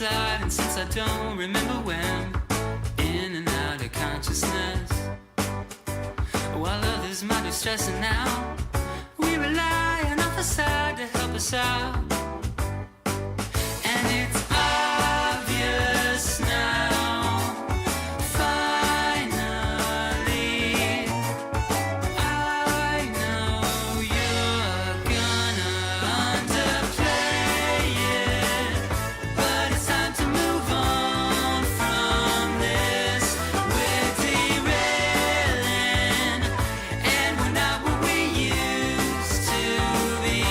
sliding since I don't remember when, in and out of consciousness, while others might be stressing out. We rely on our facade to help us out, and it's obvious now, finally, I know you're gonna underplay it, but it's time to move on from this. We're derailing, and we're not what we used to be.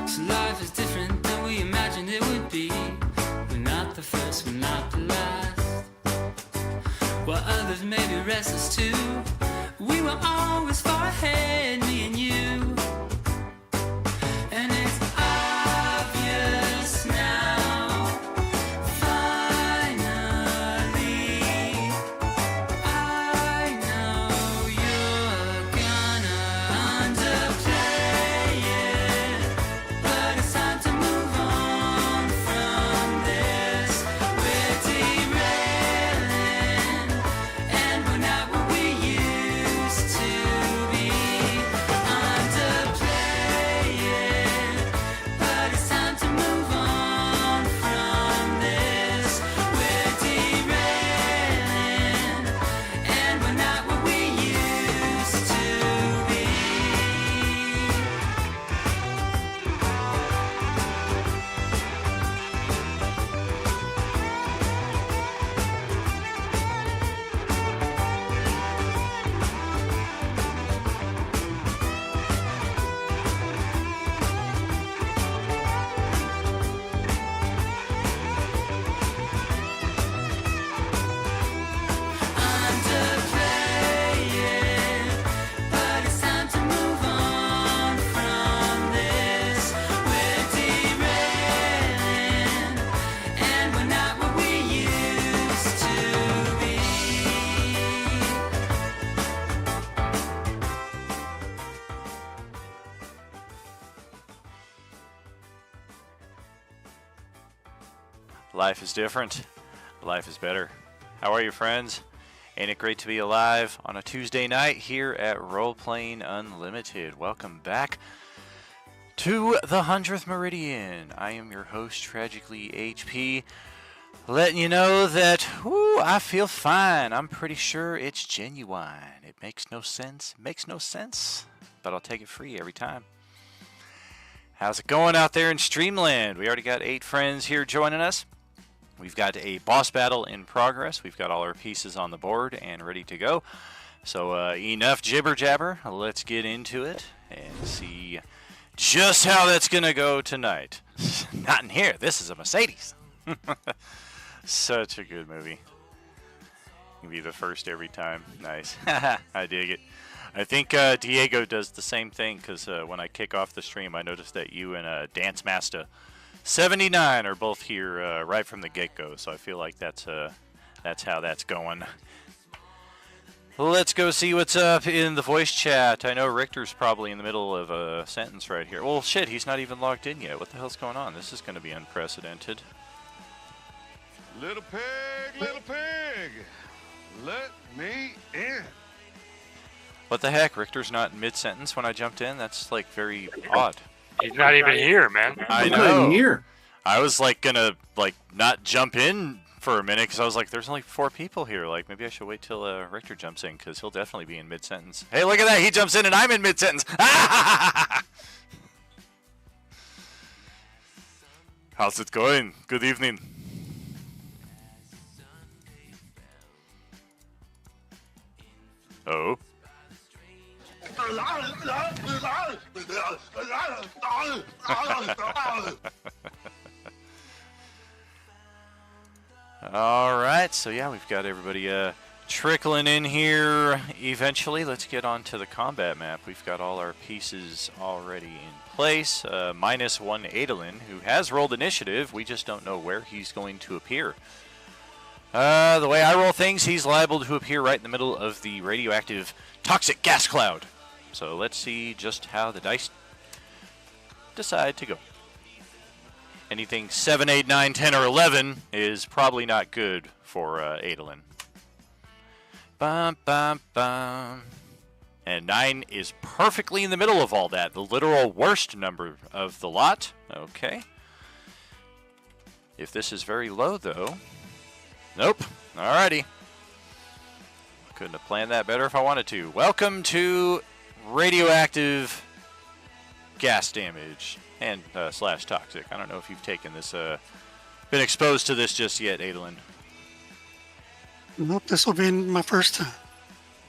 So life is different than we imagined it would be. We're not the first, we're not the last. While others may be restless too, we were always far ahead, me and you. And it's obvious now, finally, I know you're gonna underplay it, but it's time to move on from this. We're derailing, and we're not what we used to be. Underplay it, but it's time to move on from this. We're derailing, and we're not what we used to be. Underplay it, but it's time to move on from this. We're derailing, and we're not what we used to be. Life is different. Life is better. How are you, friends? Ain't it great to be alive on a Tuesday night here at Role Playing Unlimited? Welcome back to the 100th Meridian. I am your host, Tragically HP, letting you know that I feel fine. I'm pretty sure it's genuine. It makes no sense, but I'll take it free every time. How's it going out there in Streamland? We already got 8 friends here joining us. We've got a boss battle in progress. We've got all our pieces on the board and ready to go. So enough jibber jabber. Let's get into it and see just how that's going to go tonight. Not in here. This is a Mercedes. Such a good movie. You'll be the first every time. Nice. I dig it. I think Diego does the same thing, because when I kick off the stream, I noticed that you and Dance Master 79 are both here right from the get-go, so I feel like that's how that's going. Let's go see what's up in the voice chat. I know Richter's probably in the middle of a sentence right here. Well, shit, he's not even logged in yet. What the hell's going on? This is going to be unprecedented. Little pig, let me in. What the heck? Richter's not mid-sentence when I jumped in? That's, like, very odd. He's not even here, man. I know. Here. I was like gonna not jump in for a minute because I was like, "There's only 4 people here. Like, maybe I should wait till Richter jumps in, because he'll definitely be in mid sentence." Hey, look at that! He jumps in and I'm in mid sentence. How's it going? Good evening. Oh. All right, so yeah, we've got everybody trickling in here eventually. Let's get on to the combat map. We've got all our pieces already in place. -1 Adolin, who has rolled initiative. We just don't know where he's going to appear. The way I roll things, he's liable to appear right in the middle of the radioactive toxic gas cloud. So let's see just how the dice decide to go. Anything 7, 8, 9, 10, or 11 is probably not good for Adolin. Bum, bum, bum. And 9 is perfectly in the middle of all that. The literal worst number of the lot. Okay. If this is very low, though. Nope. Alrighty. Couldn't have planned that better if I wanted to. Welcome to radioactive gas damage and slash toxic. I don't know if you've taken this, been exposed to this just yet, Adolin. Nope, this will be my first time.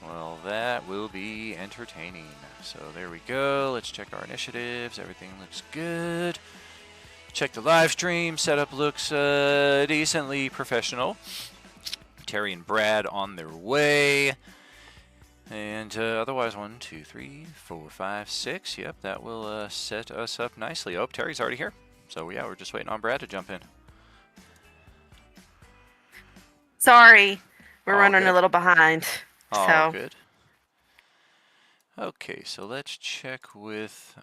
Well, that will be entertaining. So there we go. Let's check our initiatives. Everything looks good. Check the live stream. Setup looks decently professional. Terry and Brad on their way. And otherwise, 1, 2, 3, 4, 5, 6. Yep, that will set us up nicely. Oh, Terry's already here. So yeah, we're just waiting on Brad to jump in. Sorry, we're All running good. a little behind. Oh, So good. Okay, so let's check with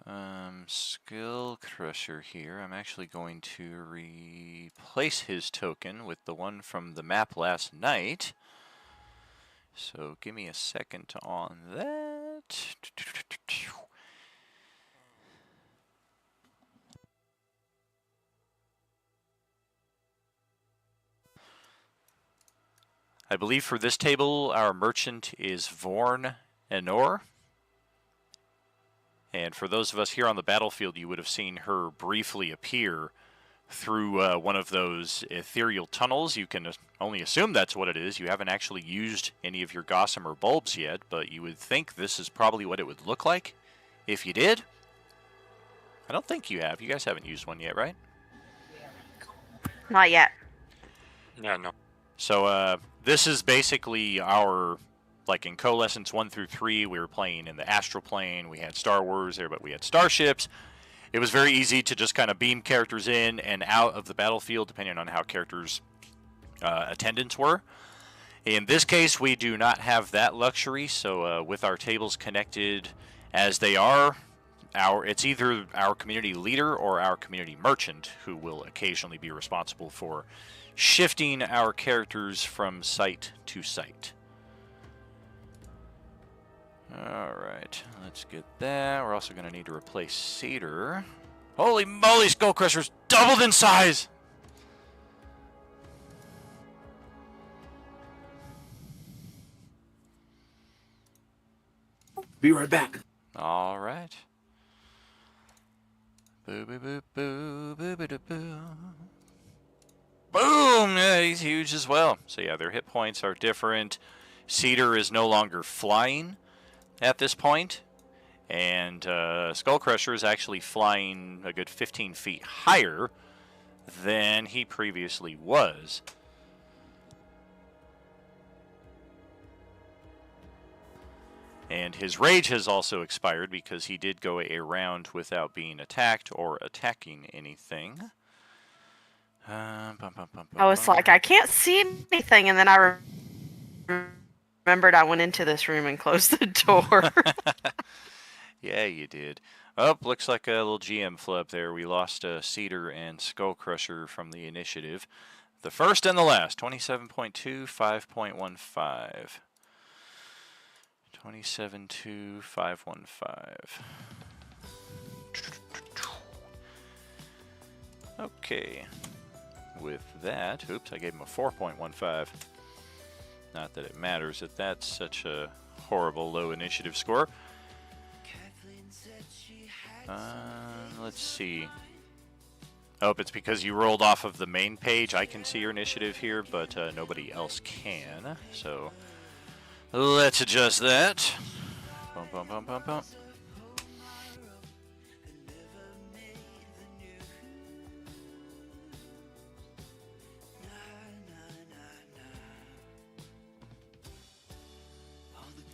Skill Crusher here. I'm actually going to replace his token with the one from the map last night. So give me a second on that. I believe for this table, our merchant is Vorn Enor. And for those of us here on the battlefield, you would have seen her briefly appear through one of those ethereal tunnels. You can only assume that's what it is. You haven't actually used any of your gossamer bulbs yet, but you would think this is probably what it would look like if you did. I don't think you have. You guys haven't used one yet, right? not yet. Yeah, no. So this is basically our, like in Coalescence 1 through 3, we were playing in the astral plane. We had Star Wars there, but we had starships. It was very easy to just kind of beam characters in and out of the battlefield, depending on how characters' attendance were. In this case, we do not have that luxury, so with our tables connected as they are, it's either our community leader or our community merchant who will occasionally be responsible for shifting our characters from site to site. Alright, let's get that. We're also going to need to replace Cedar. Holy moly, Skull Crusher's doubled in size! Be right back. Alright. Boo boo boo boo boo boo boo boo. Boom! Yeah, he's huge as well. So yeah, their hit points are different. Cedar is no longer flying at this point, and Skull Crusher is actually flying a good 15 feet higher than he previously was. And his rage has also expired because he did go a round without being attacked or attacking anything. I was like, I can't see anything, and then I remembered I went into this room and closed the door. Yeah, you did. Oh, looks like a little GM flub there. We lost Cedar and Skull Crusher from the initiative. The first and the last, 27.2, 5.15. 27.2, 515. Okay. With that, oops, I gave him a 4.15. Not that it matters that that's such a horrible low initiative score. Let's see. Oh, it's because you rolled off of the main page. I can see your initiative here, but nobody else can. So let's adjust that. Bum, bum, bum, bum, bum.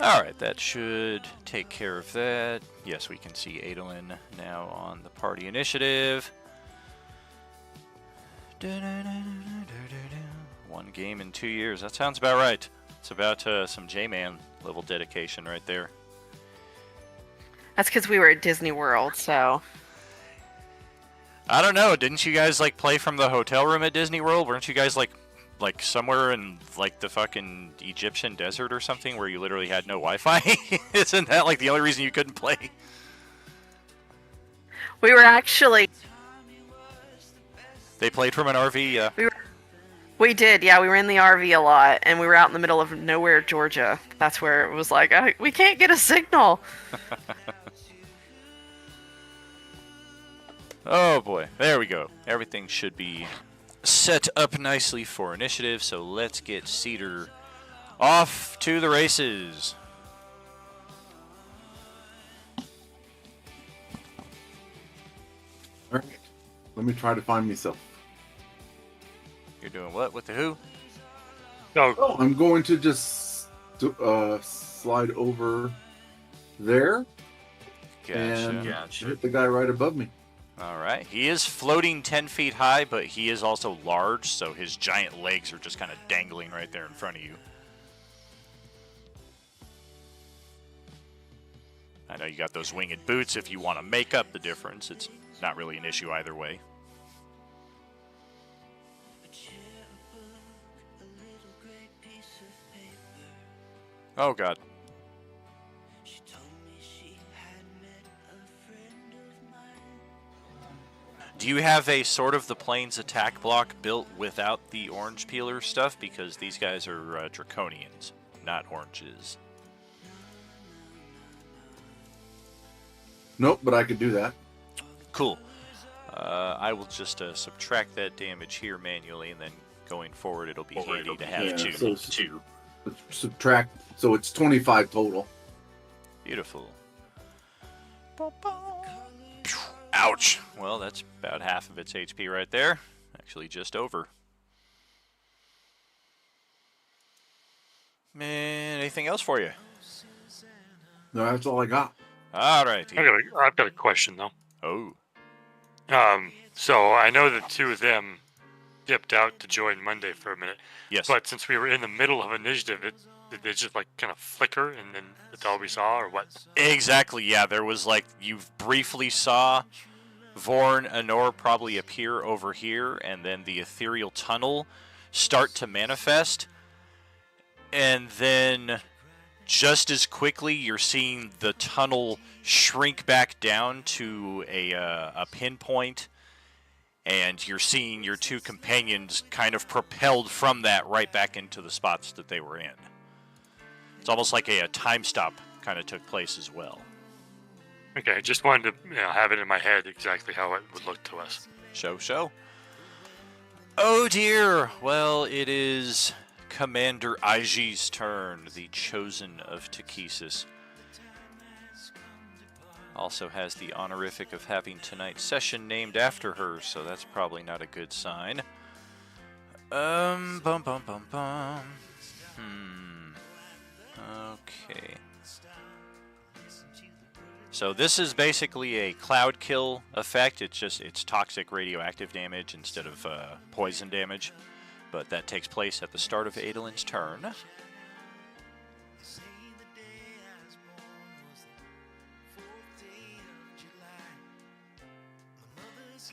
Alright, that should take care of that. Yes, we can see Adolin now on the party initiative. One game in 2 years. That sounds about right. It's about some J-Man level dedication right there. That's because we were at Disney World, so. I don't know. Didn't you guys like play from the hotel room at Disney World? Weren't you guys like somewhere in like the fucking Egyptian desert or something where you literally had no Wi-Fi? Isn't that like the only reason you couldn't play? We were actually. They played from an RV. We did, yeah. We were in the RV a lot, and we were out in the middle of nowhere, Georgia. That's where it was like, we can't get a signal. Oh boy, there we go. Everything should be set up nicely for initiative, so let's get Cedar off to the races. All right, let me try to find myself. You're doing what with the who? Oh, I'm going to just slide over there and hit the guy right above me. All right. He is floating 10 feet high, but he is also large, so his giant legs are just kind of dangling right there in front of you. I know you got those winged boots. If you want to make up the difference, it's not really an issue either way. Oh, God. Do you have a Sword of the Plains attack block built without the orange peeler stuff? Because these guys are draconians, not oranges. Nope, but I could do that. Cool. I will just subtract that damage here manually, and then going forward it'll be handy to have two. So subtract, so it's 25 total. Beautiful. Ouch! Well, that's about half of its HP right there. Actually, just over. Man, anything else for you? No, that's all I got. All right. I've got a question though. Oh. So I know the two of them dipped out to join Monday for a minute. Yes. But since we were in the middle of initiative, did they just like kind of flicker and then that's all we saw, or what? Exactly. Yeah, there was like you briefly saw Vorn Anor probably appear over here, and then the ethereal tunnel start to manifest, and then just as quickly you're seeing the tunnel shrink back down to a pinpoint, and you're seeing your two companions kind of propelled from that right back into the spots that they were in. It's almost like a time stop kind of took place as well. Okay, just wanted to have it in my head exactly how it would look to us. Show. Oh dear! Well, it is Commander Aiji's turn, the chosen of Takhisis. Also has the honorific of having tonight's session named after her, so that's probably not a good sign. Okay. So this is basically a cloud kill effect. It's toxic radioactive damage instead of poison damage. But that takes place at the start of Adolin's turn.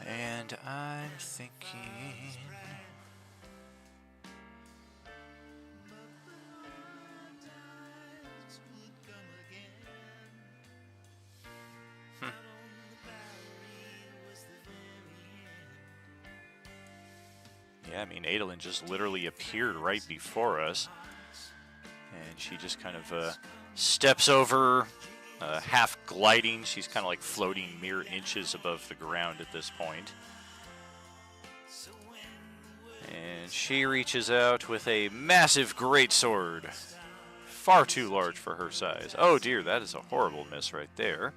And I'm thinking... Yeah, I mean, Adolin just literally appeared right before us. And she just kind of steps over, half gliding. She's kind of like floating mere inches above the ground at this point. And she reaches out with a massive greatsword. Far too large for her size. Oh dear, that is a horrible miss right there.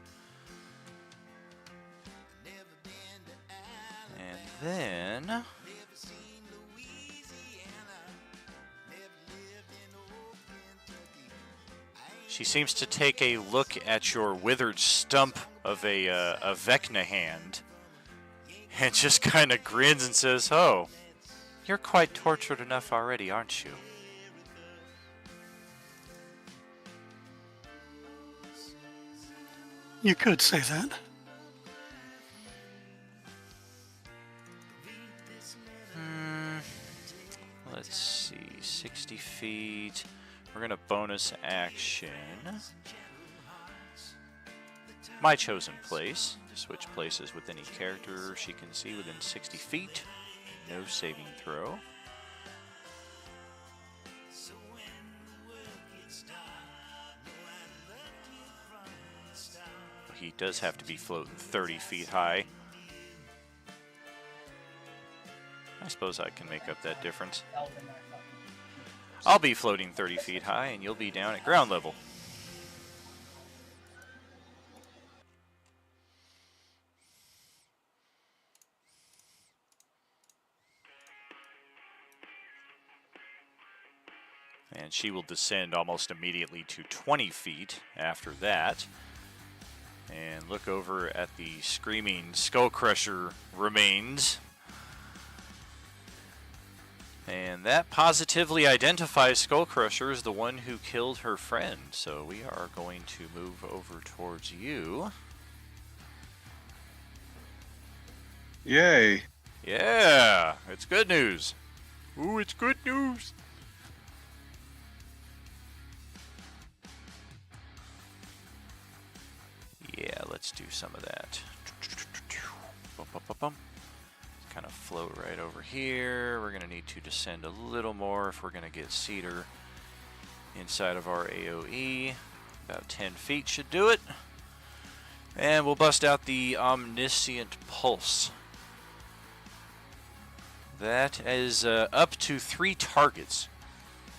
And then... She seems to take a look at your withered stump of a Vecna hand and just kind of grins and says, "Oh, you're quite tortured enough already, aren't you?" You could say that. Let's see, 60 feet. We're going to bonus action my chosen place. Switch places with any character she can see within 60 feet. No saving throw. He does have to be floating 30 feet high. I suppose I can make up that difference. I'll be floating 30 feet high, and you'll be down at ground level. And she will descend almost immediately to 20 feet after that. And look over at the screaming Skullcrusher remains. And that positively identifies Skullcrusher as the one who killed her friend. So we are going to move over towards you. Yay. Yeah, it's good news. Ooh, it's good news. Yeah, let's do some of that. Kind of float right over here. We're going to need to descend a little more if we're going to get Cedar inside of our AoE. About 10 feet should do it. And we'll bust out the Omniscient Pulse. That is up to 3 targets.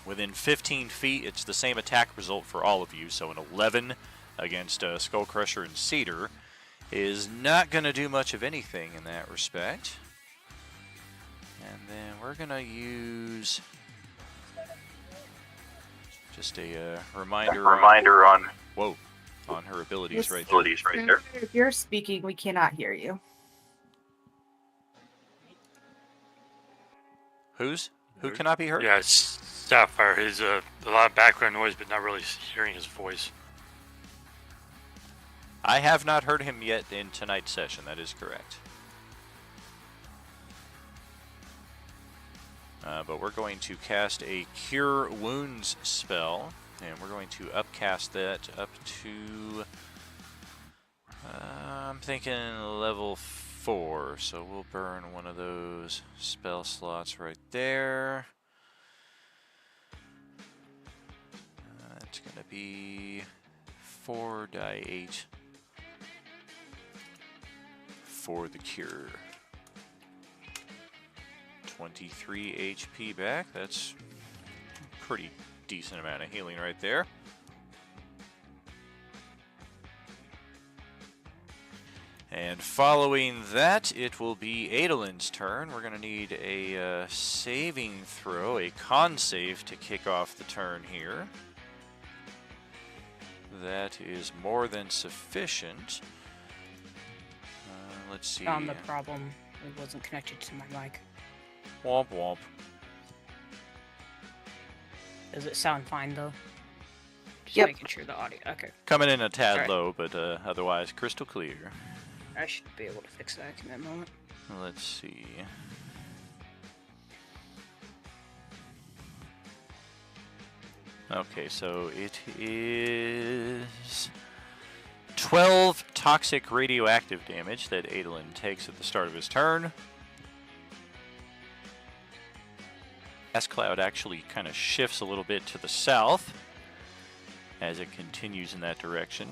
Within 15 feet, it's the same attack result for all of you. So an 11 against Skullcrusher and Cedar is not going to do much of anything in that respect. And then we're going to use just a reminder on whoa, on her abilities right there. If you're speaking, we cannot hear you. Who cannot be heard? Yeah, it's Sapphire. He's a lot of background noise, but not really hearing his voice. I have not heard him yet in tonight's session. That is correct. But we're going to cast a Cure Wounds spell, and we're going to upcast that up to, I'm thinking level 4, so we'll burn one of those spell slots right there. That's going to be 4d8 for the cure. 23 HP back. That's a pretty decent amount of healing right there. And following that, it will be Adolin's turn. We're going to need a saving throw, a con save, to kick off the turn here. That is more than sufficient. Let's see. Found the problem. It wasn't connected to my mic. Womp womp. Does it sound fine though? Just Yep. making sure the audio. Okay. Coming in a tad Alright. low, but otherwise crystal clear. I should be able to fix that in that moment. Let's see. Okay, so it is 12 toxic radioactive damage that Adolin takes at the start of his turn. Gas cloud actually kind of shifts a little bit to the south as it continues in that direction.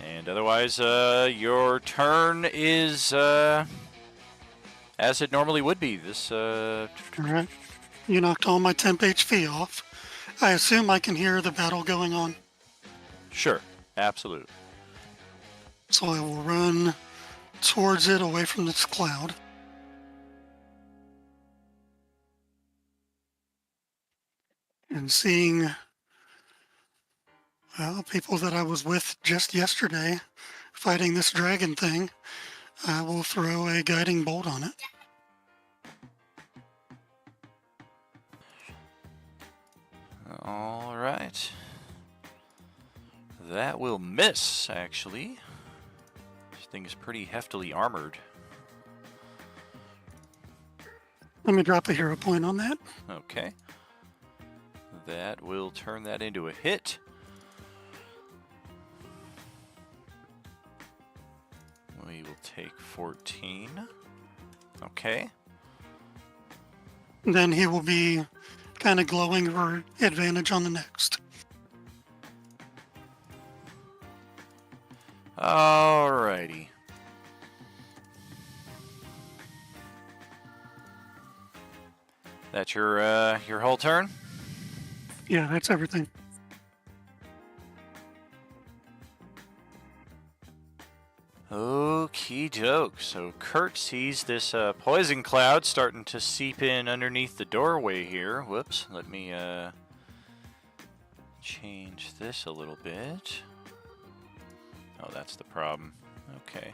And otherwise, your turn is as it normally would be. This Alright. You knocked all my temp HP off. I assume I can hear the battle going on. Sure, absolutely. So I will run towards it away from this cloud. and seeing people that I was with just yesterday fighting this dragon thing, I will throw a guiding bolt on it. All right. That will miss, actually. This thing is pretty heftily armored. Let me drop a hero point on that. Okay. That will turn that into a hit. We will take 14. Okay. Then he will be kind of glowing for advantage on the next. Alrighty. That's your whole turn? Yeah, that's everything. Okie doke. So Kurt sees this poison cloud starting to seep in underneath the doorway here. Whoops. Let me change this a little bit. Oh, that's the problem. Okay.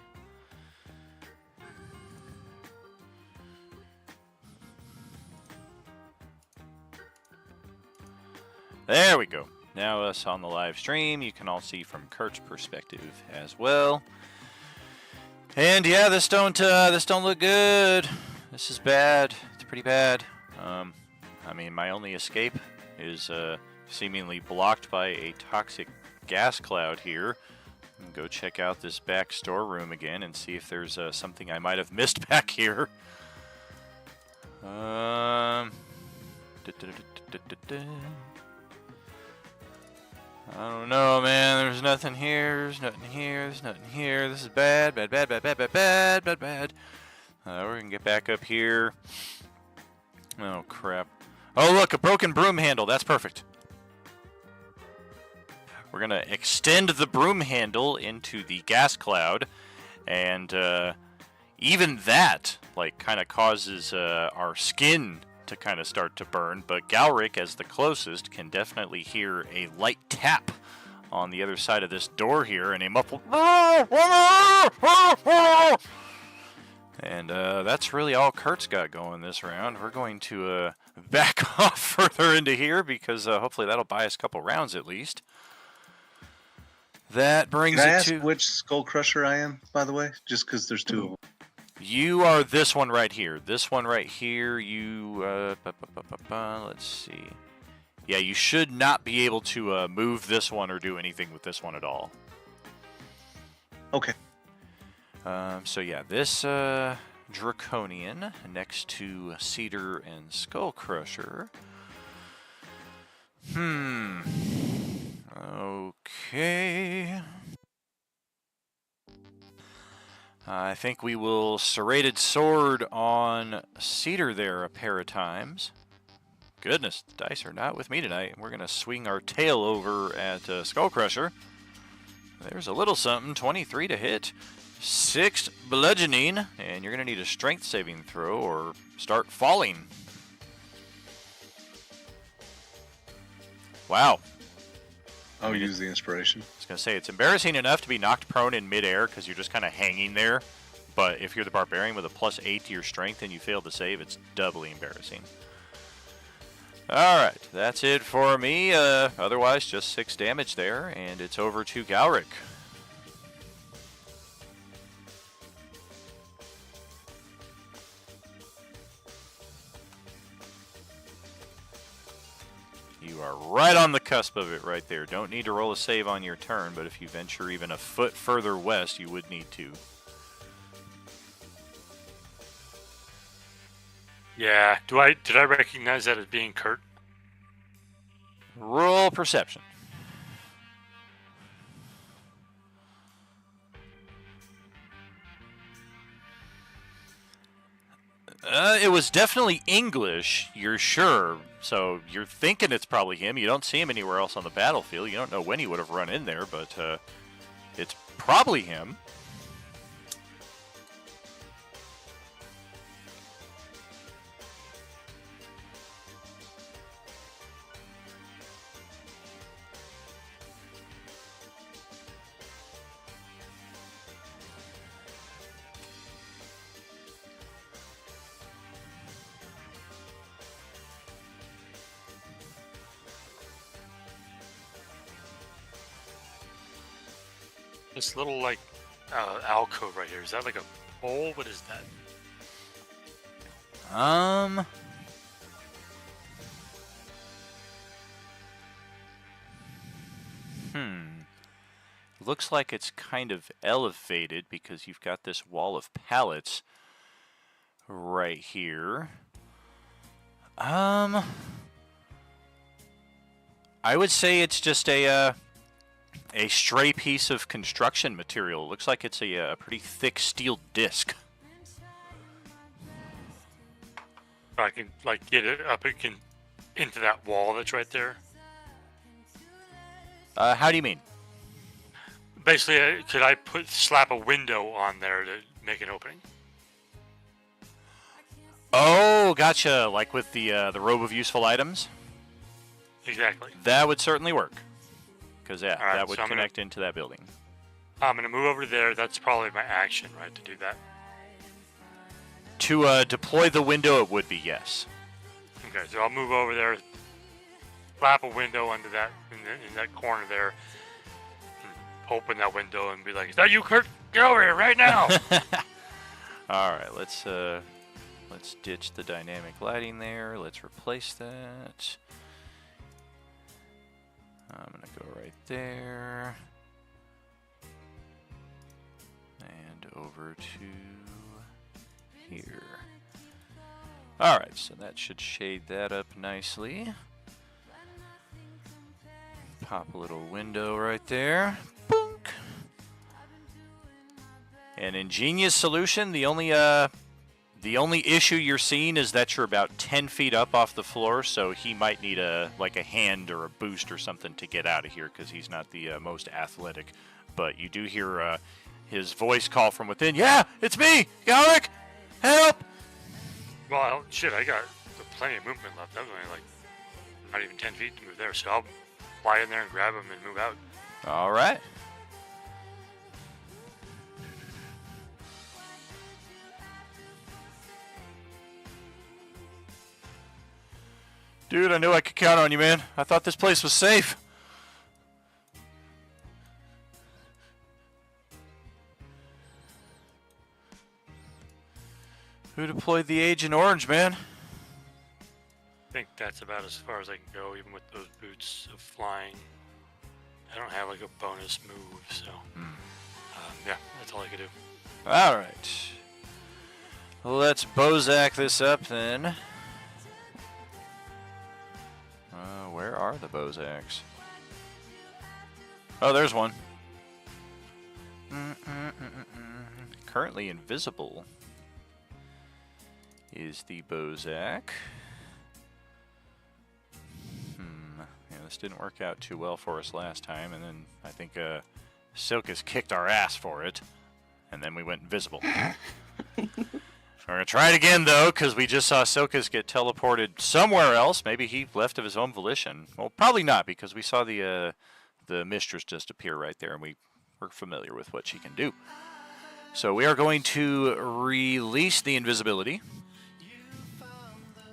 There we go. Now us on the live stream, you can all see from Kurt's perspective as well. And yeah, this don't look good. This is bad. It's pretty bad. I mean, my only escape is seemingly blocked by a toxic gas cloud here. Go check out this back storeroom again and see if there's something I might have missed back here. I don't know, man. There's nothing here. There's nothing here. There's nothing here. This is bad. Bad, bad, bad, bad, bad, bad, bad, bad. We're going to get back up here. Oh, crap. Oh, look, a broken broom handle. That's perfect. We're going to extend the broom handle into the gas cloud. And even that, like, kind of causes our skin to kind of start to burn, but Galric, as the closest, can definitely hear a light tap on the other side of this door here, and a muffled and that's really all Kurt's got going this round. We're going to back off further into here because hopefully that'll buy us a couple rounds at least. That brings Can I it ask to which Skull Crusher I am, by the way? Just because there's two of them. You are this one right here. This one right here, you, let's see. Yeah, you should not be able to move this one or do anything with this one at all. Okay. So yeah, this Draconian next to Cedar and Skull Crusher. Okay. I think we will Serrated Sword on Cedar there a pair of times. Goodness, the dice are not with me tonight. We're going to swing our tail over at Skull Crusher. There's a little something, 23 to hit. 6 bludgeoning, and you're going to need a strength saving throw or start falling. Wow. I'll use the inspiration. I was going to say, it's embarrassing enough to be knocked prone in midair because you're just kind of hanging there. But if you're the barbarian with a +8 to your strength and you fail to save, it's doubly embarrassing. Alright, that's it for me. Otherwise, just 6 damage there, and it's over to Galric. You are right on the cusp of it right there. Don't need to roll a save on your turn, but if you venture even a foot further west, you would need to. Yeah. Did I recognize that as being Kurt? Roll perception. It was definitely English, you're sure. So you're thinking it's probably him. You don't see him anywhere else on the battlefield. You don't know when he would have run in there, but it's probably him. This little like alcove right here. Is that like a hole? What is that? Looks like it's kind of elevated because you've got this wall of pallets right here. I would say it's just a stray piece of construction material. It looks like it's a pretty thick steel disc. I can like get it up into that wall that's right there. How do you mean? Basically, could I slap a window on there to make an opening? Oh, gotcha. Like with the robe of useful items? Exactly. That would certainly work. Because, yeah, right, that would so connect into that building. I'm going to move over there. That's probably my action, right, to do that. To deploy the window, it would be, yes. Okay, so I'll move over there, slap a window under that, in that corner there, open that window and be like, "Is that you, Kurt? Get over here right now!" All right, let's ditch the dynamic lighting there. Let's replace that. I'm gonna go right there and over to here. All right, so that should shade that up nicely. Pop a little window right there. Boink. An ingenious solution. The only issue you're seeing is that you're about 10 feet up off the floor, so he might need a hand or a boost or something to get out of here because he's not the most athletic. But you do hear his voice call from within. Yeah, it's me, Galric. Help! Well, shit, I got plenty of movement left. That was only like not even 10 feet to move there, so I'll fly in there and grab him and move out. All right. Dude, I knew I could count on you, man. I thought this place was safe. Who deployed the Agent Orange, man? I think that's about as far as I can go, even with those boots of flying. I don't have like a bonus move, so yeah, that's all I can do. All right. Let's Bozak this up then. Where are the Bozaks? Oh, there's one. Currently invisible is the Bozak. Yeah, this didn't work out too well for us last time, and then I think Silkus kicked our ass for it, and then we went invisible. We're going to try it again, though, because we just saw Silkus get teleported somewhere else. Maybe he left of his own volition. Well, probably not, because we saw the mistress just appear right there, and we're familiar with what she can do. So we are going to release the invisibility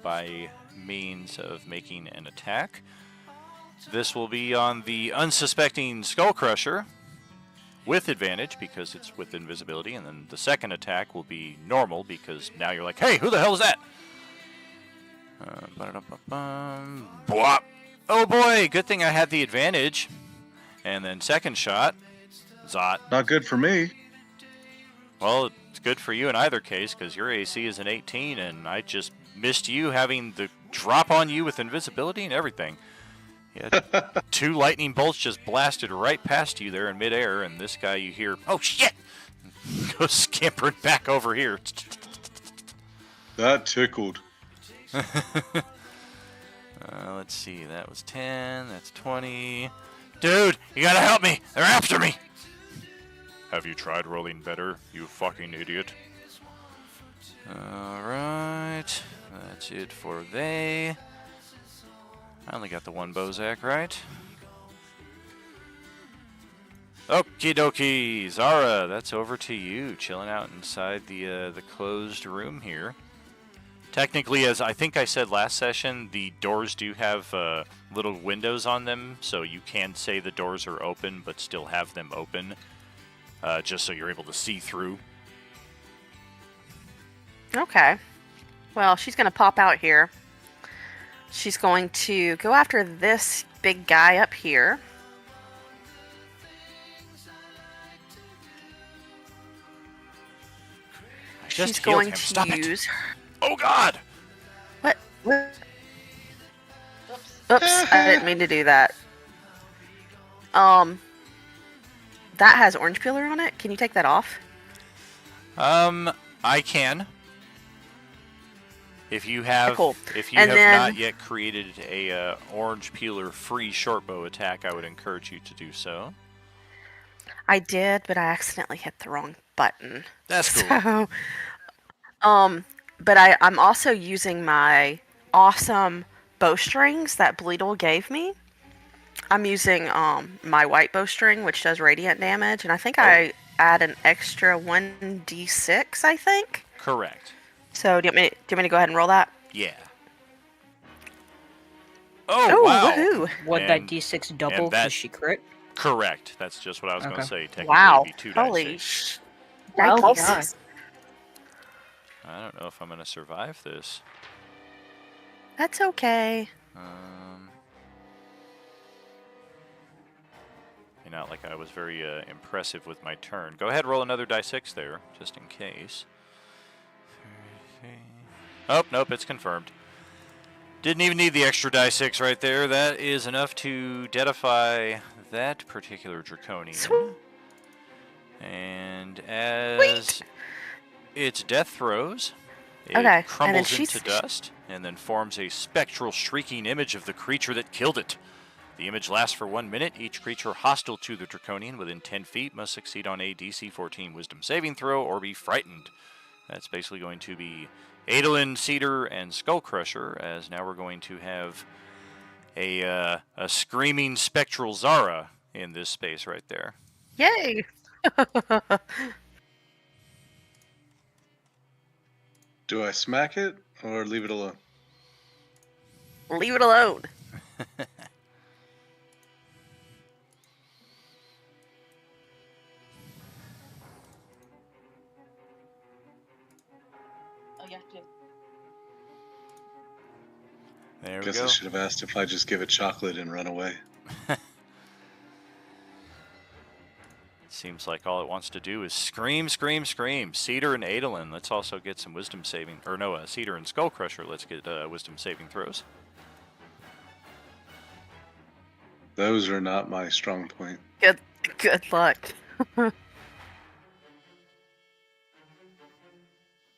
by means of making an attack. This will be on the unsuspecting Skull Crusher with advantage because it's with invisibility, and then the second attack will be normal because now you're like, hey, who the hell is that? Bwop. Oh boy, good thing I had the advantage. And then second shot, Zot. Not good for me. Well, it's good for you in either case because your AC is an 18, and I just missed you having the drop on you with invisibility and everything. Yeah, 2 lightning bolts just blasted right past you there in midair, and this guy you hear, oh shit, goes scampering back over here. That tickled. Let's see, that was 10, that's 20. Dude, you gotta help me, they're after me. Have you tried rolling better, you fucking idiot? Alright, that's it for they. I only got the one Bozak, right? Okie dokie, Zara, that's over to you, chilling out inside the closed room here. Technically, as I think I said last session, the doors do have little windows on them, so you can say the doors are open, but still have them open. just so you're able to see through. Okay. Well, she's going to pop out here. She's going to go after this big guy up here. She's going to use... Oh, God! What? Oops, I didn't mean to do that. That has orange peeler on it. Can you take that off? I can. If you have, Cool. if you have not yet created a orange peeler free short bow attack, I would encourage you to do so. I did, but I accidentally hit the wrong button. That's cool. So, but I'm also using my awesome bowstrings that Bleedle gave me. I'm using my white bowstring, which does radiant damage, and I think I add an extra 1d6, I think? Correct. So, do you want me to go ahead and roll that? Yeah. Oh, wow. Woohoo. Would that d6 double because she crit? Correct. That's just what I was going to say. Technically, Wow. it'd be 2 Holy dice. sh... Well Yikes. done. I don't know if I'm going to survive this. That's okay. Not like I was very impressive with my turn. Go ahead, roll another die 6 there, just in case. Oh, nope, it's confirmed. Didn't even need the extra die 6 right there. That is enough to deadify that particular draconian. And as its death throws, it crumbles into dust and then forms a spectral shrieking image of the creature that killed it. The image lasts for 1 minute. Each creature hostile to the draconian within 10 feet must succeed on a DC 14 wisdom saving throw or be frightened. That's basically going to be Adolin, Cedar, and Skullcrusher, as now we're going to have a screaming spectral Zara in this space right there. Yay! Do I smack it or leave it alone? Leave it alone. There we Guess go. I should have asked if I just give it chocolate and run away. Seems like all it wants to do is scream, scream, scream. Cedar and Adolin, let's also get some wisdom saving, or no, Cedar and Skullcrusher, let's get wisdom saving throws. Those are not my strong point. Good luck.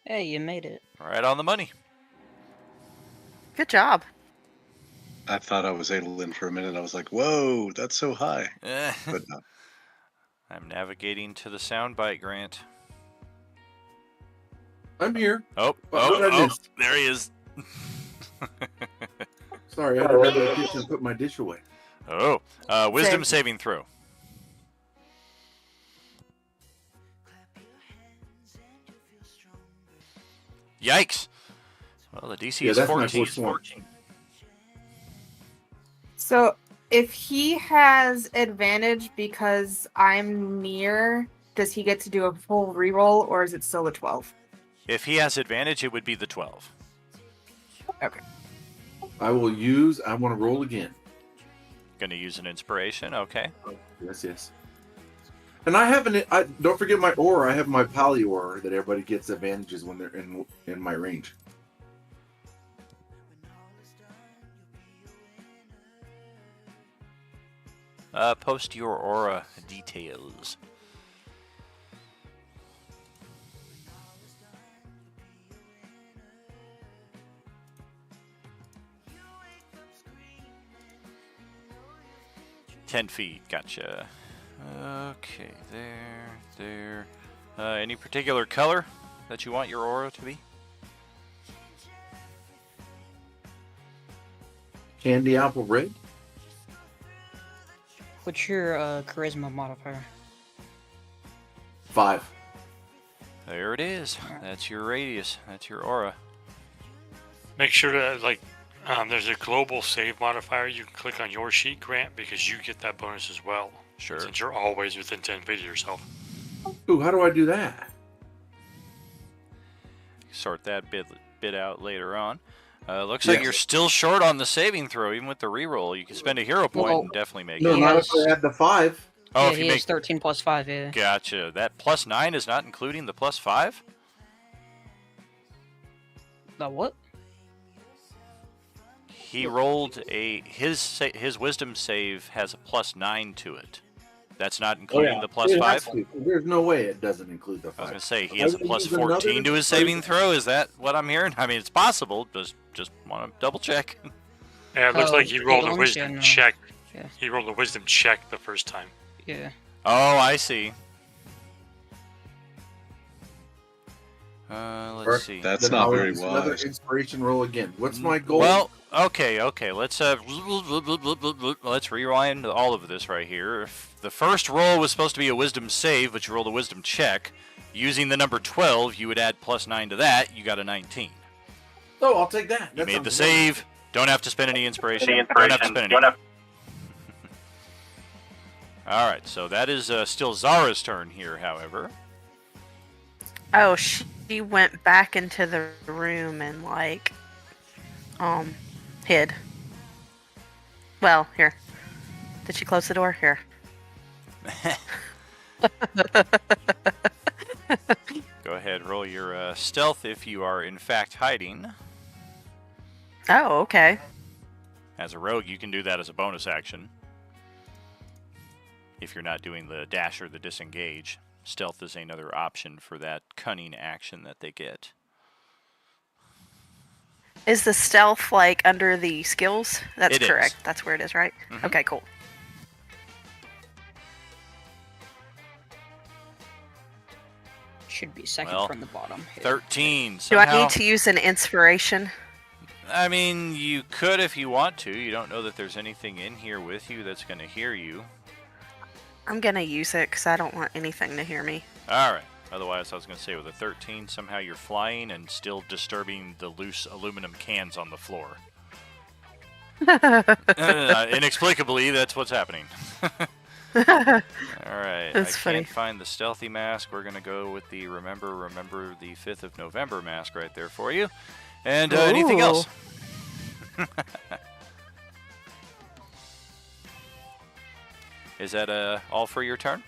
Hey, you made it. Right on the money. Good job. I thought I was Adolin for a minute. I was like, whoa, that's so high. But no. I'm navigating to the soundbite, Grant. I'm here. Oh, there he is. Sorry, I had to run to the kitchen and put my dish away. Oh, wisdom saving throw. Yikes. Well, the DC is 14. So if he has advantage because I'm near, does he get to do a full reroll or is it still a 12? If he has advantage, it would be the 12. Okay. I want to roll again. Going to use an inspiration, okay. Yes. And don't forget my aura. I have my Pally aura that everybody gets advantages when they're in my range. Post your aura details. $10 feet, gotcha. Okay, there. Any particular color that you want your aura to be? Candy apple red. What's your charisma modifier? 5. There it is. That's your radius. That's your aura. Make sure to, there's a global save modifier you can click on your sheet, Grant, because you get that bonus as well. Sure. Since you're always within 10 feet of yourself. Ooh, how do I do that? Sort that bit out later on. Looks like you're still short on the saving throw, even with the reroll. You can spend a hero point and definitely make it. No, not if I add the 5. Oh, yeah, if you he make has 13 plus 5, yeah. Gotcha. That plus 9 is not including the plus 5? The what? He rolled his wisdom save has a plus 9 to it. That's not including the plus 5? There's no way it doesn't include the 5. I was going to say, he has a plus 14 to his saving throw. Is that what I'm hearing? I mean, it's possible. Just want to double check. Yeah, it looks like he rolled a Orange wisdom and, check. yeah. He rolled a wisdom check the first time. Yeah. Oh, I see. Let's see. That's not very wise. Another inspiration roll again. What's my goal? Well, okay. Let's rewind all of this right here. If the first roll was supposed to be a wisdom save, but you rolled a wisdom check. Using the number 12, you would add plus 9 to that. You got a 19. Oh, I'll take that. You made the save. Don't have to spend any inspiration. Don't have to spend any. All right, so that is still Zara's turn here, however. Oh, she went back into the room and hid. Well, here. Did she close the door? Here. Go ahead, roll your stealth if you are in fact hiding. Oh, okay. As a rogue, you can do that as a bonus action. If you're not doing the dash or the disengage. Stealth is another option for that cunning action that they get. Is the stealth under the skills? That's correct. Is. That's where it is, right? Mm-hmm. Okay, cool. Should be second from the bottom. 13. Do I need to use an inspiration? I mean, you could if you want to. You don't know that there's anything in here with you that's going to hear you. I'm going to use it because I don't want anything to hear me. All right. Otherwise, I was going to say with a 13, somehow you're flying and still disturbing the loose aluminum cans on the floor. Inexplicably, that's what's happening. All right. That's funny. Can't find the stealthy mask. We're going to go with the remember the 5th of November mask right there for you. And anything else? Is that all for your turn?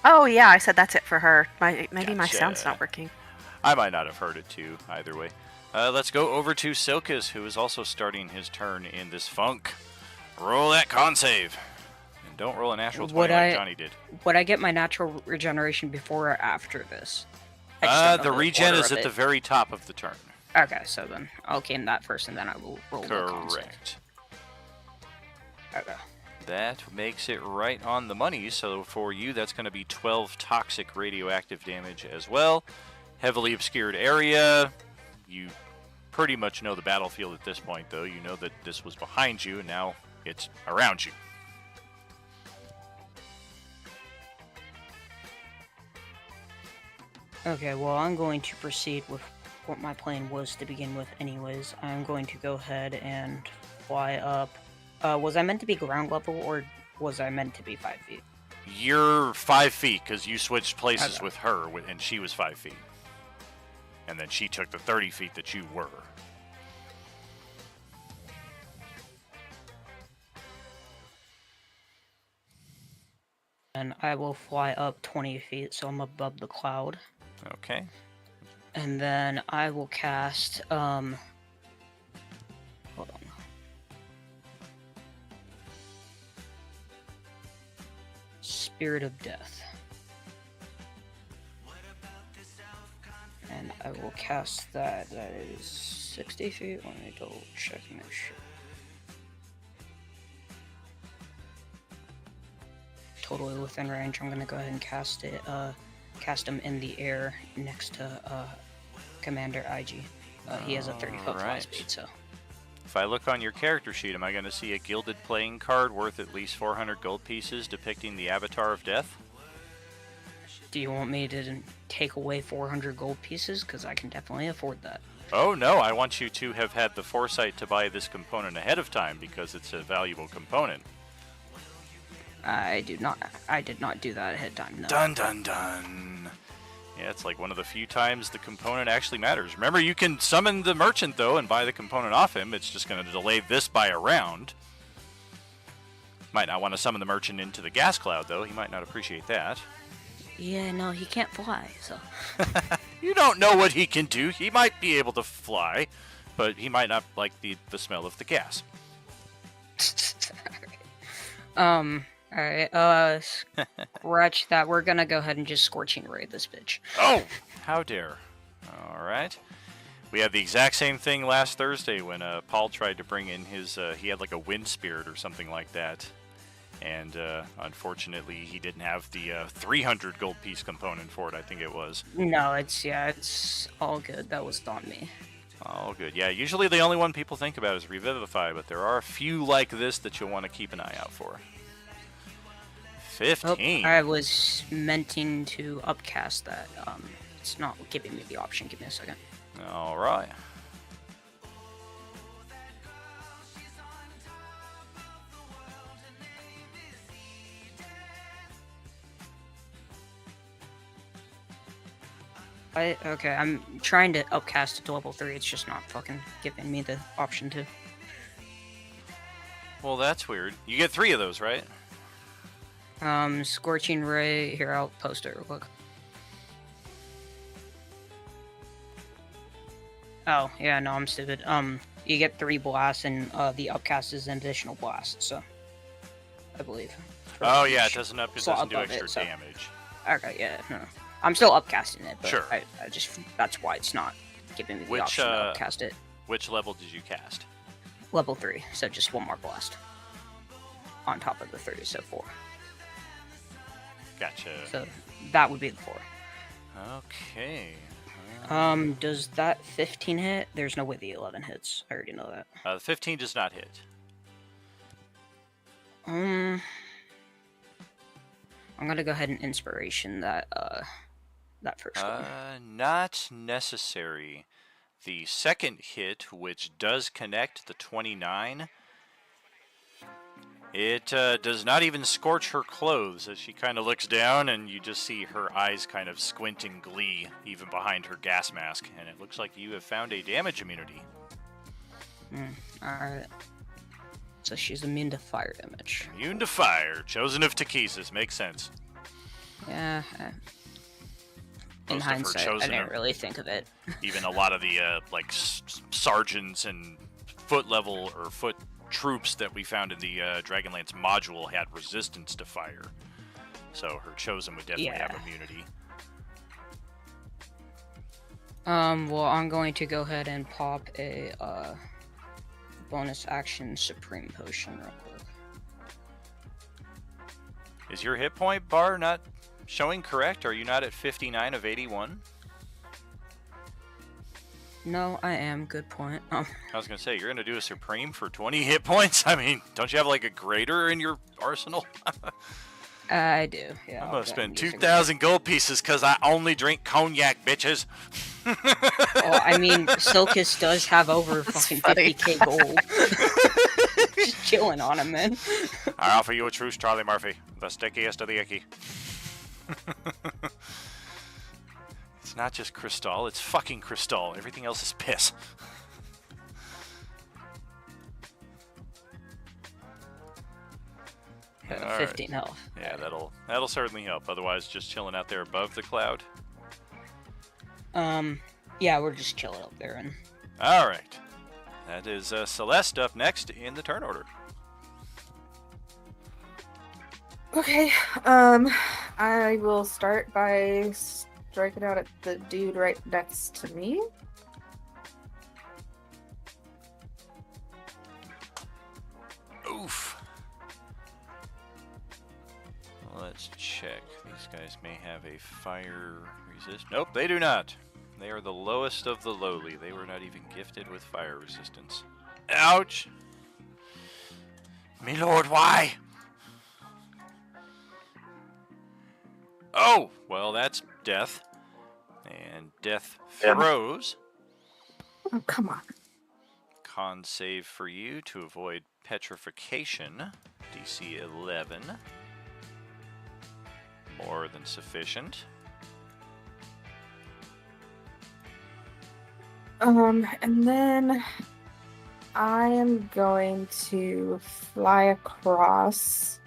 Oh, yeah, I said that's it for her. Maybe my sound's not working. I might not have heard it too, either way. Let's go over to Silkus, who is also starting his turn in this funk. Roll that con save. And don't roll a natural 20 like Johnny did. Would I get my natural regeneration before or after this? The regen is at the very top of the turn. Okay, so then I'll gain that first, and then I will roll the con save. Correct. Okay. That makes it right on the money, so for you that's going to be 12 toxic radioactive damage as well. Heavily obscured area. You pretty much know the battlefield at this point, though. You know that this was behind you, and now it's around you. Okay, well, I'm going to proceed with what my plan was to begin with anyways. I'm going to go ahead and fly up. Was I meant to be ground level, or was I meant to be 5 feet? You're 5 feet, because you switched places with her, and she was 5 feet. And then she took the 30 feet that you were. And I will fly up 20 feet, so I'm above the cloud. Okay. And then I will cast, hold on. Spirit of Death. And I will cast that. That is 60 feet. Let me double check and make sure. Totally within range. I'm gonna go ahead and cast it. Cast him in the air next to Commander IG. He has a 30-foot fly speed, so. If I look on your character sheet, am I going to see a gilded playing card worth at least 400 gold pieces depicting the Avatar of Death? Do you want me to take away 400 gold pieces? Because I can definitely afford that. Oh no, I want you to have had the foresight to buy this component ahead of time because it's a valuable component. I did not do that ahead of time. No. Dun dun dun. Yeah, it's like one of the few times the component actually matters. Remember, you can summon the merchant, though, and buy the component off him. It's just going to delay this by a round. Might not want to summon the merchant into the gas cloud, though. He might not appreciate that. Yeah, no, he can't fly, so... You don't know what he can do. He might be able to fly, but he might not like the smell of the gas. Alright, scratch that. We're gonna go ahead and just Scorching Ray this bitch. Oh! How dare. Alright. We had the exact same thing last Thursday when Paul tried to bring in his... he had like a wind spirit or something like that. And unfortunately, he didn't have the 300 gold piece component for it, I think it was. No, it's all good. That was on me. All good. Yeah, usually the only one people think about is Revivify, but there are a few like this that you'll want to keep an eye out for. 15. Oh, I was meaning to upcast that. It's not giving me the option. Give me a second. All right. Okay, I'm trying to upcast it to level 3. It's just not fucking giving me the option to. Well, that's weird. You get 3 of those, right? Scorching Ray. Here, I'll post it real quick. Oh, yeah, no, I'm stupid. You get 3 blasts, and the upcast is an additional blast, so... I believe. Oh, yeah, it doesn't do extra it, so. damage. Okay, yeah, no. I'm still upcasting it, but sure. I just... That's why it's not giving me the option to upcast it. Which level did you cast? Level 3, so just 1 more blast. On top of the 3, so 4. Gotcha. So, that would be the 4. Okay. Does that 15 hit? There's no way the 11 hits. I already know that. The 15 does not hit. I'm gonna go ahead and inspiration that first one. Not necessary. The second hit, which does connect the 29, it does not even scorch her clothes as she kind of looks down, and you just see her eyes kind of squint in glee, even behind her gas mask, and it looks like you have found a damage immunity. Alright. So she's immune to fire damage. Immune to fire. Chosen of Takhisis. Makes sense. Yeah. In hindsight, I didn't really think of it. Even a lot of the sergeants and foot level or foot troops that we found in the Dragonlance module had resistance to fire. So her chosen would definitely have immunity. Well, I'm going to go ahead and pop a bonus action Supreme Potion real quick. Is your hit point bar not showing correct? Are you not at 59 of 81? No, I am. Good point. I was going to say, you're going to do a Supreme for 20 hit points? I mean, don't you have like a greater in your arsenal? I do, yeah. I'm going to spend 2,000 gold pieces because I only drink cognac, bitches. Well, I mean, Silkus does have over fucking 50k gold. Just chilling on him, man. I offer you a truce, Charlie Murphy. The stickiest of the icky. It's not just Crystal, it's fucking Crystal. Everything else is piss. Right. 15 health. Yeah, that'll certainly help. Otherwise, just chilling out there above the cloud. Yeah, we're just chilling up there. And all right, that is Celeste up next in the turn order. Okay, I will start by striking out at the dude right next to me. Oof. Let's check. These guys may have a fire resist. Nope, they do not. They are the lowest of the lowly. They were not even gifted with fire resistance. Ouch! Me lord, why? Oh! Well, that's death. And death throws. Oh, come on. Con save for you to avoid petrification. DC 11. More than sufficient. And then I am going to fly across.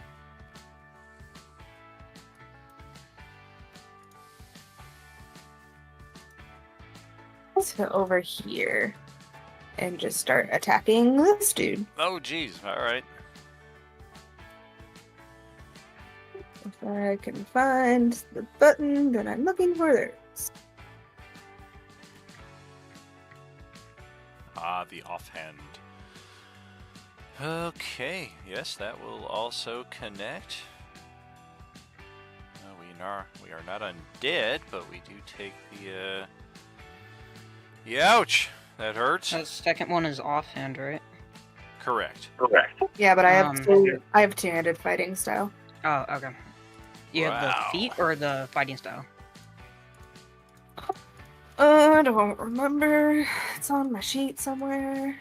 To over here and just start attacking this dude. Oh, geez. All right. If I can find the button that I'm looking for, there it is. Ah, the offhand. Okay. Yes, that will also connect. We are not undead, but we do take the ouch! That hurts. The second one is offhand, right? Correct. Yeah, but I have two-handed fighting style. Oh, okay. You have the feet or the fighting style? I don't remember. It's on my sheet somewhere.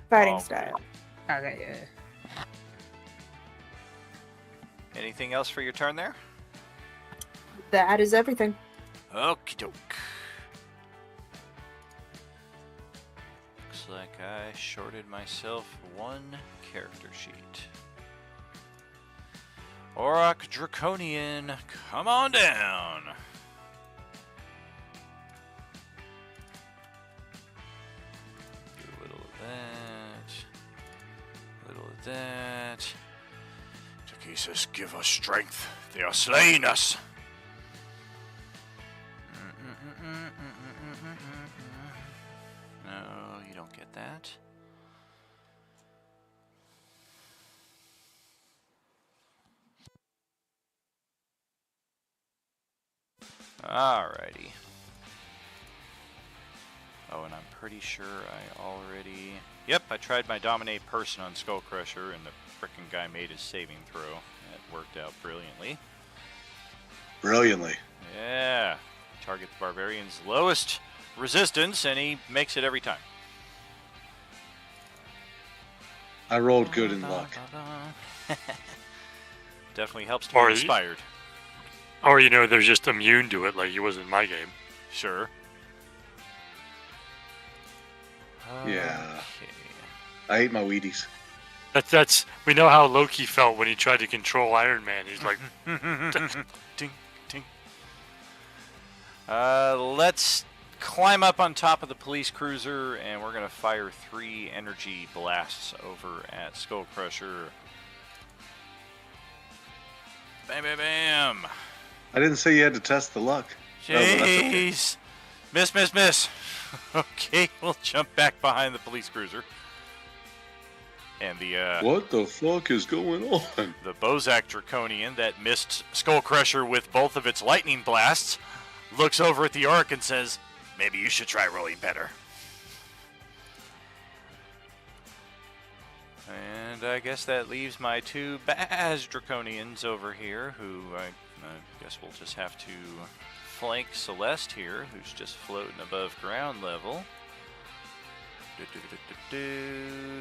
Fighting style. Okay, yeah. Anything else for your turn there? That is everything. Okie doke. Looks like I shorted myself one character sheet. Auroch Draconian, come on down. Do a little of that. A little of that. Takhisis, give us strength. They are slaying us. No, you don't get that. Alrighty. Oh, and I'm pretty sure I already... Yep, I tried my Dominate Person on Skullcrusher, and the frickin' guy made his saving throw. That worked out brilliantly. Brilliantly. Yeah. Target the Barbarian's lowest resistance, and he makes it every time. I rolled good in luck. Definitely helps to be inspired. Or, you know, they're just immune to it like he was in my game. Sure. Yeah. Okay. I ate my Wheaties. That's we know how Loki felt when he tried to control Iron Man. He's like, Ding, ding. Let's climb up on top of the police cruiser, and we're gonna fire 3 energy blasts over at Skullcrusher. Bam, bam, bam. I didn't say you had to test the luck. Jeez. Miss. Okay, we'll jump back behind the police cruiser. And the, what the fuck is going on? The Bozak Draconian that missed Skullcrusher with both of its lightning blasts looks over at the Ark and says, maybe you should try rolling better. And I guess that leaves my 2 Baz Draconians over here, who I guess we'll just have to flank Celeste here, who's just floating above ground level.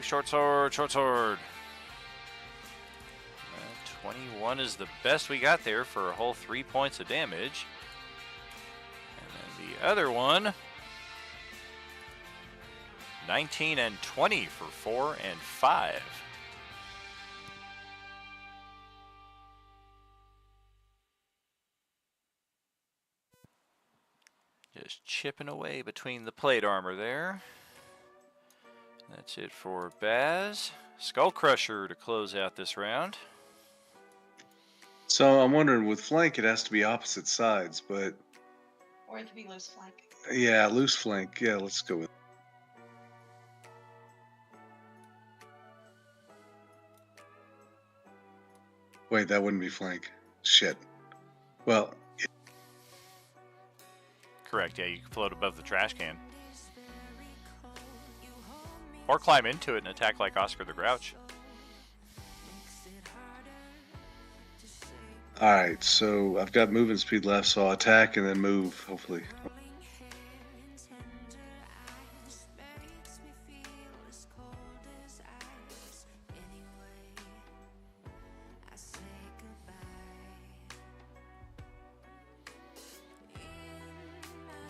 Short sword. 21 is the best we got there for a whole 3 points of damage. And then the other one, 19 and 20 for 4 and 5. Just chipping away between the plate armor there. That's it for Baz. Skullcrusher to close out this round. So I'm wondering, with flank, it has to be opposite sides, but... Or it could be loose flank. Yeah, loose flank. Yeah, let's go with... Wait, that wouldn't be flank. Shit. Well... Correct, yeah, you can float above the trash can. Or climb into it and attack like Oscar the Grouch. Alright, so I've got movement speed left, so I'll attack and then move, hopefully.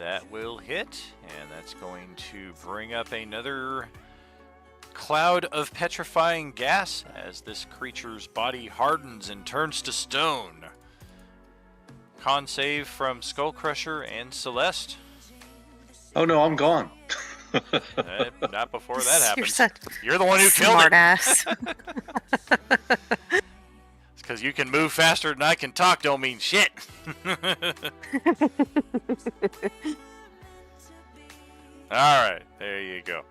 That will hit, and that's going to bring up another cloud of petrifying gas as this creature's body hardens and turns to stone. Con save from Skullcrusher and Celeste. Oh no, I'm gone. Not before that happens. You're the one who killed smart it. ass. It's because you can move faster than I can talk don't mean shit. Alright, there you go.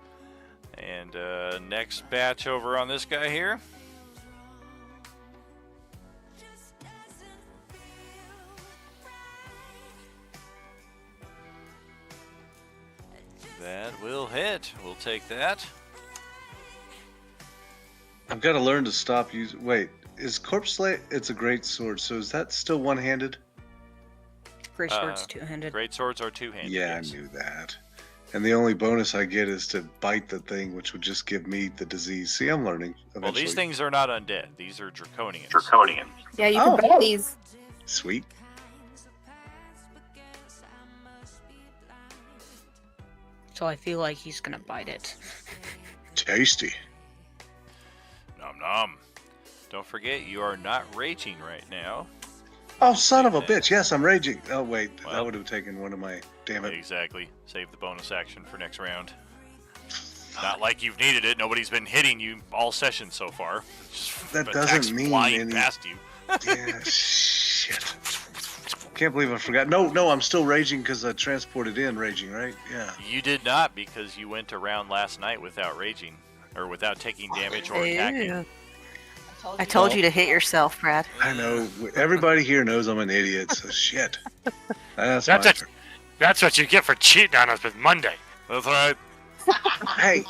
And next batch over on this guy here. That will hit. We'll take that. I've got to learn to stop using. Wait, is Corpse Slay? It's a great sword, so is that still one-handed? Great sword's two-handed. Great swords are two-handed. Yeah, yes. I knew that. And the only bonus I get is to bite the thing, which would just give me the disease. See, I'm learning. Eventually. Well, these things are not undead. These are draconians. Yeah, you can bite these. Sweet. So I feel like he's gonna bite it. Tasty. Nom nom. Don't forget, you are not raging right now. Oh, son of a bitch. Yes, I'm raging. Oh, wait. Well, that would have taken one of my... Damn it. Exactly. Save the bonus action for next round. Not like you've needed it. Nobody's been hitting you all session so far. Just That attacks doesn't mean flying any... past you. Yeah, shit. Can't believe I forgot. No, I'm still raging because I transported in raging, right? Yeah. You did not, because you went around last night without raging. Or without taking damage or attacking. Ew. I told you to hit yourself, Brad. I know. Everybody here knows I'm an idiot, so shit. That's what you get for cheating on us with Monday. That's right. Hey,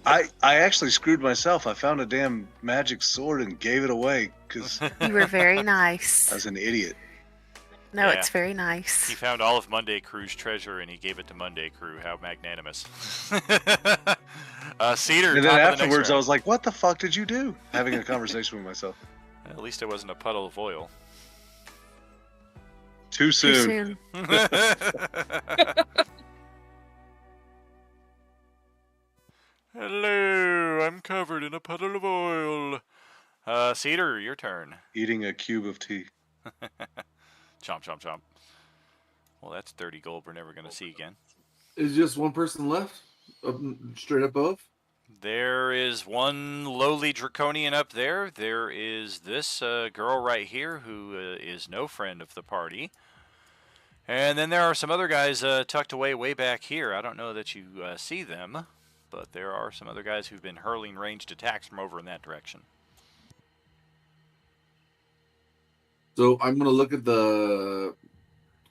I actually screwed myself. I found a damn magic sword and gave it away because You were very nice. I was an idiot. No, Yeah. it's very nice. He found all of Monday Crew's treasure and he gave it to Monday Crew. How magnanimous. Cedar, And then top of the next afterwards, I round. was like, "What the fuck did you do?" Having a conversation with myself. At least it wasn't a puddle of oil. Too soon. Hello, I'm covered in a puddle of oil. Cedar, your turn. Eating a cube of tea. Chomp, chomp, chomp. Well, that's 30 gold we're never going to see again. Is just one person left? Straight above? There is one lowly draconian up there. There is this girl right here who is no friend of the party. And then there are some other guys tucked away way back here. I don't know that you see them, but there are some other guys who've been hurling ranged attacks from over in that direction. So I'm going to look at the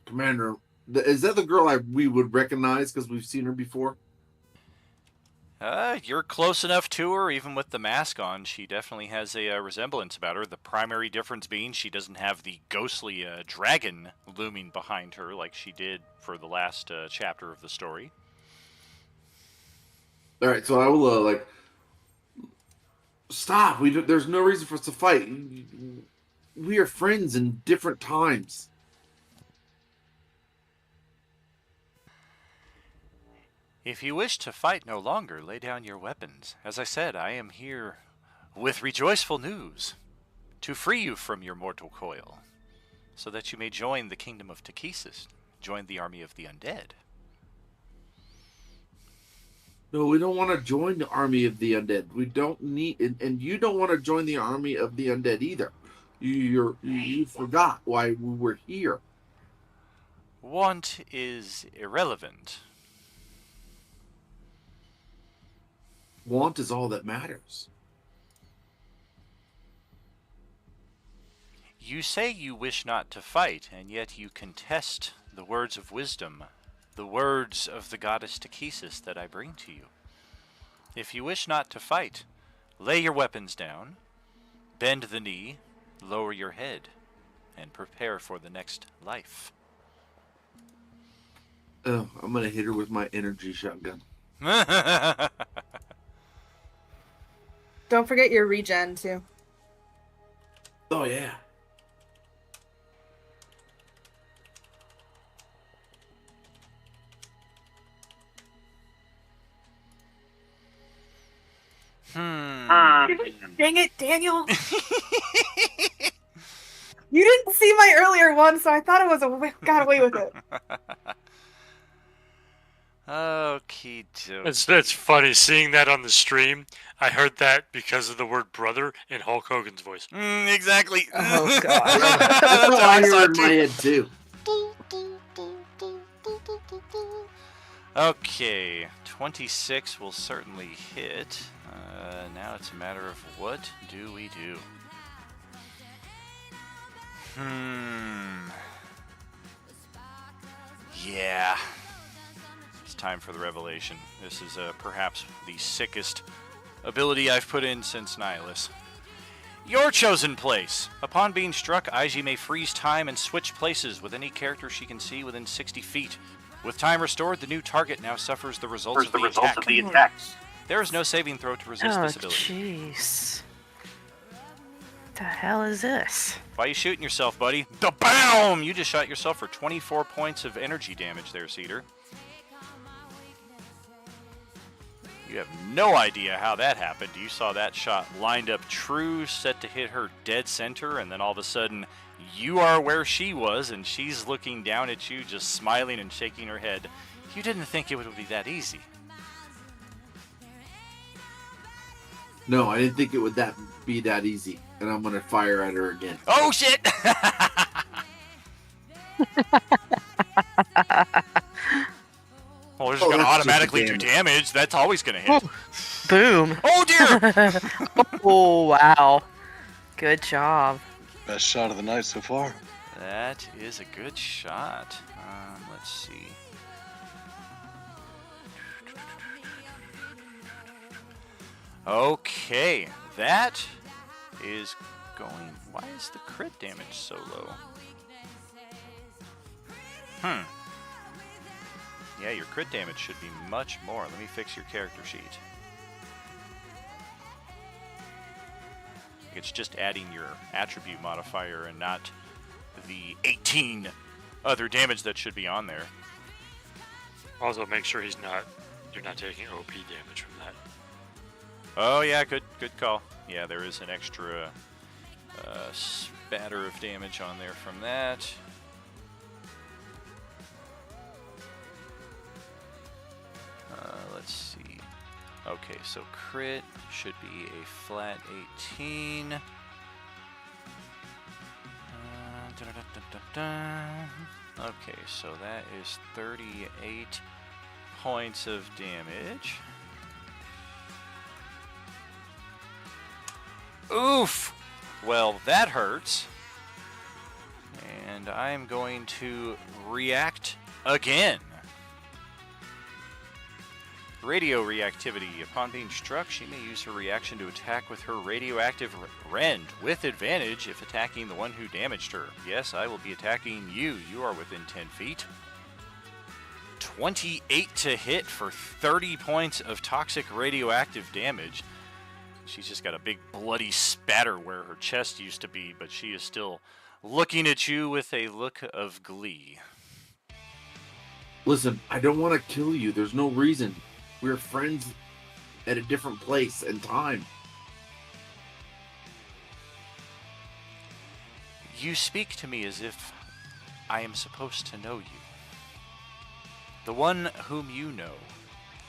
commander. Is that the girl we would recognize because we've seen her before? You're close enough to her, even with the mask on. She definitely has a resemblance about her. The primary difference being she doesn't have the ghostly dragon looming behind her like she did for the last chapter of the story. All right, so I will stop. There's no reason for us to fight. We are friends in different times. If you wish to fight no longer, lay down your weapons. As I said, I am here with rejoiceful news to free you from your mortal coil, so that you may join the kingdom of Takhisis, join the army of the undead. No, we don't want to join the army of the undead. We don't need, and you don't want to join the army of the undead either. You forgot why we were here. Want is irrelevant. Want is all that matters. You say you wish not to fight, and yet you contest the words of wisdom, the words of the goddess Takhisis that I bring to you. If you wish not to fight, lay your weapons down, bend the knee, lower your head, and prepare for the next life. Oh, I'm going to hit her with my energy shotgun. Don't forget your regen, too. Oh, yeah. Dang it, Daniel! You didn't see my earlier one, so I thought got away with it. Okie dokie. It's funny seeing that on the stream. I heard that because of the word brother in Hulk Hogan's voice. Exactly. Oh, God. That's That's how how I I saw heard it in my too. head too. Okay, 26 will certainly hit. Now it's a matter of what do we do? Yeah. It's time for the revelation. This is perhaps the sickest ability I've put in since Nihilus. Your chosen place. Upon being struck, Aiji may freeze time and switch places with any character she can see within 60 feet. With time restored, the new target now suffers the results of the attack. There is no saving throw to resist this ability. Jeez. The hell is this? Why are you shooting yourself, buddy? The BAM! You just shot yourself for 24 points of energy damage there, Cedar. You have no idea how that happened. You saw that shot lined up true, set to hit her dead center, and then all of a sudden, you are where she was, and she's looking down at you, just smiling and shaking her head. You didn't think it would be that easy. No, I didn't think it would be that easy. And I'm gonna fire at her again. Oh, shit! Well, we're just going to automatically do damage. That's always going to hit. Boom. Oh, dear! Oh, wow. Good job. Best shot of the night so far. That is a good shot. Let's see. Okay, that is going... Why is the crit damage so low? Yeah, your crit damage should be much more. Let me fix your character sheet. It's just adding your attribute modifier and not the 18 other damage that should be on there. Also, make sure you're not taking OP damage from that. Oh yeah, good call. Yeah, there is an extra spatter of damage on there from that. Let's see. Okay, so crit should be a flat 18. Okay, so that is 38 points of damage. Oof! Well, that hurts. And I'm going to react again. Radio reactivity. Upon being struck, she may use her reaction to attack with her radioactive rend, with advantage if attacking the one who damaged her. Yes, I will be attacking you. You are within 10 feet. 28 to hit for 30 points of toxic radioactive damage. She's just got a big bloody spatter where her chest used to be, but she is still looking at you with a look of glee. Listen, I don't want to kill you. There's no reason. We're friends at a different place and time. You speak to me as if I am supposed to know you. The one whom you know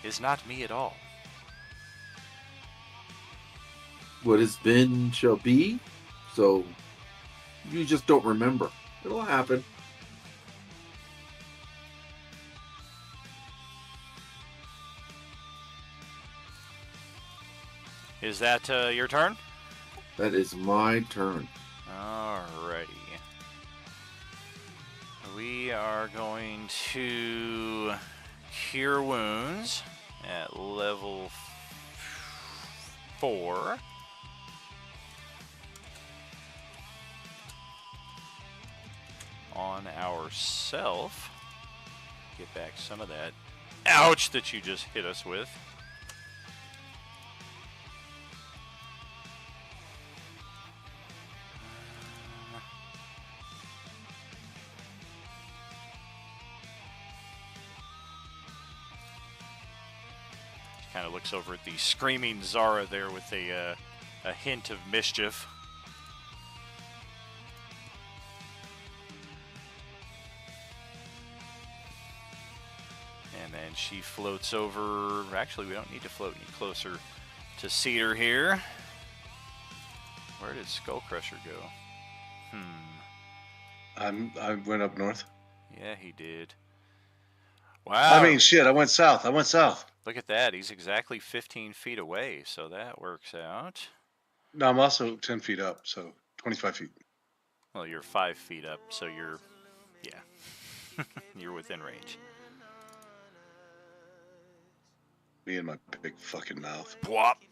is not me at all. What has been shall be, so you just don't remember. It'll happen. Is that your turn? That is my turn. Alrighty. We are going to Cure Wounds at level 4. On ourself. Get back some of that ouch that you just hit us with. Kind of looks over at the screaming Zara there with a a hint of mischief. And then she floats over. Actually, we don't need to float any closer to Cedar here. Where did Skull Crusher go? I went up north. Yeah, he did. Wow. I mean, shit, I went south. Look at that. He's exactly 15 feet away, so that works out. No, I'm also 10 feet up, so 25 feet. Well, you're 5 feet up, so you're, yeah, you're within range. Me and my big fucking mouth. Plop.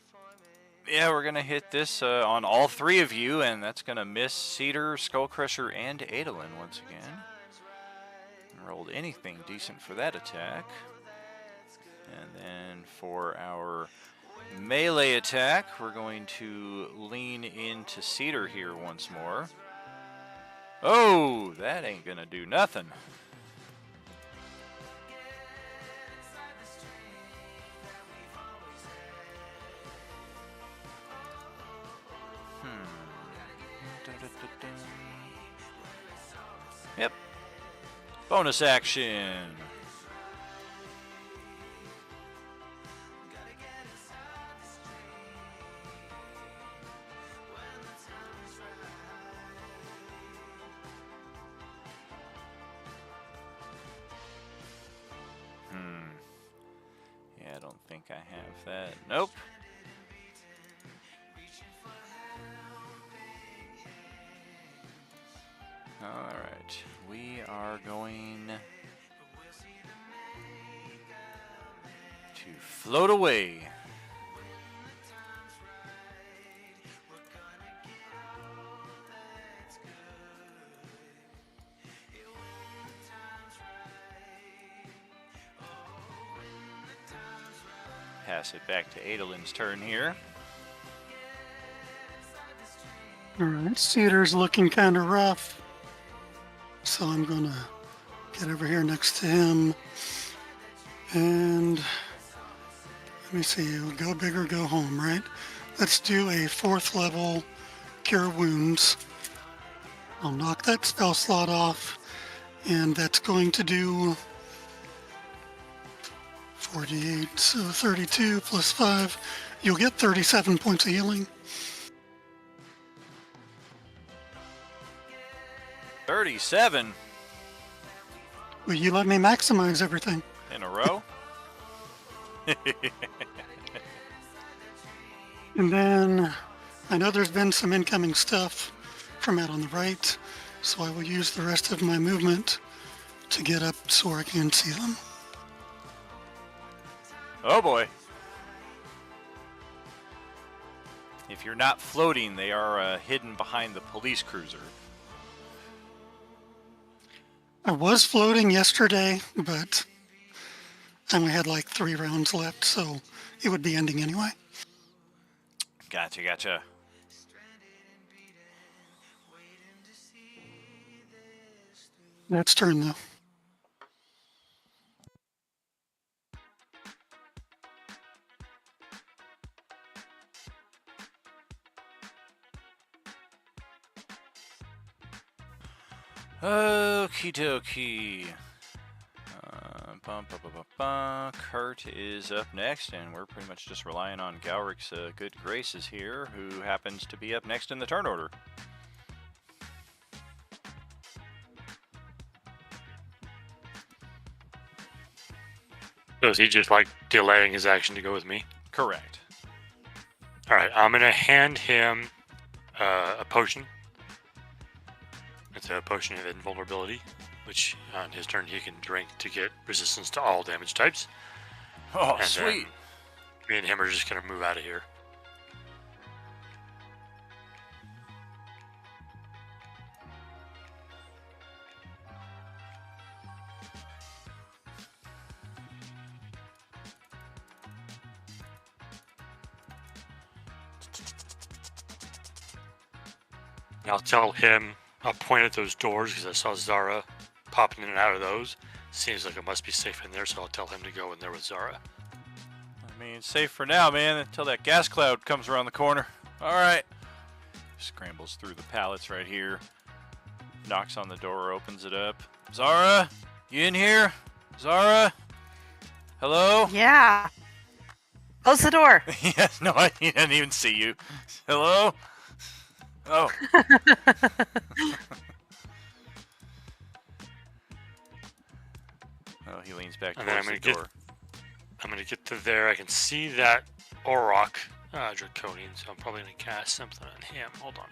Yeah, we're going to hit this on all three of you, and that's going to miss Cedar, Skullcrusher, and Adolin once again. Rolled anything decent for that attack. And then for our melee attack, we're going to lean into Cedar here once more. Oh, that ain't going to do nothing. Yep. Bonus action. Yeah, I don't think I have that. Nope. Alright, we are going to float away. Pass it back to Adolin's turn here. Alright, Cedar's looking kind of rough. So I'm going to get over here next to him. And let me see, we'll go big or go home, right? Let's do a 4th level Cure Wounds. I'll knock that spell slot off. And that's going to do 48, so 32 plus 5. You'll get 37 points of healing. 37 Will you let me maximize everything? in a row. And then I know there's been some incoming stuff from out on the right, so I will use the rest of my movement to get up so I can see them. Oh boy. If you're not floating, they are hidden behind the police cruiser. I was floating yesterday, but I only had like 3 rounds left, so it would be ending anyway. Gotcha, gotcha. That's turn though. Okie dokie. Kurt is up next, and we're pretty much just relying on Gaurik's good graces here, who happens to be up next in the turn order. So is he just like delaying his action to go with me? Correct. Alright, I'm going to hand him a potion. It's a potion of invulnerability, which on his turn he can drink to get resistance to all damage types. Oh, And sweet. Me and him are just going to move out of here. I'll tell him, I'll point at those doors because I saw Zara popping in and out of those. Seems like it must be safe in there, so I'll tell him to go in there with Zara. I mean, it's safe for now, man, until that gas cloud comes around the corner. All right. Scrambles through the pallets right here. Knocks on the door, opens it up. Zara, you in here? Zara? Hello? Yeah. Close the door. Yes, no, he didn't even see you. Hello? Oh. Oh, he leans back And then towards the door. I'm gonna get to there. I can see that Auroch Draconian, so I'm probably gonna cast something on him. Hold on.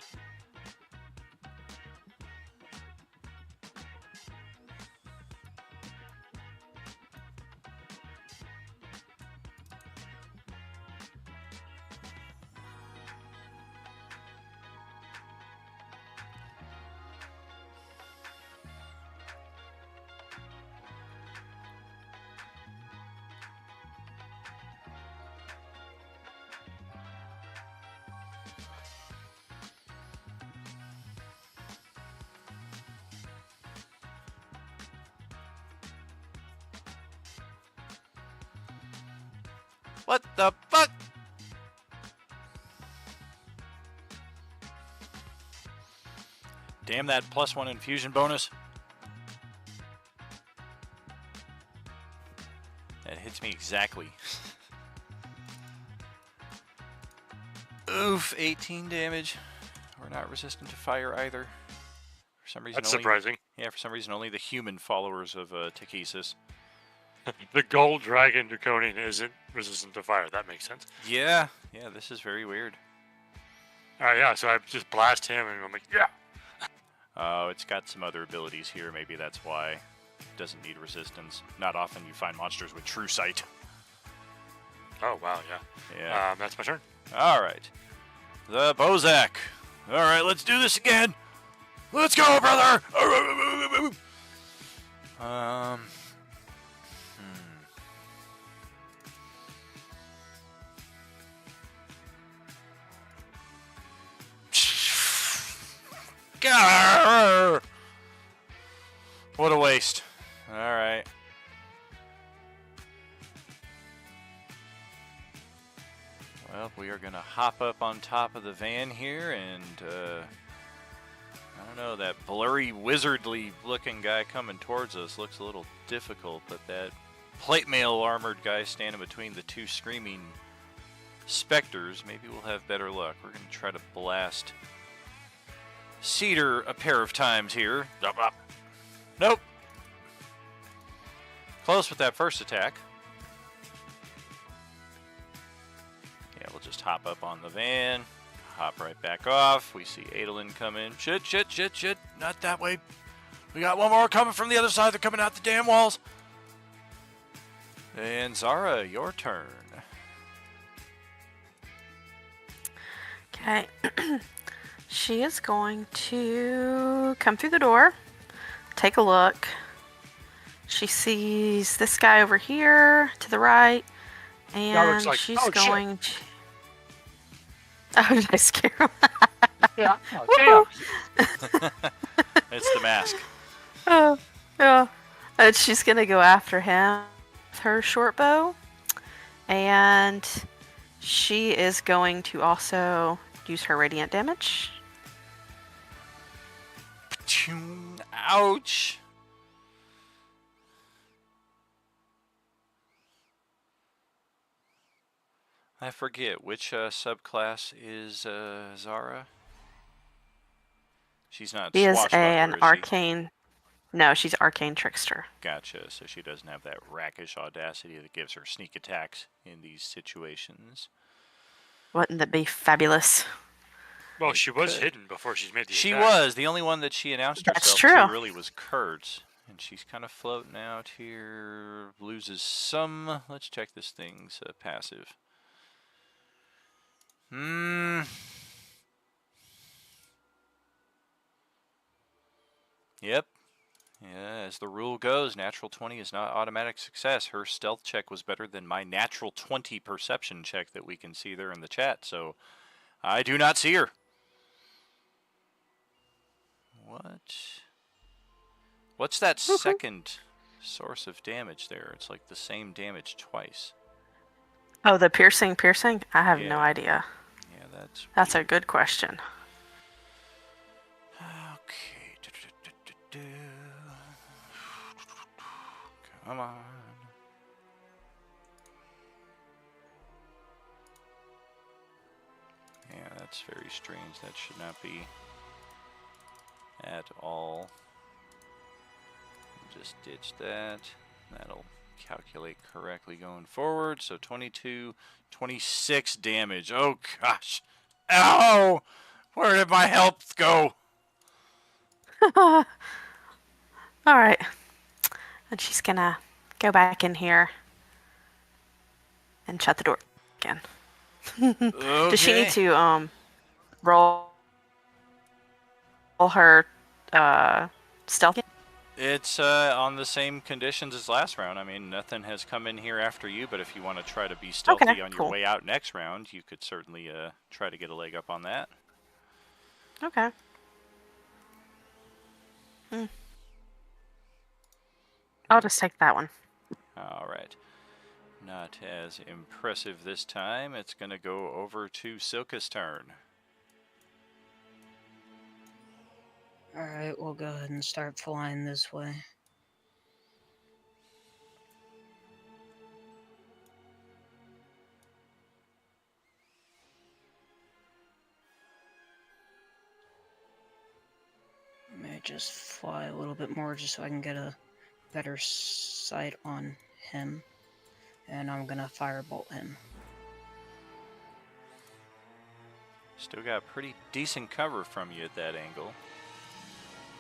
What the fuck? Damn that +1 infusion bonus. That hits me exactly. Oof, 18 damage. We're not resistant to fire either. For some reason, That's surprising. Yeah, for some reason, only the human followers of Takhisis. The Gold Dragon Draconian isn't resistant to fire. That makes sense. Yeah, this is very weird. Alright, yeah, so I just blast him and I'm like, yeah! Oh, it's got some other abilities here. Maybe that's why. It doesn't need resistance. Not often you find monsters with true sight. Oh, wow, yeah. Yeah. That's my turn. All right. The Bozak. All right, let's do this again. Let's go, brother. Gah! What a waste. All right. Well, we are going to hop up on top of the van here, and I don't know, that blurry, wizardly looking guy coming towards us looks a little difficult, but that plate mail armored guy standing between the two screaming specters, maybe we'll have better luck. We're going to try to blast Cedar a pair of times here. Nope. Close with that first attack. Yeah, we'll just hop up on the van, hop right back off. We see Adolin come in. Shit. Not that way. We got one more coming from the other side. They're coming out the damn walls. And Zara, your turn. Okay. She is going to come through the door, take a look. She sees this guy over here to the right, and like, she's oh, going to... Oh, did I scare him? Yeah. Oh, It's the mask. Oh, yeah. And she's going to go after him with her short bow. And she is going to also use her radiant damage. Ouch. I forget, which subclass is Zara? She's not She is Swashbuckler, an is she? arcane... No, she's arcane trickster. Gotcha, so she doesn't have that rakish audacity that gives her sneak attacks in these situations. Wouldn't that be fabulous? Well, she was hidden before she's made the She attack. was. The only one that she announced That's herself true. to really was Kurt. And she's kind of floating out here. Loses some. Let's check this thing's passive. Yep. Yeah, as the rule goes, natural 20 is not automatic success. Her stealth check was better than my natural 20 perception check that we can see there in the chat. So I do not see her. What's that second source of damage there? It's like the same damage twice. Oh, the piercing? I have no Yeah. idea. Yeah, That's a good question. Okay. Come on. Yeah, that's very strange. That should not be at all. Just ditch that. That'll calculate correctly going forward. So 22, 26 damage. Oh gosh. Ow! Where did my health go? All right. And she's gonna go back in here and shut the door again. Does she need Okay. to roll her stealth? It's on the same conditions as last round. I mean, nothing has come in here after you, but if you want to try to be stealthy Okay, on your cool. way out next round, you could certainly try to get a leg up on that. Okay. I'll just take that one. All right. Not as impressive this time. It's going to go over to Silka's turn. Alright, we'll go ahead and start flying this way. May just fly a little bit more just so I can get a better sight on him. And I'm gonna firebolt him. Still got pretty decent cover from you at that angle.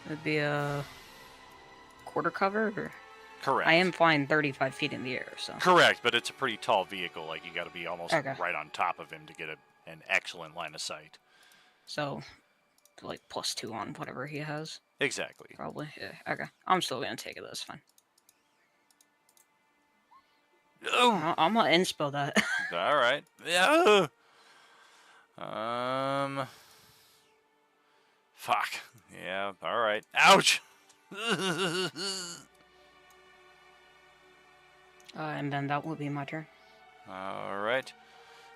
It'd be a quarter cover? Or? Correct. I am flying 35 feet in the air, so. Correct, but it's a pretty tall vehicle. Like, you got to be almost Okay. right on top of him to get an excellent line of sight. So, like, +2 on whatever he has. Exactly. Probably. Yeah, okay. I'm still gonna take it, that's fine. Oh! I'm gonna inspo that. All right. Yeah. Fuck. Yeah. All right. Ouch. And then that will be my turn. All right.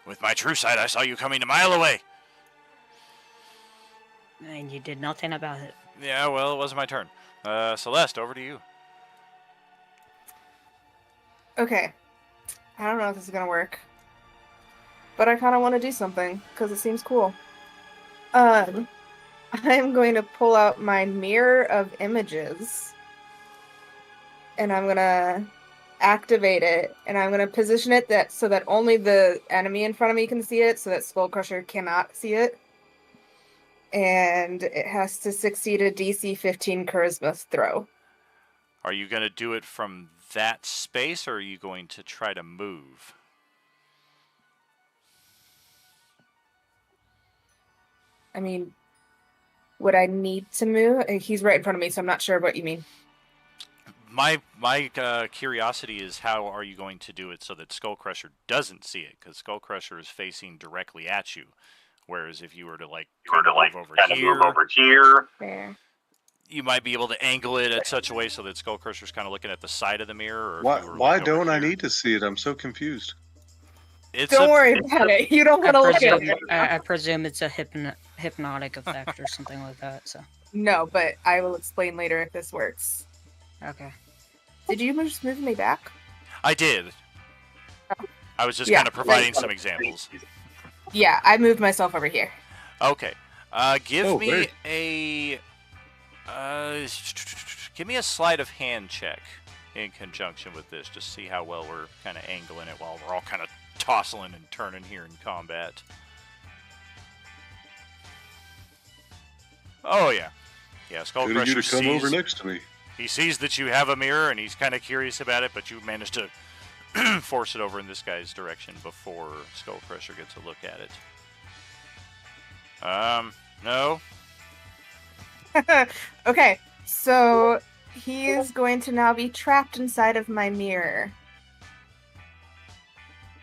With my true sight, I saw you coming a mile away. And you did nothing about it. Yeah. Well, it wasn't my turn. Celeste, over to you. Okay. I don't know if this is gonna work, but I kind of want to do something because it seems cool. I'm going to pull out my mirror of images, and I'm gonna activate it, and I'm gonna position it so that only the enemy in front of me can see it, so that Skullcrusher cannot see it. And it has to succeed a DC 15 Charisma throw. Are you going to do it from that space, or are you going to try to move? I mean, would I need to move? He's right in front of me, so I'm not sure what you mean. My curiosity is, how are you going to do it so that Skullcrusher doesn't see it? Because Skullcrusher is facing directly at you, whereas if you were to move over here, Fair. you might be able to angle it at such a way so that Skullcrusher's kind of looking at the side of the mirror. Or Why don't I need to see it? I'm so confused. Don't worry about it. You don't want to look at it. I presume it's a hypnotic effect or something like that. So. No, but I will explain later if this works. Okay. Did you just move me back? I did. Oh. I was just kind of providing some examples. Yeah, I moved myself over here. Okay. Give me great. give me a sleight of hand check in conjunction with this. Just see how well we're kind of angling it while we're all kind of tossing and turning here in combat. Oh yeah. Yeah, Good of you Skullcrusher to come over sees, next to me. he sees that you have a mirror and he's kind of curious about it, but you managed to force it over in this guy's direction before Skullcrusher gets a look at it. No. Okay, so he is going to now be trapped inside of my mirror.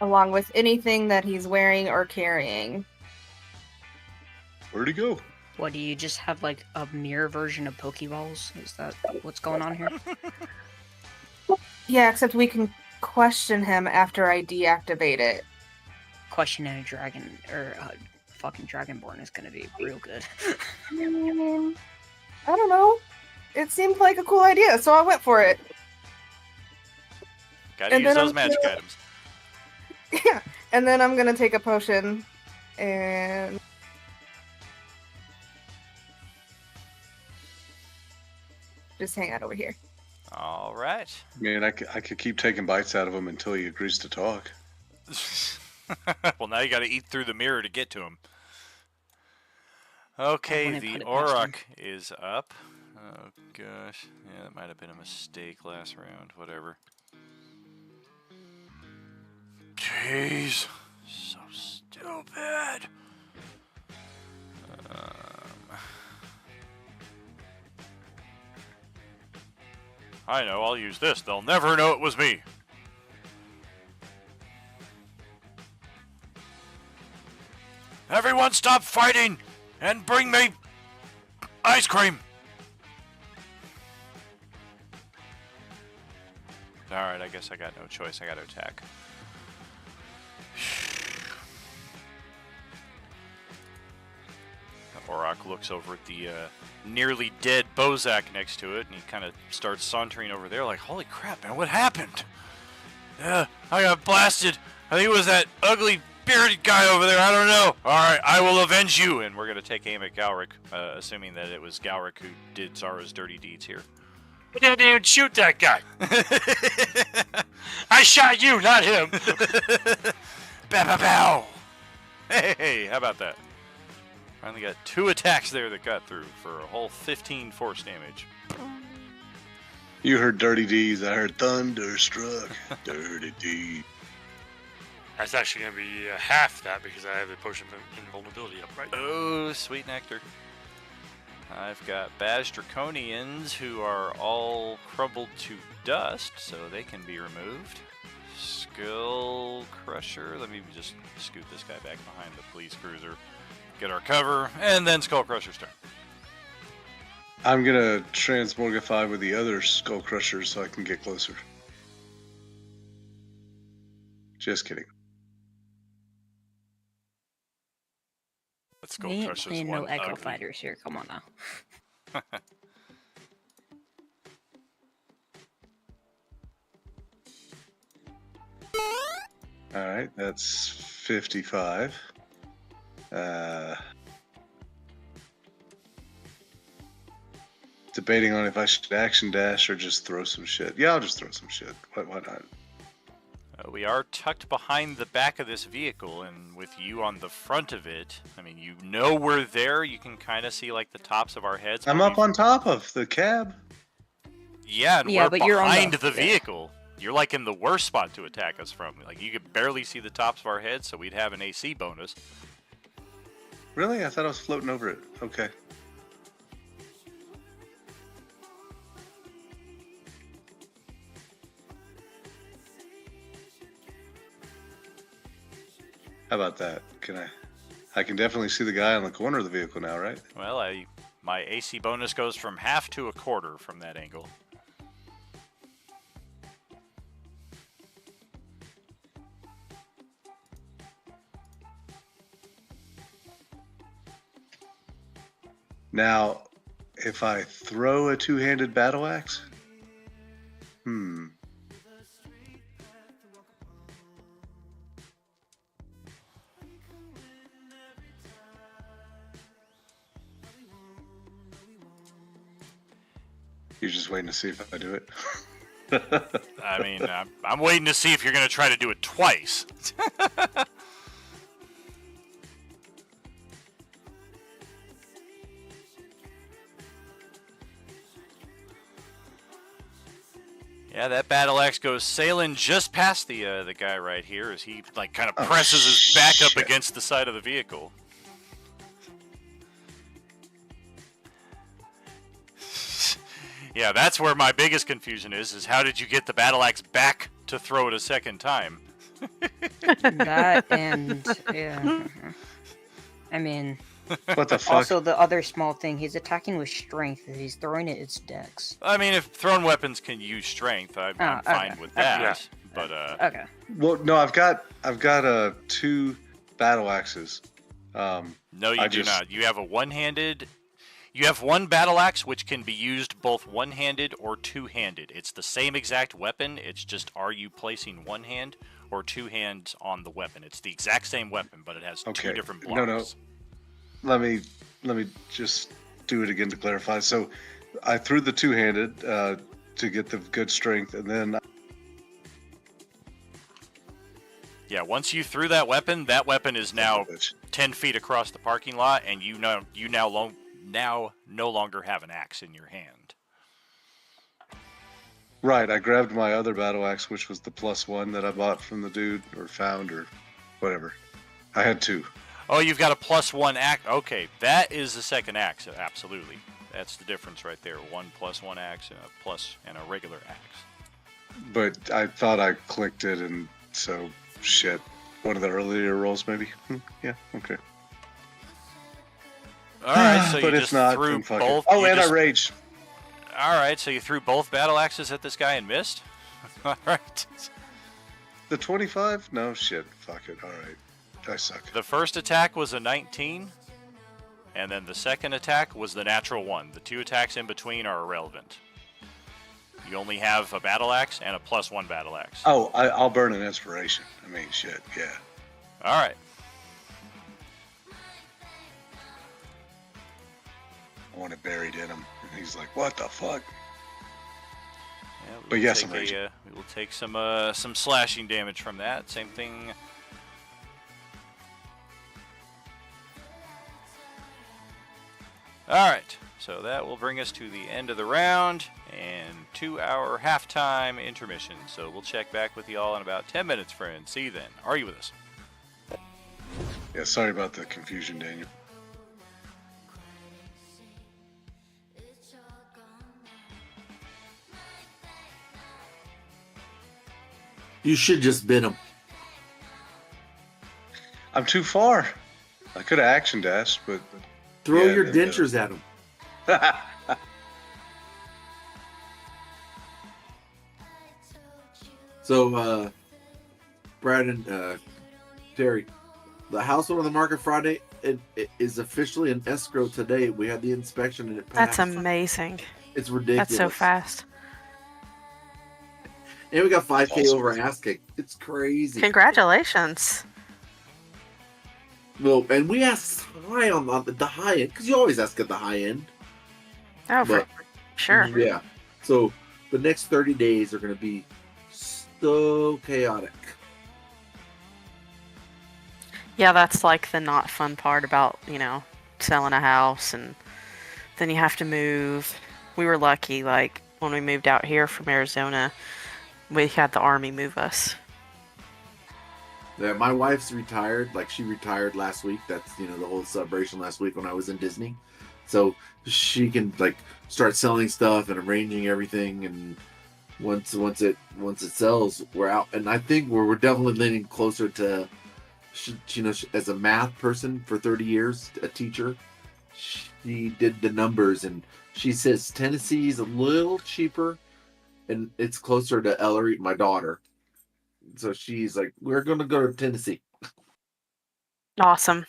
Along with anything that he's wearing or carrying. Where'd he go? What, do you just have like a mirror version of Pokeballs? Is that what's going on here? Yeah, except we can question him after I deactivate it. Question a dragon or fucking Dragonborn is gonna be real good. I don't know. It seemed like a cool idea, so I went for it. Gotta And use then those I'm magic gonna- items. Yeah, and then I'm gonna take a potion and just hang out over here. All right. Man, I could keep taking bites out of him until he agrees to talk. Well, now you got to eat through the mirror to get to him. Okay, wouldn't the put it past him. Auroch is up. Oh gosh, yeah, that might have been a mistake last round. Whatever. Jeez, so stupid. I know, I'll use this. They'll never know it was me. Everyone stop fighting and bring me ice cream. Alright, I guess I got no choice. I gotta attack. Auroch looks over at the nearly dead Bozak next to it, and he kind of starts sauntering over there like, holy crap, man, what happened? I got blasted. I think it was that ugly bearded guy over there. I don't know. Alright, I will avenge you. And we're going to take aim at Galric, assuming that it was Galric who did Zara's dirty deeds here. I didn't even shoot that guy. I shot you, not him. Bow, bow, bow. Hey, how about that? Finally got 2 attacks there that got through for a whole 15 force damage. You heard Dirty D's, I heard Thunderstruck. Dirty D. That's actually going to be half that because I have the potion of invulnerability up right now. Oh, sweet nectar. I've got Baz Draconians who are all crumbled to dust, so they can be removed. Skull Crusher. Let me just scoot this guy back behind the police cruiser. Get our cover, and then Skull Crusher's turn. I'm gonna transmorgify with the other Skull Crushers so I can get closer. Just kidding. Let's Skull We ain't Crusher's playing one no Echo ugly. Fighters here. Come on now. Alright, that's 55. Debating on if I should action dash or just throw some shit. Yeah, I'll just throw some shit. Why not? We are tucked behind the back of this vehicle, and with you on the front of it, I mean, you know we're there. You can kind of see, like, the tops of our heads. I'm but up on top of the cab. Yeah, and Yeah, we're but you're on behind the- the yeah. vehicle. You're, like, in the worst spot to attack us from. Like, you could barely see the tops of our heads, so we'd have an AC bonus. Really? I thought I was floating over it. Okay. How about that? I can definitely see the guy on the corner of the vehicle now, right? Well, my AC bonus goes from half to a quarter from that angle. Now, if I throw a two-handed battle axe? You're just waiting to see if I do it? I mean, I'm waiting to see if you're going to try to do it twice. Yeah, that battle axe goes sailing just past the guy right here as he like kind of Oh, presses his back up shit. against the side of the vehicle. Yeah, that's where my biggest confusion is how did you get the battle axe back to throw it a second time? That and yeah. I mean, What the fuck? also the other small thing, he's attacking with strength. If he's throwing it, it's dex. I mean, if thrown weapons can use strength, I'm Oh, fine okay. with that. Yeah. But Okay. Well, no, I've got 2 battle axes. No, you I do just- not. You have a one-handed. You have one battle axe which can be used both one-handed or two-handed. It's the same exact weapon. It's just are you placing one hand or two hands on the weapon? It's the exact same weapon, but it has two Okay. different No, blocks. no. Let me just do it again to clarify. So, I threw the two-handed to get the good strength, and then Yeah, once you threw that weapon is now 10 feet across the parking lot, and you now no longer have an axe in your hand. right. I grabbed my other battle axe, which was the +1 that I bought from the dude or found or whatever. I had two. Oh, you've got a +1 axe. Okay, that is the second axe. Absolutely, that's the difference right there. 1 +1 axe and a regular axe. But I thought I clicked it, and so shit. One of the earlier rolls, maybe. Yeah. Okay. All right, so but you it's just not. threw then fuck it. both. Oh, you and just- I raged. All right, so you threw both battle axes at this guy and missed. All right. The 25? No shit. Fuck it. All right. I suck. The first attack was a 19, and then the second attack was the natural 1. The two attacks in between are irrelevant. You only have a battle axe and a +1 battle axe. Oh, I'll burn an inspiration. I mean, shit. Yeah. All right. I want it buried in him, and he's like, "What the fuck?" Yeah, we But will yes, take I'm raging. we will take some slashing damage from that. Same thing. All right, so that will bring us to the end of the round and 2-hour halftime intermission. So we'll check back with y'all in about 10 minutes, friends. See you then. Are you with us? Yeah. Sorry about the confusion, Daniel. You should just bid him. I'm too far. I could have action dashed, but Throw Yeah, your then, dentures at him. So, Brad and Terry, the house on the market Friday it is officially in escrow today. We had the inspection and it passed. That's amazing. It's ridiculous. That's so fast. And we got 5K Awesome. over asking. It's crazy. Congratulations. Well, and we asked high on the high end because you always ask at the high end. Oh, for But- sure. Yeah. So the next 30 days are going to be so chaotic. Yeah, that's like the not fun part about, selling a house and then you have to move. We were lucky, like, when we moved out here from Arizona, we had the Army move us. Yeah, my wife's retired. Like she retired last week. That's the whole celebration last week when I was in Disney. So she can like start selling stuff and arranging everything. And once it sells, we're out. And I think we're definitely leaning closer to she as a math person for 30 years, a teacher. She did the numbers and she says Tennessee's a little cheaper and it's closer to Ellery, my daughter. So she's like, we're going to go to Tennessee. Awesome.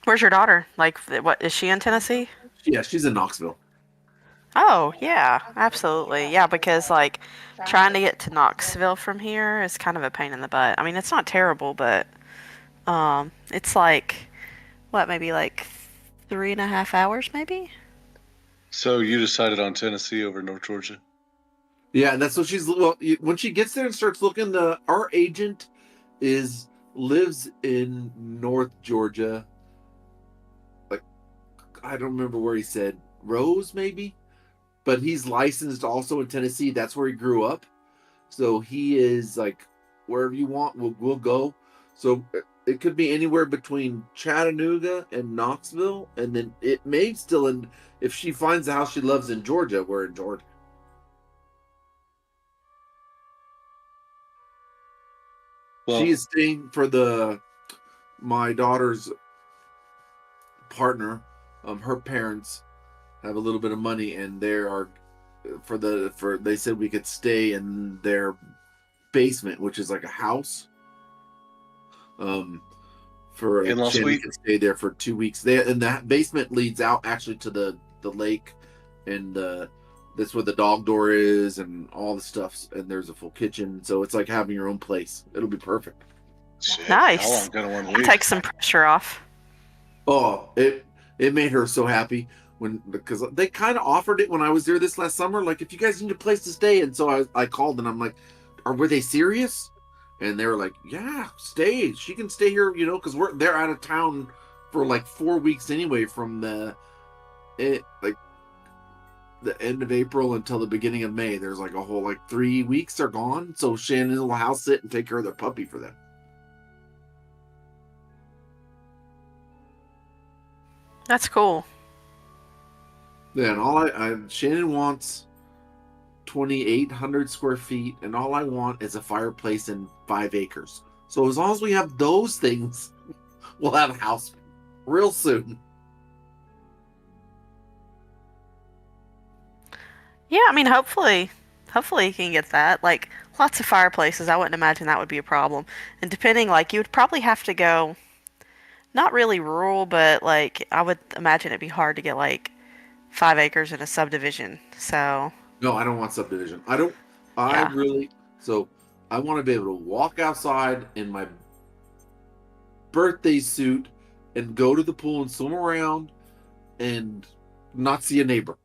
Where's your daughter? Like, what is she in Tennessee? Yeah, she's in Knoxville. Oh, yeah, absolutely. Yeah, because like trying to get to Knoxville from here is kind of a pain in the butt. I mean, it's not terrible, but it's like maybe like 3.5 hours, maybe. So you decided on Tennessee over North Georgia? Yeah, and that's what she's. Well, when she gets there and starts looking, our agent lives in North Georgia. Like, I don't remember where he said Rose, maybe, but he's licensed also in Tennessee. That's where he grew up. So he is like, wherever you want, we'll go. So it could be anywhere between Chattanooga and Knoxville, and then it may still in. If she finds the house she loves in Georgia, we're in Georgia. Well, She is staying for my daughter's partner. Her parents have a little bit of money, and they are they said we could stay in their basement, which is like a house, for In-law Shannon suite? can stay there for 2 weeks. And the basement leads out actually to the lake, and that's where the dog door is and all the stuff. And there's a full kitchen, so it's like having your own place. It'll be perfect. Shit, Nice. How long gonna want to That leave? takes some pressure off. Oh, it made her so happy because they kind of offered it when I was there this last summer. Like, if you guys need a place to stay, and so I called and I'm like, were they serious? And they were like, yeah, stay. She can stay here, because they're out of town for like 4 weeks anyway, from the end of April until the beginning of May. There's like a whole 3 weeks are gone, so Shannon will house sit and take care of their puppy for them. That's cool. Yeah, and all Shannon wants 2,800 square feet, and all I want is a fireplace and 5 acres. So as long as we have those things, we'll have a house real soon. Yeah, I mean, hopefully you can get that. Like, lots of fireplaces, I wouldn't imagine that would be a problem. And depending, you would probably have to go, not really rural, but I would imagine it'd be hard to get 5 acres in a subdivision. So No, I don't want subdivision. I Yeah. want to be able to walk outside in my birthday suit and go to the pool and swim around and not see a neighbor.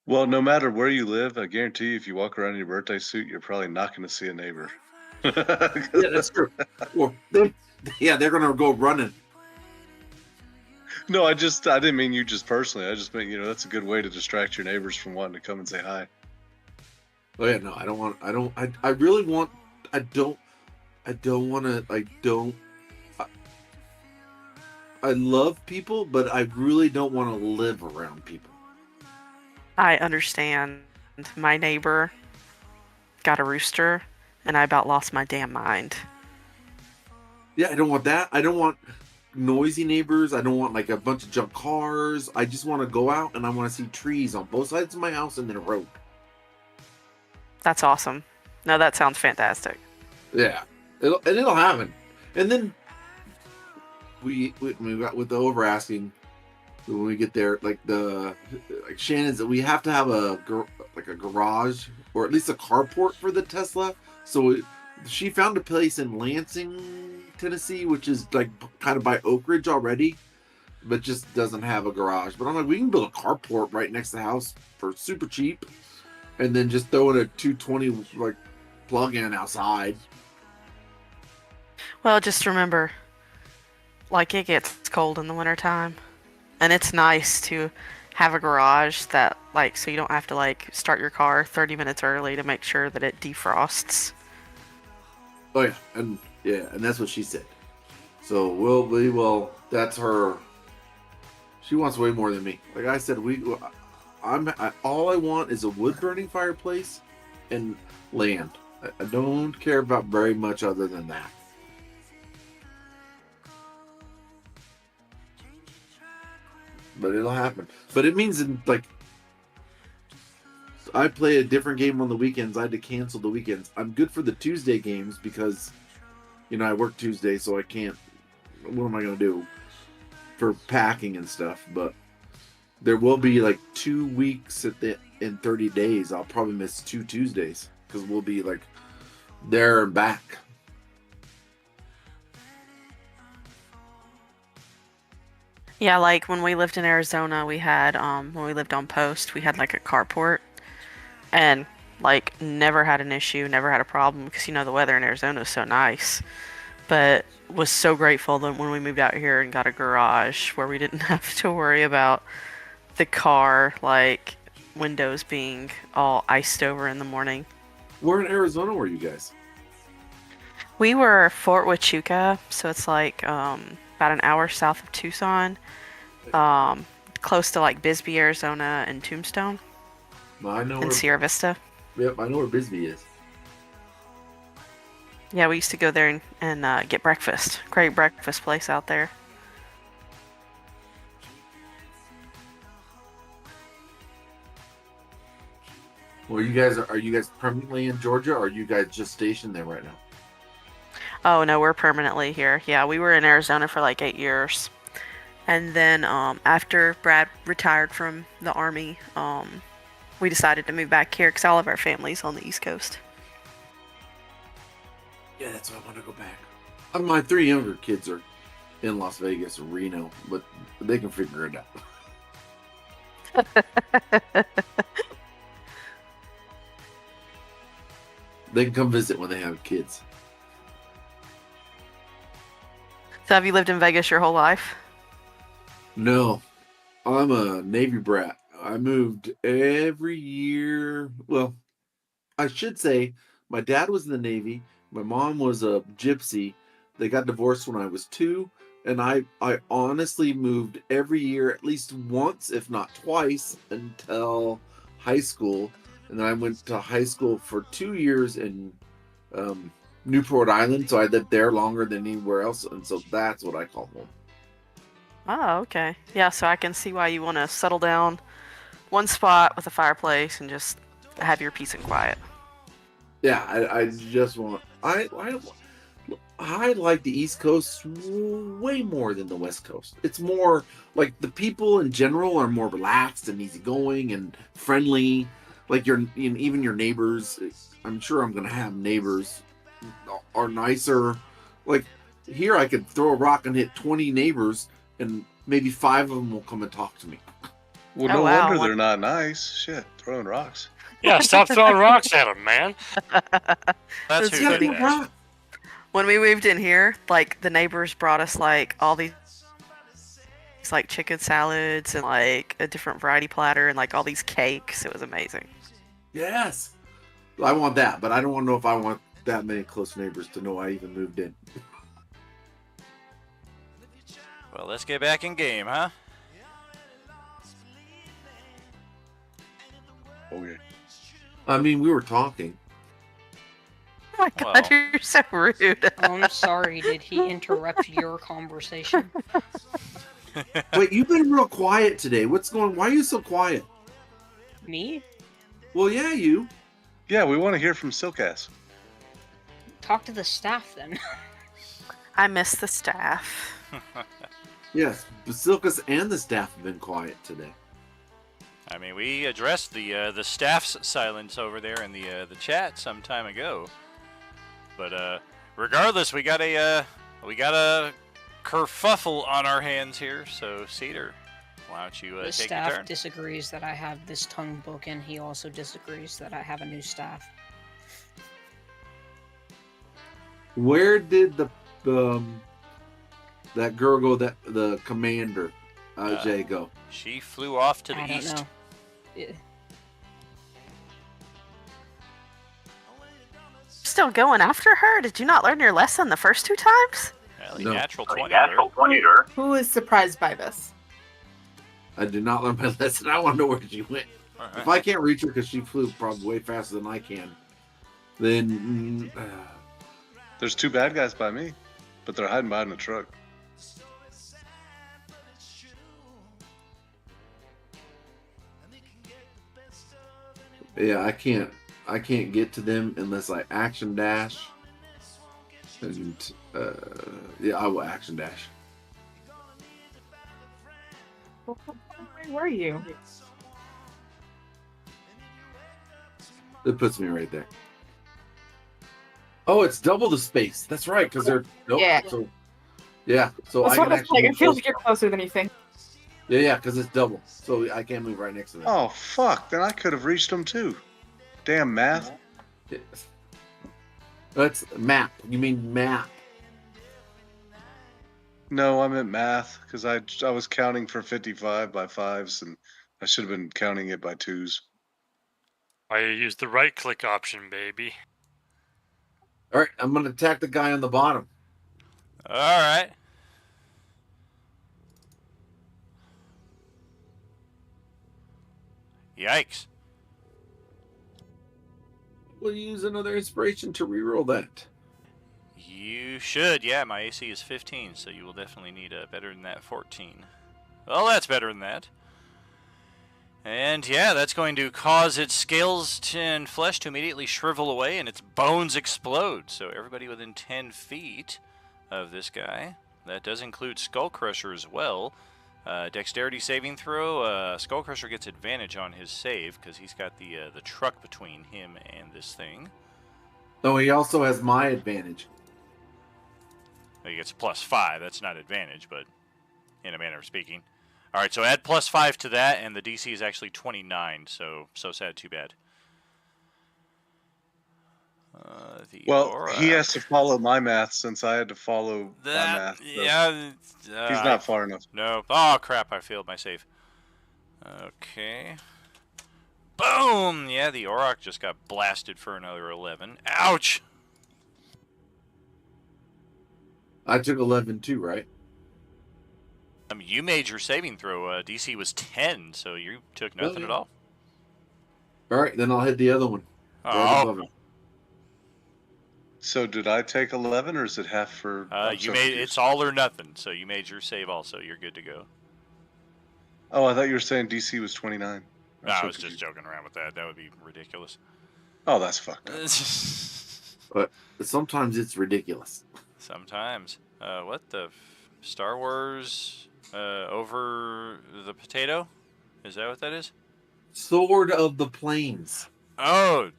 Well, no matter where you live, I guarantee you, if you walk around in your birthday suit, you're probably not going to see a neighbor. Yeah, that's true. Well, they're gonna go running. No, I didn't mean you just personally. I just meant, that's a good way to distract your neighbors from wanting to come and say hi. Oh yeah, no, I don't want. I really want. I don't want to. I love people, but I really don't want to live around people. I understand. My neighbor got a rooster, and I about lost my damn mind. Yeah, I don't want that. I don't want noisy neighbors. I don't want a bunch of junk cars. I just want to go out and I want to see trees on both sides of my house and then a road. That's awesome. No, that sounds fantastic. Yeah, it'll happen. And then we got with the over asking when we get there, Shannon's, we have to have a garage or at least a carport for the Tesla. So she found a place in Lansing, Tennessee, which is kind of by Oak Ridge already, but just doesn't have a garage. But I'm like, we can build a carport right next to the house for super cheap, and then just throw in a 220 plug-in outside. Well, just remember, it gets cold in the wintertime, and it's nice to have a garage that, so you don't have to, start your car 30 minutes early to make sure that it defrosts. Oh yeah, and that's what she said. So we will. That's her. She wants way more than me. Like I said, all I want is a wood burning fireplace and land. I don't care about very much other than that. But it'll happen. But it means I play a different game on the weekends. I had to cancel the weekends. I'm good for the Tuesday games because, I work Tuesday, so I can't. What am I going to do for packing and stuff? But there will be 2 weeks in 30 days. I'll probably miss 2 Tuesdays because we'll be there and back. Yeah, when we lived in Arizona, we had when we lived on post, we had a carport, and never had an issue, never had a problem because the weather in Arizona is so nice. But was so grateful that when we moved out here and got a garage where we didn't have to worry about the car windows being all iced over in the morning. Where in Arizona were you guys? We were Fort Huachuca, so it's about an hour south of Tucson, close to Bisbee, Arizona, and Tombstone, I know and Sierra Vista. Yep, I know where Bisbee is. Yeah, we used to go there and get breakfast. Great breakfast place out there. Well, are you guys permanently in Georgia, or are you guys just stationed there right now? Oh no, we're permanently here. Yeah, we were in Arizona for like 8 years. And then after Brad retired from the army, we decided to move back here because all of our family's on the East Coast. Yeah, that's why I want to go back. My 3 younger kids are in Las Vegas or Reno, but they can figure it out. They can come visit when they have kids. So have you lived in Vegas your whole life? No, I'm a Navy brat. I moved every year. Well, I should say my dad was in the Navy. My mom was a gypsy. They got divorced when I was 2, and I honestly moved every year at least once, if not twice, until high school. And then I went to high school for 2 years in Newport Island, so I lived there longer than anywhere else, and so that's what I call home. Oh, okay. Yeah, so I can see why you want to settle down one spot with a fireplace and just have your peace and quiet. Yeah, I just want I like the East Coast way more than the West Coast. It's more like the people in general are more relaxed and easygoing and friendly. Like even your neighbors. I'm sure I'm gonna have neighbors are nicer. Like here, I could throw a rock and hit 20 neighbors, and maybe 5 of them will come and talk to me. Well, Oh, no wow. wonder they're not nice. Shit, throwing rocks. Yeah, stop throwing rocks at him, man. That's It's who gotta did be that. When we moved in here, like the neighbors brought us like all these like chicken salads and like a different variety platter and like all these cakes. It was amazing. Yes, I want that, but I don't want to know if I want that many close neighbors to know I even moved in. Well, let's get back in game, huh? Okay. I mean, we were talking. Oh my god, Well. you're so rude. Oh, I'm sorry. Did he interrupt your conversation? Wait, you've been real quiet today. Why are you so quiet? Me? Well, yeah, you. Yeah, we want to hear from Silkass. Talk to the staff then. I miss the staff. Yes, Basilkas and the staff have been quiet today. I mean, we addressed the staff's silence over there in the chat some time ago. But regardless, we got a kerfuffle on our hands here. So Cedar, why don't you The take your staff turn? disagrees that I have this tongue book, and he also disagrees that I have a new staff. Where did that girl go? The commander, Jay, go? She flew off to the I don't east. know. Still going after her? Did you not learn your lesson the first 2 times? Well, No. natural 20. Who is surprised by this? I did not learn my lesson. I want to know where she went. If I can't reach her because she flew probably way faster than I can, then There's 2 bad guys by me, but they're hiding behind the truck. yeah, I can't get to them unless I action dash. And yeah, I will action dash. Where were you? It puts me right there. Oh, it's double the space. That's right, because they're nope. Yeah. So yeah, so That's I what can it's actually. like. It feels like you're closer than you think. Yeah, because it's double, so I can't move right next to them. Oh, fuck. Then I could have reached them too. Damn math. Yeah. That's map. You mean map? No, I meant math because I was counting for 55 by 5s, and I should have been counting it by 2s. I use the right click option, baby. All right, I'm gonna attack the guy on the bottom. All right. Yikes. We'll use another inspiration to reroll that. You should. Yeah, my AC is 15, so you will definitely need a better than that 14. Well, that's better than that. And yeah, that's going to cause its scales and flesh to immediately shrivel away and its bones explode. So everybody within 10 feet of this guy, that does include Skull Crusher as well. Dexterity saving throw, Skull Crusher gets advantage on his save because he's got the truck between him and this thing. So he also has my advantage. He gets a +5. That's not advantage, but in a manner of speaking. All right, so add +5 to that, and the DC is actually 29. So sad, too bad. Well, he has to follow my math since I had to follow my math. So Yeah, he's not far enough. No. Oh crap! I failed my save. Okay. Boom! Yeah, the Auroch just got blasted for another 11. Ouch! I took 11 too, right? You made your saving throw. DC was 10, so you took nothing at all. All right, then I'll hit the other one. Right above it. So did I take 11, or is it half for? You made it's all or nothing. So you made your save also. You're good to go. Oh, I thought you were saying DC was 29. No, I was just joking around with that. That would be ridiculous. Oh, that's fucked up. But sometimes it's ridiculous. Sometimes. What the Star Wars over the potato? Is that what that is? Sword of the Plains. Oh.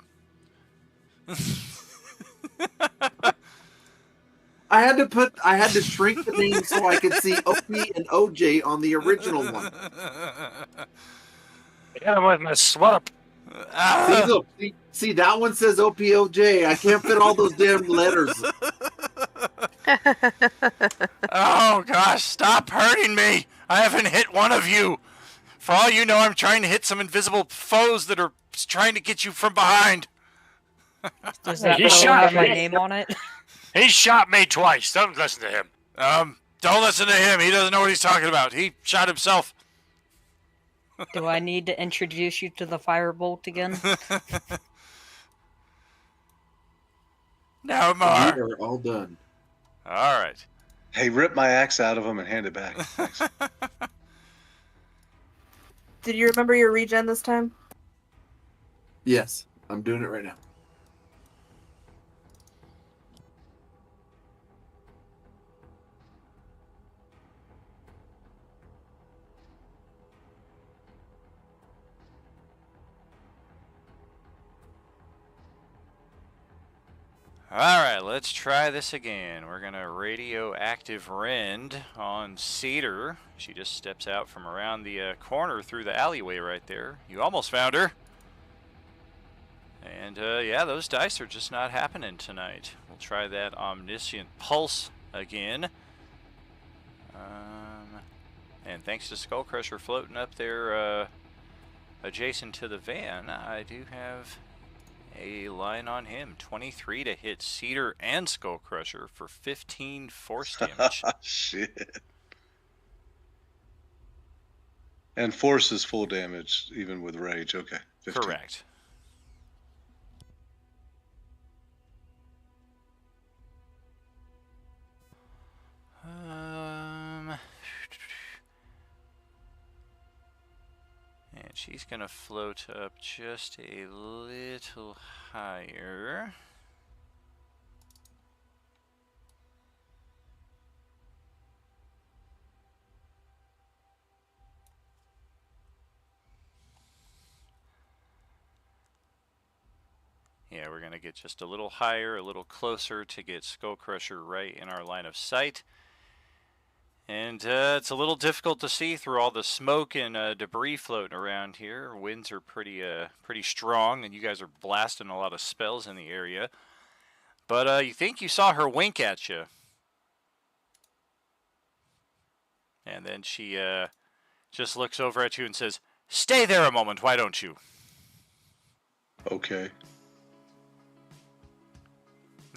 I had to shrink the name so I could see OP and OJ on the original one. Yeah, I'm with my swap. See, look, see, that one says OPOJ. I can't fit all those damn letters. Oh gosh, stop hurting me! I haven't hit one of you. For all you know, I'm trying to hit some invisible foes that are trying to get you from behind. Does that He shot have my me. name on it? He shot me twice. Don't listen to him. Don't listen to him. He doesn't know what he's talking about. He shot himself. Do I need to introduce you to the firebolt again? No We more. are all done. All right. Hey, rip my axe out of him and hand it back. Thanks. Did you remember your regen this time? Yes, I'm doing it right now. Alright, let's try this again. We're gonna radioactive rend on Cedar. She just steps out from around the corner through the alleyway right there. You almost found her. And yeah, those dice are just not happening tonight. We'll try that Omniscient Pulse again. And thanks to Skull Crusher floating up there adjacent to the van, I do have a line on him. 23 to hit Cedar and Skull Crusher for 15 force damage. Shit. And force is full damage, even with rage. Okay. 15. Correct. And she's gonna float up just a little higher. Yeah, we're gonna get just a little higher, a little closer to get Skull Crusher right in our line of sight. And it's a little difficult to see through all the smoke and debris floating around here. Winds are pretty strong, and you guys are blasting a lot of spells in the area. But you think you saw her wink at you. And then she just looks over at you and says, "Stay there a moment, why don't you?" Okay.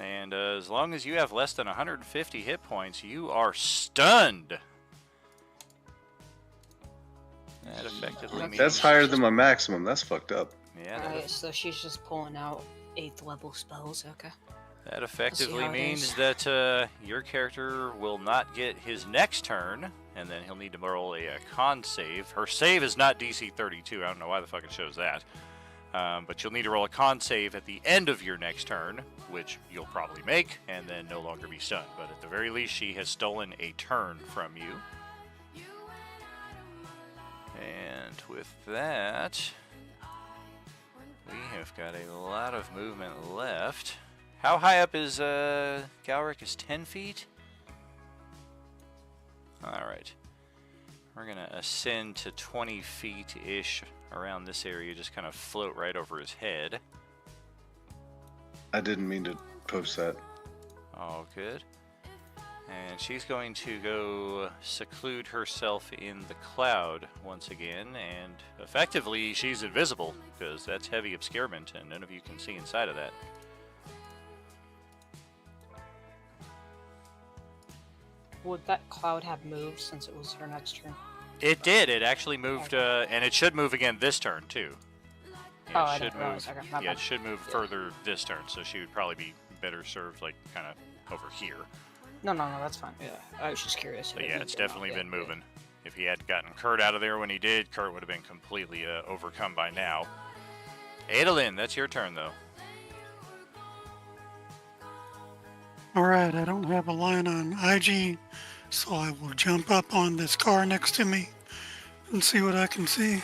And as long as you have less than 150 hit points, you are stunned. That effectively means... That's higher than my maximum. That's fucked up. Yeah, Alright, so she's just pulling out 8th level spells, okay. that effectively how it means is. that your character will not get his next turn, and then he'll need to roll a con save. Her save is not DC 32. I don't know why the fuck it shows that. But you'll need to roll a con save at the end of your next turn, which you'll probably make, and then no longer be stunned. But at the very least, she has stolen a turn from you. And with that, we have got a lot of movement left. How high up is Galric? Is 10 feet? Alright. We're going to ascend to 20 feet-ish around this area, just kind of float right over his head. I didn't mean to post that. All good. And she's going to go seclude herself in the cloud once again, and effectively she's invisible, because that's heavy obscurement, and none of you can see inside of that. Would that cloud have moved since it was her next turn? It did. It actually moved, and it should move again this turn too. Oh, Yeah, I it should didn't realize. move. Okay, my Yeah, it bad. should move further this turn, so she would probably be better served, like kind of over here. No, that's fine. Yeah, I was just curious. if But it yeah, moved it's or not. definitely Yeah, been yeah. moving. If he had gotten Kurt out of there when he did, Kurt would have been completely overcome by now. Adolin, that's your turn though. Alright, I don't have a line on IG, so I will jump up on this car next to me and see what I can see.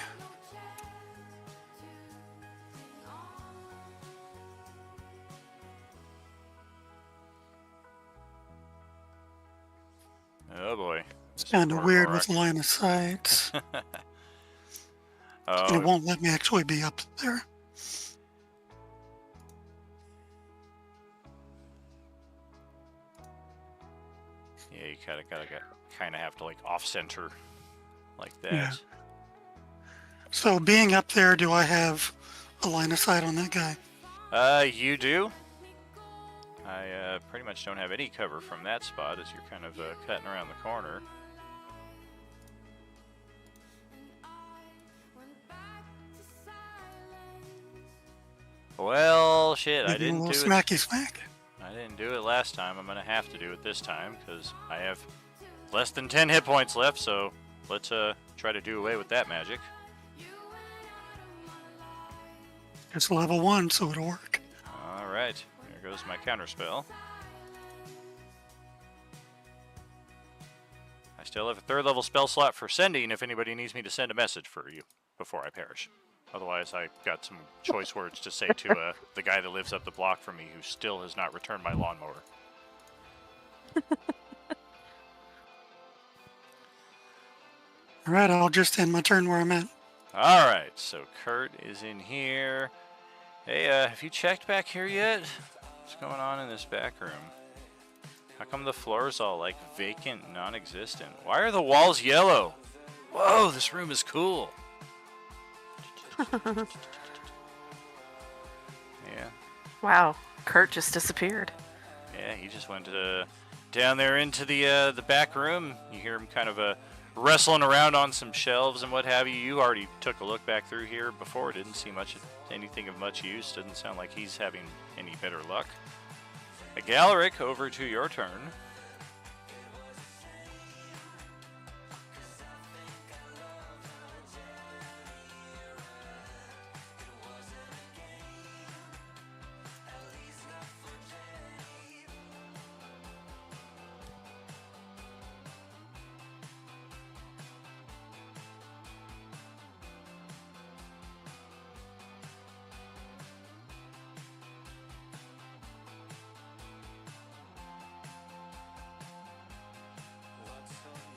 Oh boy. It's Mr. kind of weird Gorgorak. with line of sight. And Oh, it won't let me actually be up there. yeah, you kind of have to like off center like that. Yeah. So being up there, do I have a line of sight on that guy? You do. I pretty much don't have any cover from that spot as you're kind of cutting around the corner. Well, shit, I Maybe a didn't do little it. smacky smack. I didn't do it last time. I'm gonna have to do it this time because I have less than 10 hit points left. So let's try to do away with that magic. It's level 1, so it'll work. All right, there goes my counter spell. I still have a 3rd level spell slot for sending if anybody needs me to send a message for you before I perish. Otherwise, I got some choice words to say to the guy that lives up the block from me who still has not returned my lawnmower. Alright, I'll just end my turn where I'm at. All right, so Kurt is in here. Hey, have you checked back here yet? What's going on in this back room? How come the floor's all like vacant, non-existent? Why are the walls yellow? Whoa, this room is cool. Yeah. Wow, Kurt just disappeared. Yeah, he just went down there into the back room. You hear him kind of wrestling around on some shelves and what have you. You already took a look back through here before. Didn't see anything of much use. Doesn't sound like he's having any better luck. Galaric, over to your turn.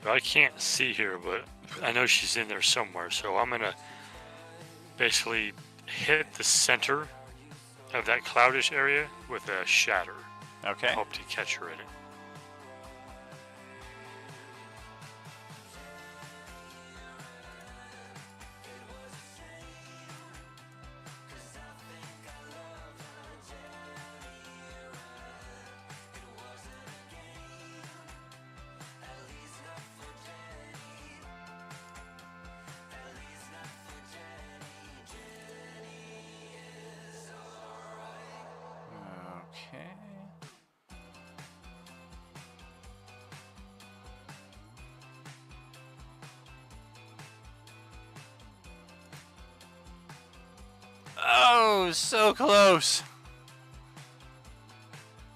I can't see her, but I know she's in there somewhere. So I'm gonna basically hit the center of that cloudish area with a shatter. Okay. Hope to catch her in it. Okay. was so close.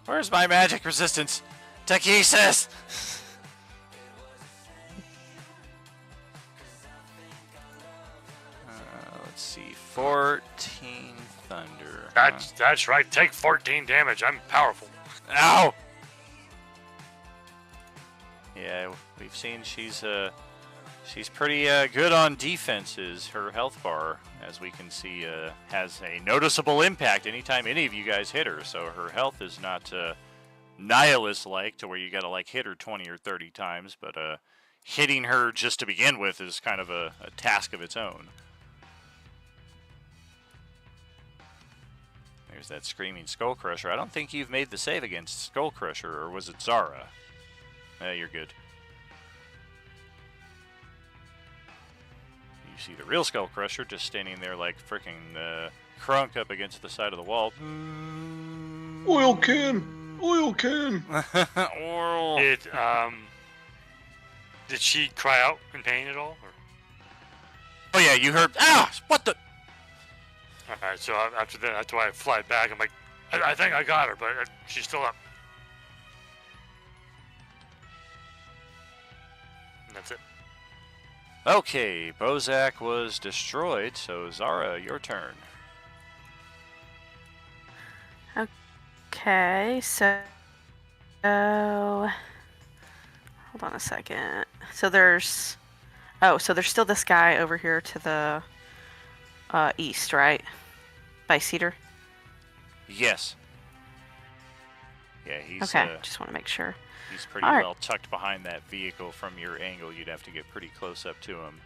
Where's my magic resistance? Takhisis! Let's see. 14 thunder. That's right. Take 14 damage. I'm powerful. Ow! Yeah, we've seen she's pretty good on defenses. Her health bar, as we can see, has a noticeable impact anytime any of you guys hit her. So her health is not nihilist-like to where you gotta like hit her 20 or 30 times, but hitting her just to begin with is kind of a task of its own. There's that screaming Skull Crusher. I don't think you've made the save against Skull Crusher, or was it Zara? You're good. You see the real Skull Crusher just standing there like freaking crunk up against the side of the wall. Oil can! Oil can! Oil. Did she cry out in pain at all? Or? Oh yeah, you heard. Ah! What the? Alright, so after I fly back, I'm like, I think I got her, but she's still up. And that's it. Okay, Bozak was destroyed, so Zara, your turn. Okay, so hold on a second. So there's still this guy over here to the east, right? By Cedar? Yes. Yeah, he's Okay, just want to make sure. He's pretty All right. well tucked behind that vehicle. From your angle, you'd have to get pretty close up to him.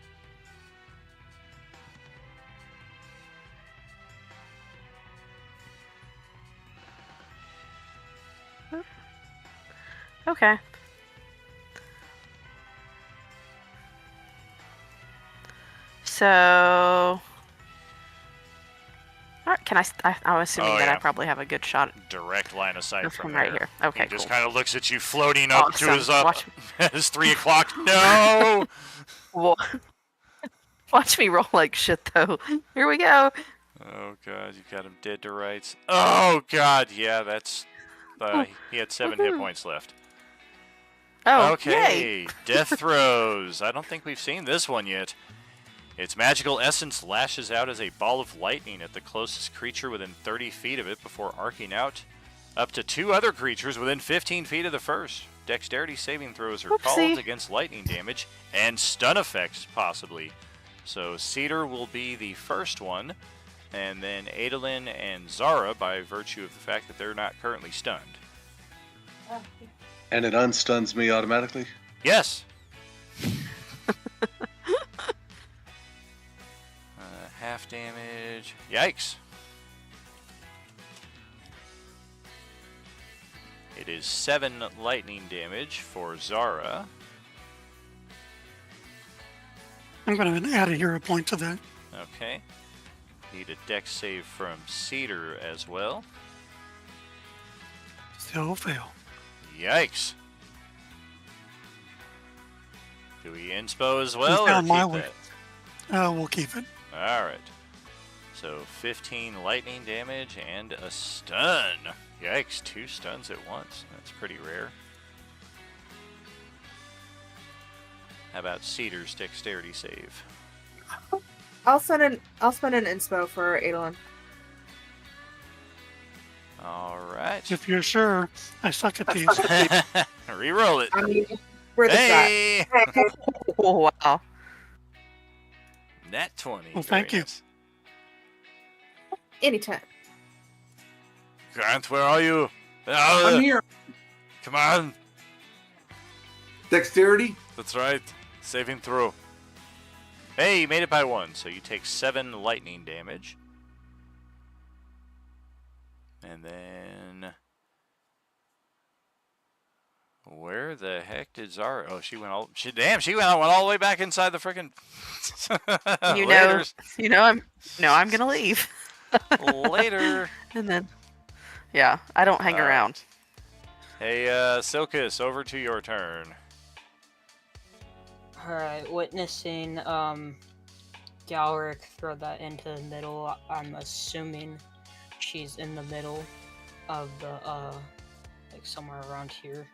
Okay. So, all right, can I'm assuming Oh, that yeah. I probably have a good shot Direct line of sight from right there. here. Okay, He just cool. kind of looks at you floating up to his Awesome. his 3 o'clock. No! Well, watch me roll like shit, though. Here we go. Oh god, you got him dead to rights. Oh god, yeah, that's he had 7 hit points left. Oh, Okay, yay. death throws. I don't think we've seen this one yet. Its magical essence lashes out as a ball of lightning at the closest creature within 30 feet of it before arcing out up to 2 other creatures within 15 feet of the first. Dexterity saving throws are called Oopsie. against lightning damage and stun effects, possibly. So Cedar will be the first one, and then Adolin and Zara, by virtue of the fact that they're not currently stunned. And it unstuns me automatically? Yes! Half damage. Yikes. It is 7 lightning damage for Zara. I'm going to add a hero point to that. Okay. Need a dex save from Cedar as well. Still fail. Yikes. Do we inspo as well, or down keep my way. that? We'll keep it. Alright. So 15 lightning damage and a stun. Yikes, 2 stuns at once. That's pretty rare. How about Cedar's dexterity save? I'll spend an inspo for Adolin. Alright. If you're sure, I suck at these. Reroll it. I mean, we're the Hey! Oh, wow. Nat 20. Well, thank Very you. nice. Anytime. Grant, where are you? I'm here. Come on. Dexterity? That's right. Saving throw. Hey, you made it by 1, so you take 7 lightning damage. And then... Where the heck did Zara... Oh, she went all... She went all the way back inside the frickin'... I'm gonna leave. Later. And then, yeah, I don't hang around. Hey, Silkus, over to your turn. Alright, witnessing Galric throw that into the middle, I'm assuming she's in the middle of the like somewhere around here.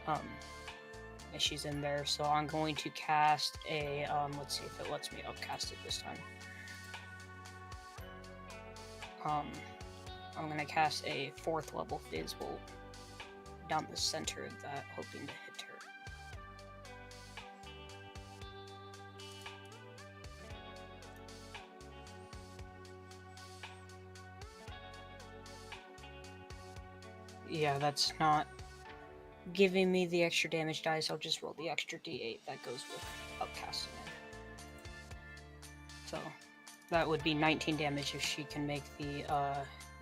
And she's in there, so I'm going to cast a let's see if it lets me upcast it this time. I'm gonna cast a 4th level phase bolt down the center of that, hoping to hit her. Yeah, that's not giving me the extra damage dice. I'll just roll the extra d8 that goes with upcasting it. So that would be 19 damage if she can make the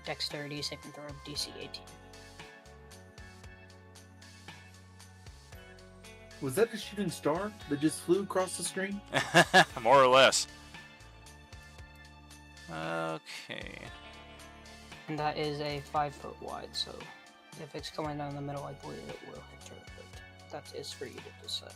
dexterity saving throw of DC 18. Was that a shooting star that just flew across the screen? More or less. Okay. And that is a 5 foot wide, so if it's going down the middle, I believe it will hit her, but that is for you to decide.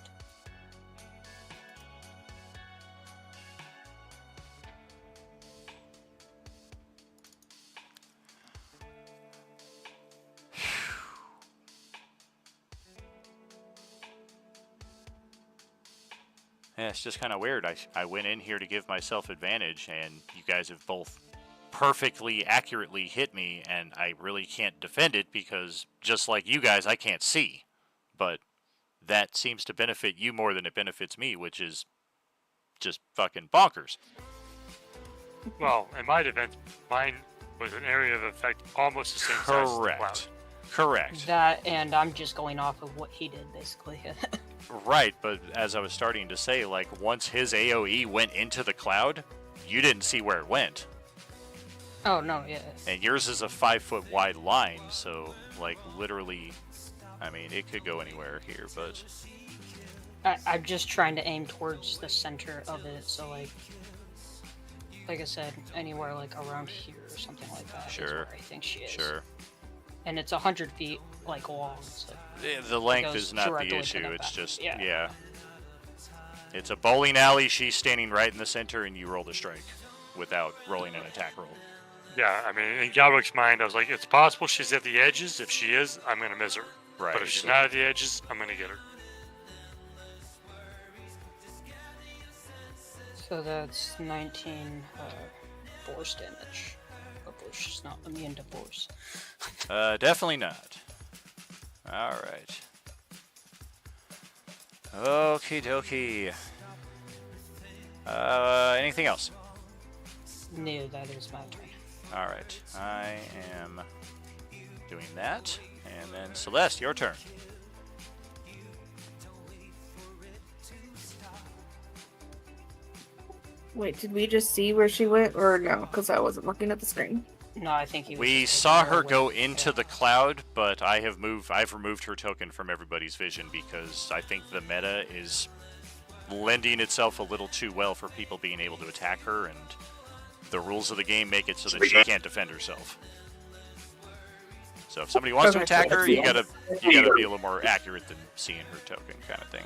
Yeah, it's just kind of weird. I went in here to give myself advantage, and you guys have both perfectly accurately hit me, and I really can't defend it because, just like you guys, I can't see. But that seems to benefit you more than it benefits me, which is just fucking bonkers. Well, in my defense, mine was an area of effect almost the same size as the cloud. Correct. Correct. That, and I'm just going off of what he did, basically. Right, but as I was starting to say, like, once his AoE went into the cloud, you didn't see where it went. Oh, no, yeah. And yours is a 5 foot wide line, so, like, literally, I mean, it could go anywhere here, but... I'm just trying to aim towards the center of it, so, like I said, anywhere, like, around here or something like that is where I think she is. Sure. And it's 100 feet, like, long, so... The length is not the issue, it's just, yeah. It's a bowling alley, she's standing right in the center, and you roll the strike without rolling an attack roll. Yeah, I mean, in Galrick's mind, I was like, it's possible she's at the edges. If she is, I'm going to miss her. Right. But if she's not at the edges, I'm going to get her. So that's 19 force damage. Hopefully she's not immune to force. Definitely not. Alright. Okie dokie. Anything else? No, that is my turn. Alright, I am doing that. And then Celeste, your turn. Wait, did we just see where she went, or no? Because I wasn't looking at the screen. No, I think he was We just saw taking her away. go into the cloud, but I've removed her token from everybody's vision because I think the meta is lending itself a little too well for people being able to attack her, and the rules of the game make it so that she can't defend herself. So if somebody wants to attack her, you gotta be a little more accurate than seeing her token, kind of thing.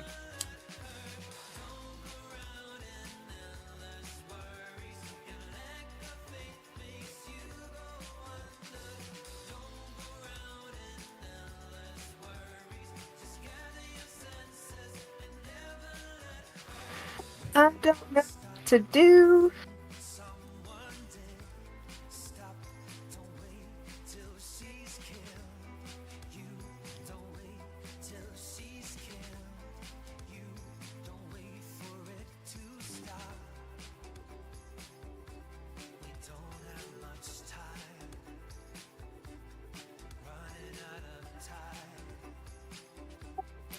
I don't know what to do.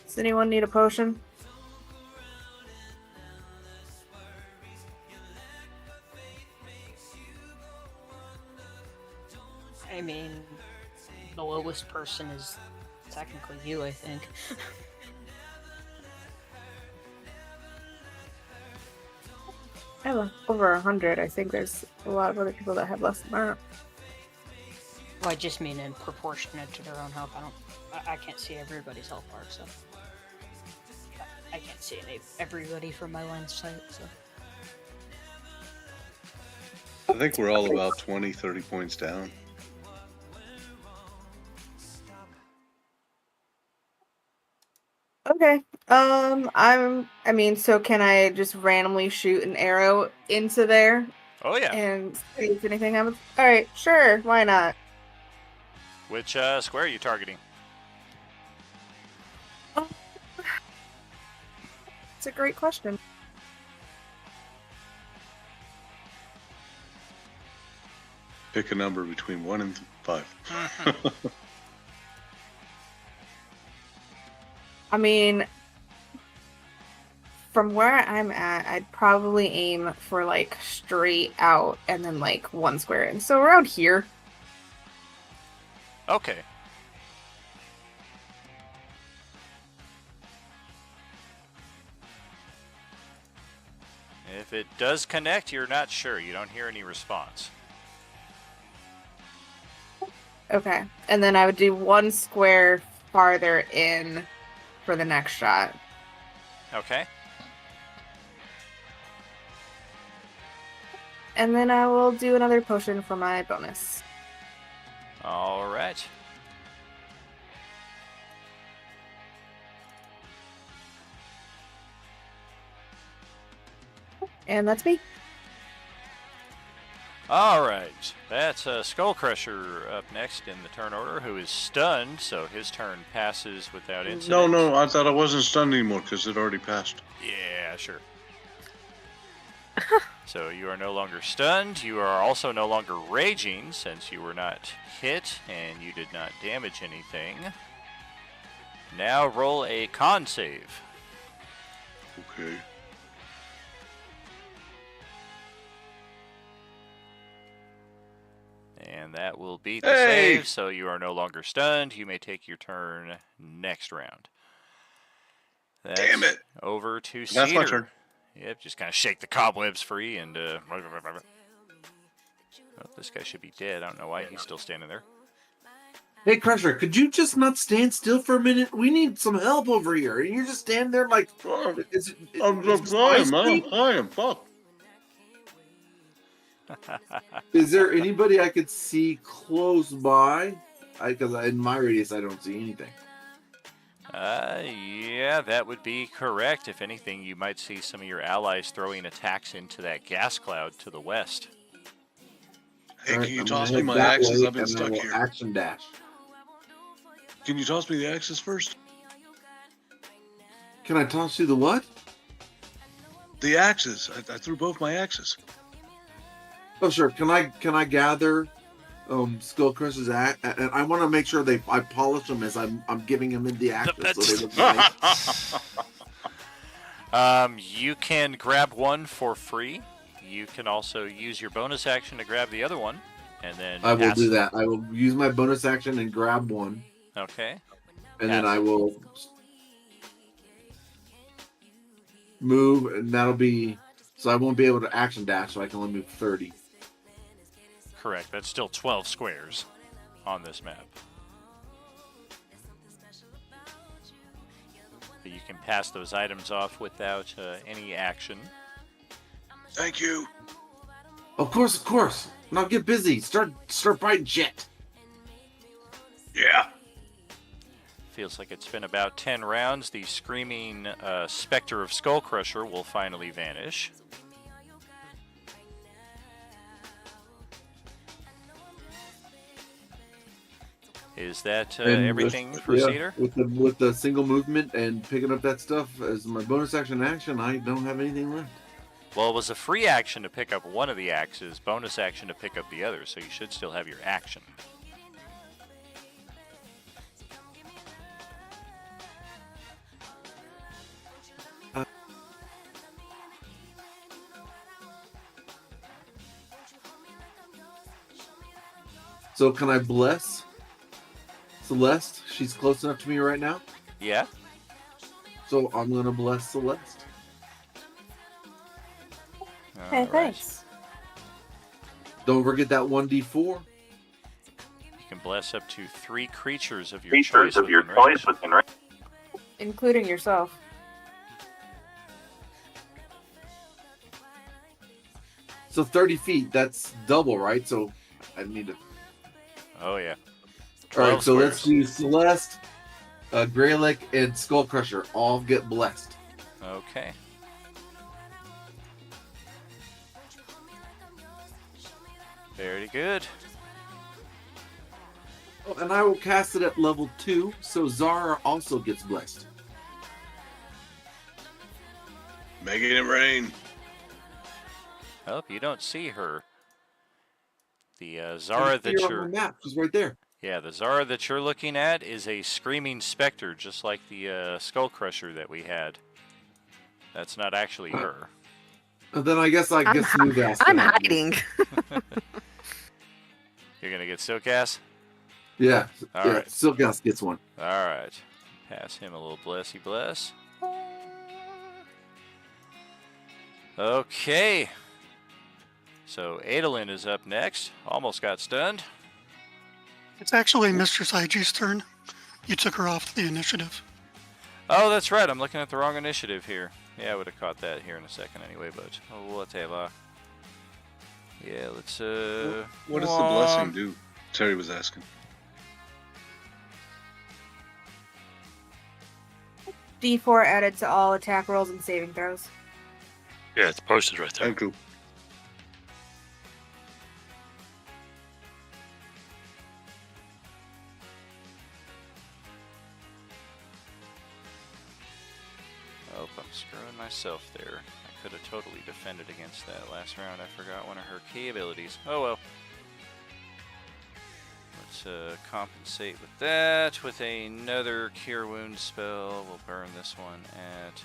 Does anyone need a potion? I mean, the lowest person is technically you, I think. I have over 100. I think there's a lot of other people that have less than that. Well, I just mean in proportionate to their own health. I can't see everybody's health bar, so I can't see everybody from my line of sight. So I think we're all about 20, 30 points down. Okay. I mean, so can I just randomly shoot an arrow into there Oh yeah. and see if anything happens? All right, sure. Why not? Which square are you targeting? It's a great question. Pick a number between 1 and 5. I mean, from where I'm at, I'd probably aim for like straight out and then like 1 square in. So around here. Okay. If it does connect, you're not sure. You don't hear any response. Okay. And then I would do 1 square farther in for the next shot. Okay. And then I will do another potion for my bonus. All right. And that's me. All right. That's Skull Crusher up next in the turn order, who is stunned, so his turn passes without incident. No, I thought I wasn't stunned anymore because it already passed. Yeah, sure. So you are no longer stunned. You are also no longer raging, since you were not hit and you did not damage anything. Now roll a con save. Okay. And that will beat the save, so you are no longer stunned. You may take your turn next round. That's Damn it! Over to That's Cedar. my turn. Yep, just kind of shake the cobwebs free and... Oh, this guy should be dead. I don't know why he's still standing there. Hey, Crusher, could you just not stand still for a minute? We need some help over here. And you're just standing there like... I'm flying, fuck. Is there anybody I could see close by? Because in my radius, I don't see anything. Yeah, that would be correct. If anything, you might see some of your allies throwing attacks into that gas cloud to the west. Hey, Right, can you I'm toss gonna me head my that axes? way, I've been and then stuck we'll here. Action dash. Can you toss me the axes first? Can I toss you the what? The axes. I threw both my axes. Oh, sure. Can I gather Skull Crusher's axe? And I want to make sure I polish them as I'm giving them in the action. So they look nice. You can grab one for free. You can also use your bonus action to grab the other one, and then I will pass do it. that. I will use my bonus action and grab one, Okay. and then Pass. I will move, and that'll be so I won't be able to action dash, so I can only move 30. Correct. That's still 12 squares on this map. But you can pass those items off without any action. Thank you. Of course. Now get busy. Start fighting shit. Yeah. Feels like it's been about 10 rounds. The screaming specter of Skull Crusher will finally vanish. Is that And everything for Cedar? With the single movement and picking up that stuff as my bonus action, I don't have anything left. Well, it was a free action to pick up one of the axes, bonus action to pick up the other, so you should still have your action. So can I bless Celeste? She's close enough to me right now. Yeah? So I'm gonna bless Celeste. Hey, All right. thanks. Don't forget that 1d4. You can bless up to 3 creatures of your choice within range. Including yourself. So 30 feet, that's double, right? So I need to. Oh yeah. All 12 right, so let's squares. do Celeste, Greylick, and Skull Crusher all get blessed. Okay. Very good. Oh, and I will cast it at level 2, so Zara also gets blessed. Making it rain. Oh, you don't see her. The I Zara see that her on you're the map. She's right there. yeah, the Zara that you're looking at is a screaming specter, just like the Skull Crusher that we had. That's not actually her. Then I guess I get Smooth Ass. I'm hiding. You're gonna get Silk Ass? Yeah, All yeah. right. Silk Ass gets one. All right. Pass him a little blessy bless. Okay. So Adolin is up next. Almost got stunned. It's actually Mistress IG's turn. You took her off the initiative. Oh, that's right. I'm looking at the wrong initiative here. Yeah, I would have caught that here in a second anyway, but whatever. Yeah, let's What does the blessing do? Terry was asking. D4 added to all attack rolls and saving throws. Yeah, it's posted right there. Thank you. Oh, I'm screwing myself there. I could have totally defended against that last round. I forgot one of her key abilities. Oh well. Let's compensate with that with another Cure Wounds spell. We'll burn this one at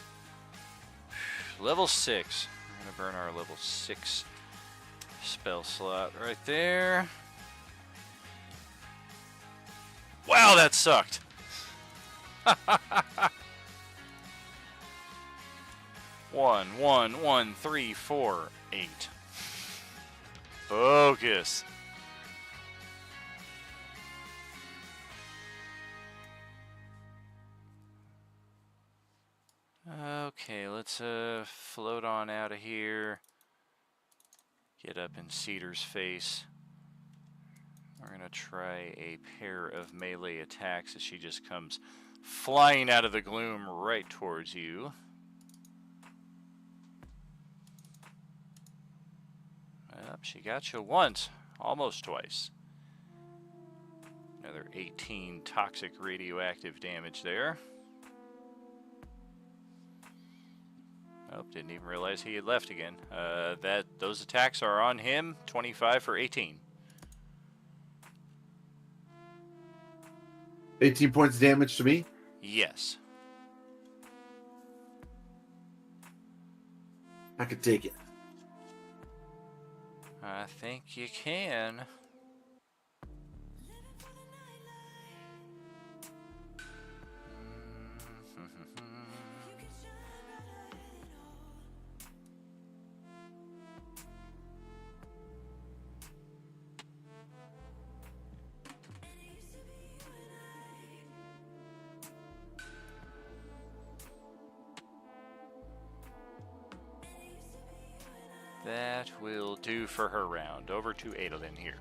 level 6. We're going to burn our level 6 spell slot right there. Wow, that sucked. 1, 1, 1, 3, 4, 8. Focus. Okay, let's float on out of here. Get up in Cedar's face. We're gonna try a pair of melee attacks as she just comes flying out of the gloom right towards you. Yep, she got you once, almost twice. Another 18 toxic radioactive damage there. Oh, didn't even realize he had left again. Those attacks are on him. 25 for 18. 18 points of damage to me. Yes. I could take it. I think you can. That will do for her round. Over to Adolin here.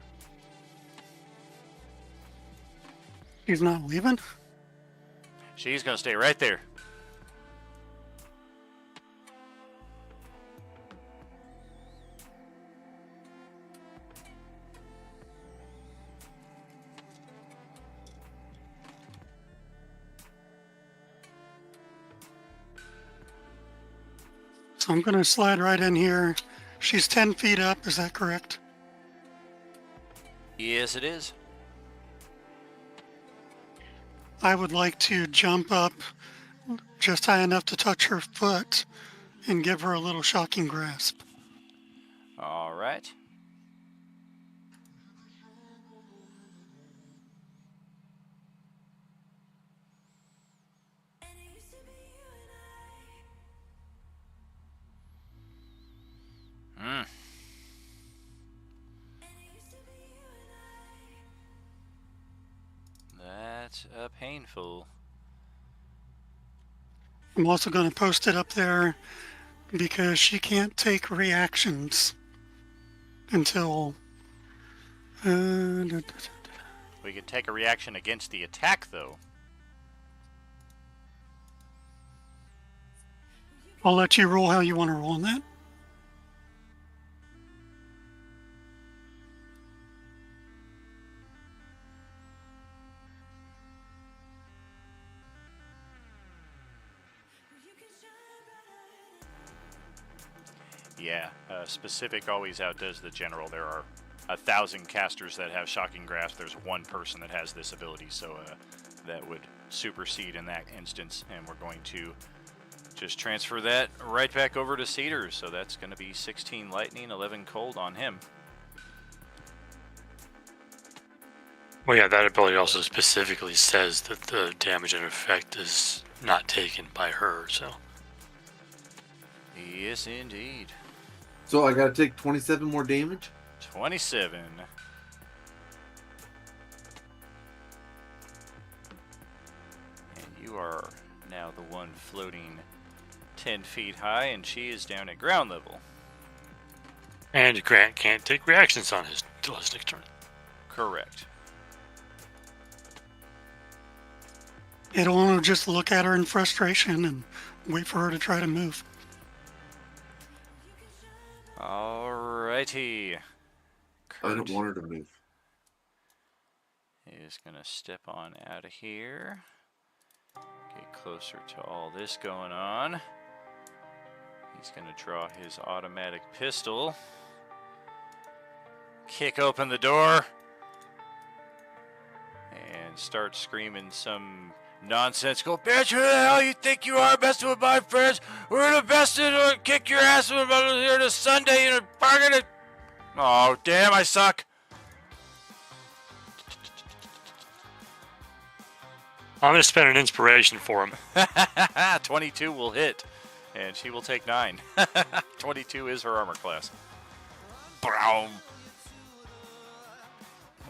She's not leaving? She's going to stay right there. So I'm going to slide right in here. She's 10 feet up, is that correct? Yes, it is. I would like to jump up just high enough to touch her foot and give her a little shocking grasp. All right. That's painful. I'm also going to post it up there because she can't take reactions. until. We could take a reaction against the attack, though. I'll let you roll how you want to roll on that. Yeah, specific always outdoes the general. There are 1,000 casters that have shocking grasp. There's one person that has this ability, so that would supersede in that instance. And we're going to just transfer that right back over to Cedar. So that's going to be 16 lightning, 11 cold on him. Well, yeah, that ability also specifically says that the damage and effect is not taken by her, so. Yes, indeed. So I gotta take 27 more damage? 27. And you are now the one floating 10 feet high, and she is down at ground level. And Grant can't take reactions on his next turn. Correct. It'll just look at her in frustration and wait for her to try to move. Alrighty. I don't want her to move. Is gonna step on out of here. Get closer to all this going on. He's gonna draw his automatic pistol. Kick open the door. And start screaming some nonsensical, bitch, who the hell you think you are messing with my friends? We're the best in the kick your ass here this Sunday in a bargain. Oh, damn, I suck. I'm going to spend an inspiration for him. 22 will hit, and she will take 9. 22 is her armor class. Brown.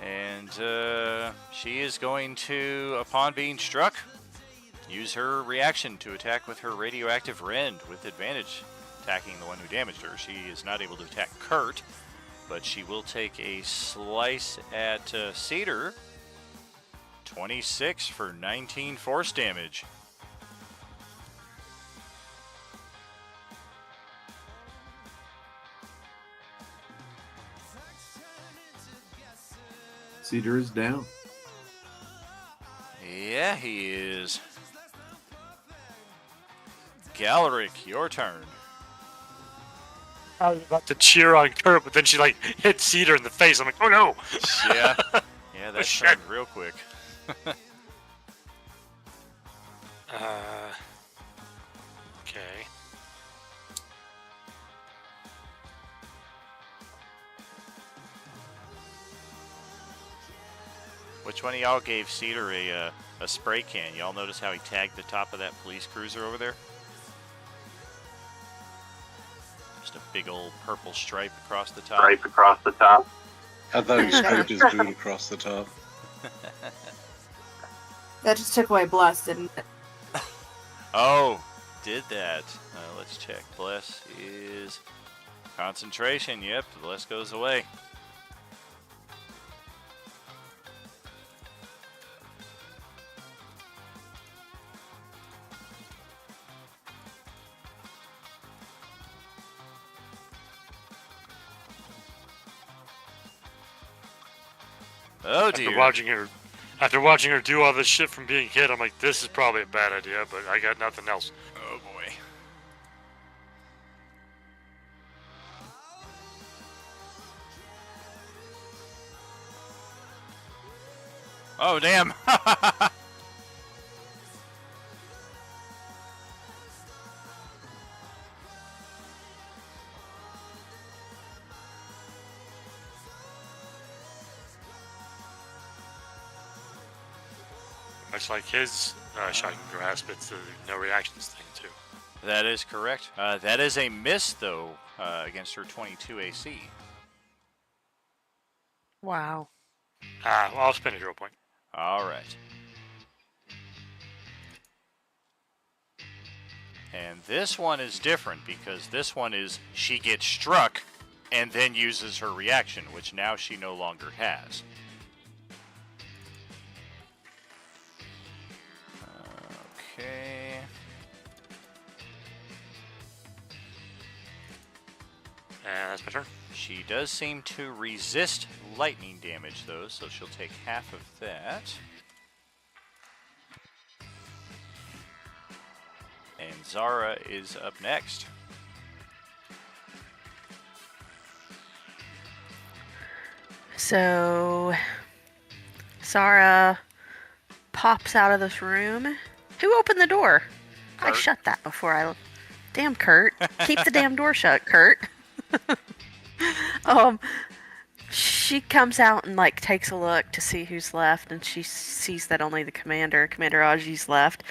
And she is going to, upon being struck, use her reaction to attack with her radioactive rend with advantage, attacking the one who damaged her. She is not able to attack Kurt, but she will take a slice at Cedar. 26 for 19 force damage. Cedar is down. Yeah, he is. Galric, your turn. I was about to cheer on Kurt, but then she like hit Cedar in the face. I'm like, oh no! Yeah, yeah, that turned real quick. Okay. Which one of y'all gave Cedar a spray can? Y'all notice how he tagged the top of that police cruiser over there? Just a big old purple stripe across the top. I thought he scraped his boot across the top. That just took away Bless, didn't it? Oh, did that. Let's check. Bless is concentration. Yep, Bless goes away. Oh dear. After watching her do all this shit from being hit, I'm like, this is probably a bad idea, but I got nothing else. Oh boy. Oh damn. Much like his shocking grasp, it's the no reactions thing too. That is correct. That is a miss, though, against her 22 AC. Wow. Well, I'll spend a hero point. All right. And this one is different because this one is she gets struck and then uses her reaction, which now she no longer has. Okay. And that's my turn. She does seem to resist lightning damage, though, so she'll take half of that. And Zara is up next. So, Zara pops out of this room. Who opened the door? I Kurt. shut that before I. Damn, Kurt. Keep the damn door shut, Kurt. She comes out and like takes a look to see who's left, and she sees that only the Commander Aji's left,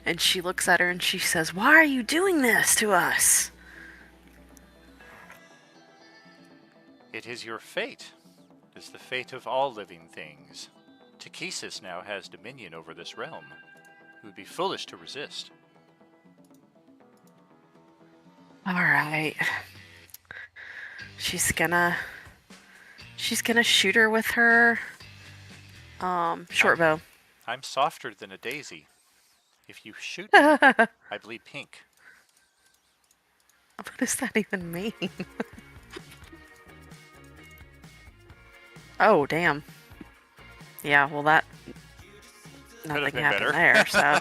and she looks at her and she says, "Why are you doing this to us?" It is your fate. It is the fate of all living things. Takhisis now has dominion over this realm. It would be foolish to resist. All right. She's gonna shoot her with her short bow. I'm softer than a daisy. If you shoot me, I bleed pink. What does that even mean? Oh, damn. Yeah, well that nothing been happened better. there, so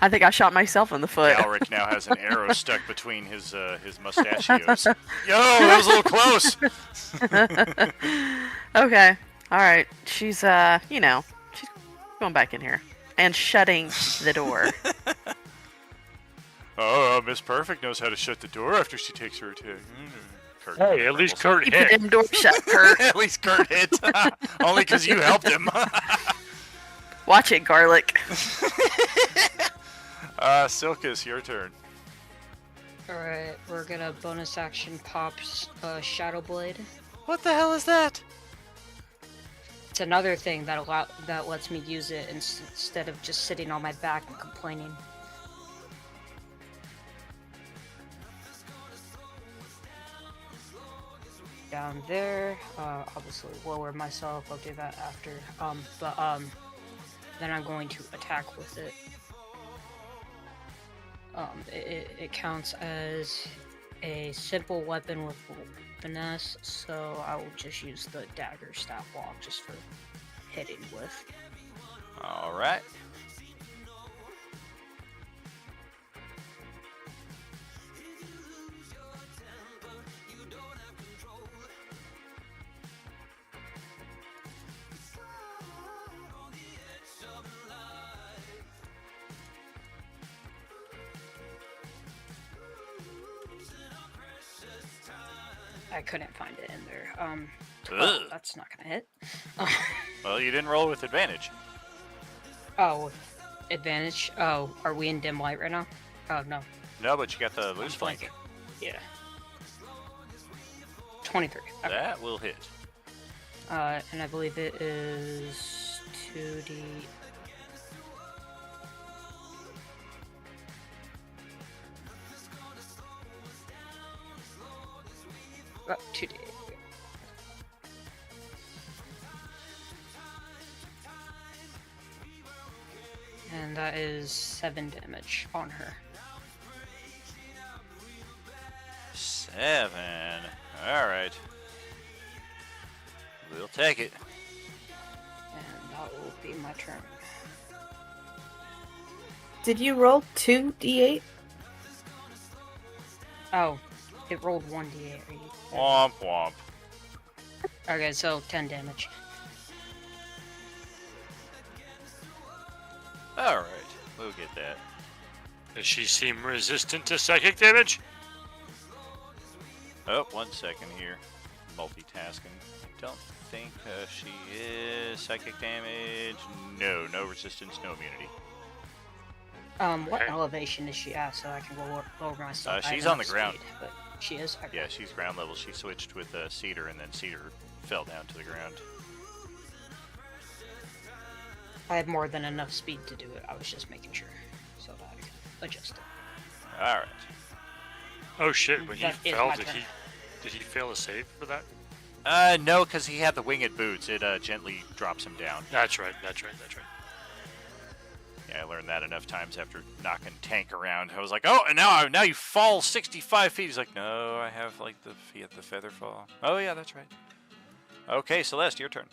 I think I shot myself in the foot. Alric now has an arrow stuck between his mustachios. Yo, that was a little close. Okay. All right. She's she's going back in here and shutting the door. Oh, Miss Perfect knows how to shut the door after she takes her attack. Kurt Hey, at least Kurt Keep the hit. damn door shut, Kurt. At least Kurt hit. Only because you helped him. Watch it, Garlic. Silkus, your turn. Alright, we're gonna bonus action pop Shadow Blade. What the hell is that? It's another thing that lets me use it instead of just sitting on my back and complaining. Down there, obviously lower myself. I'll do that after. Then I'm going to attack with it. It counts as a simple weapon with finesse, so I will just use the dagger staff walk just for hitting with. All right. I couldn't find it in there. 12, Ugh. that's not gonna hit. Well, you didn't roll with advantage. Oh, with advantage. Oh, are we in dim light right now? Oh no. No, but you got the loose I'm flank. flanking. Yeah. 23. Okay. That will hit. And I believe it is 2d. Oh, 2d. And that is 7 damage on her. 7. All right. We'll take it. And that will be my turn. Did you roll 2d8? Oh, it rolled 1d8. Are you... Womp womp. Okay, so 10 damage. All right. We'll get that. Does she seem resistant to psychic damage? Oh, 1 second here. Multitasking. Don't think she is psychic damage. No, no resistance, no immunity. What Okay. elevation is she at so I can lower myself? I have She's on enough the ground. speed, but she is? Okay. Yeah, she's ground level. She switched with Cedar, and then Cedar fell down to the ground. I have more than enough speed to do it. I was just making sure so that I can adjust it. All right. Oh shit, when he That is fell, my did turn. Did he fail a save for that? No, because he had the winged boots. It gently drops him down. That's right. Yeah, I learned that enough times after knocking Tank around. I was like, oh, and now you fall 65 feet. He's like, no, I have like the feather fall. Oh yeah, that's right. Okay, Celeste, your turn.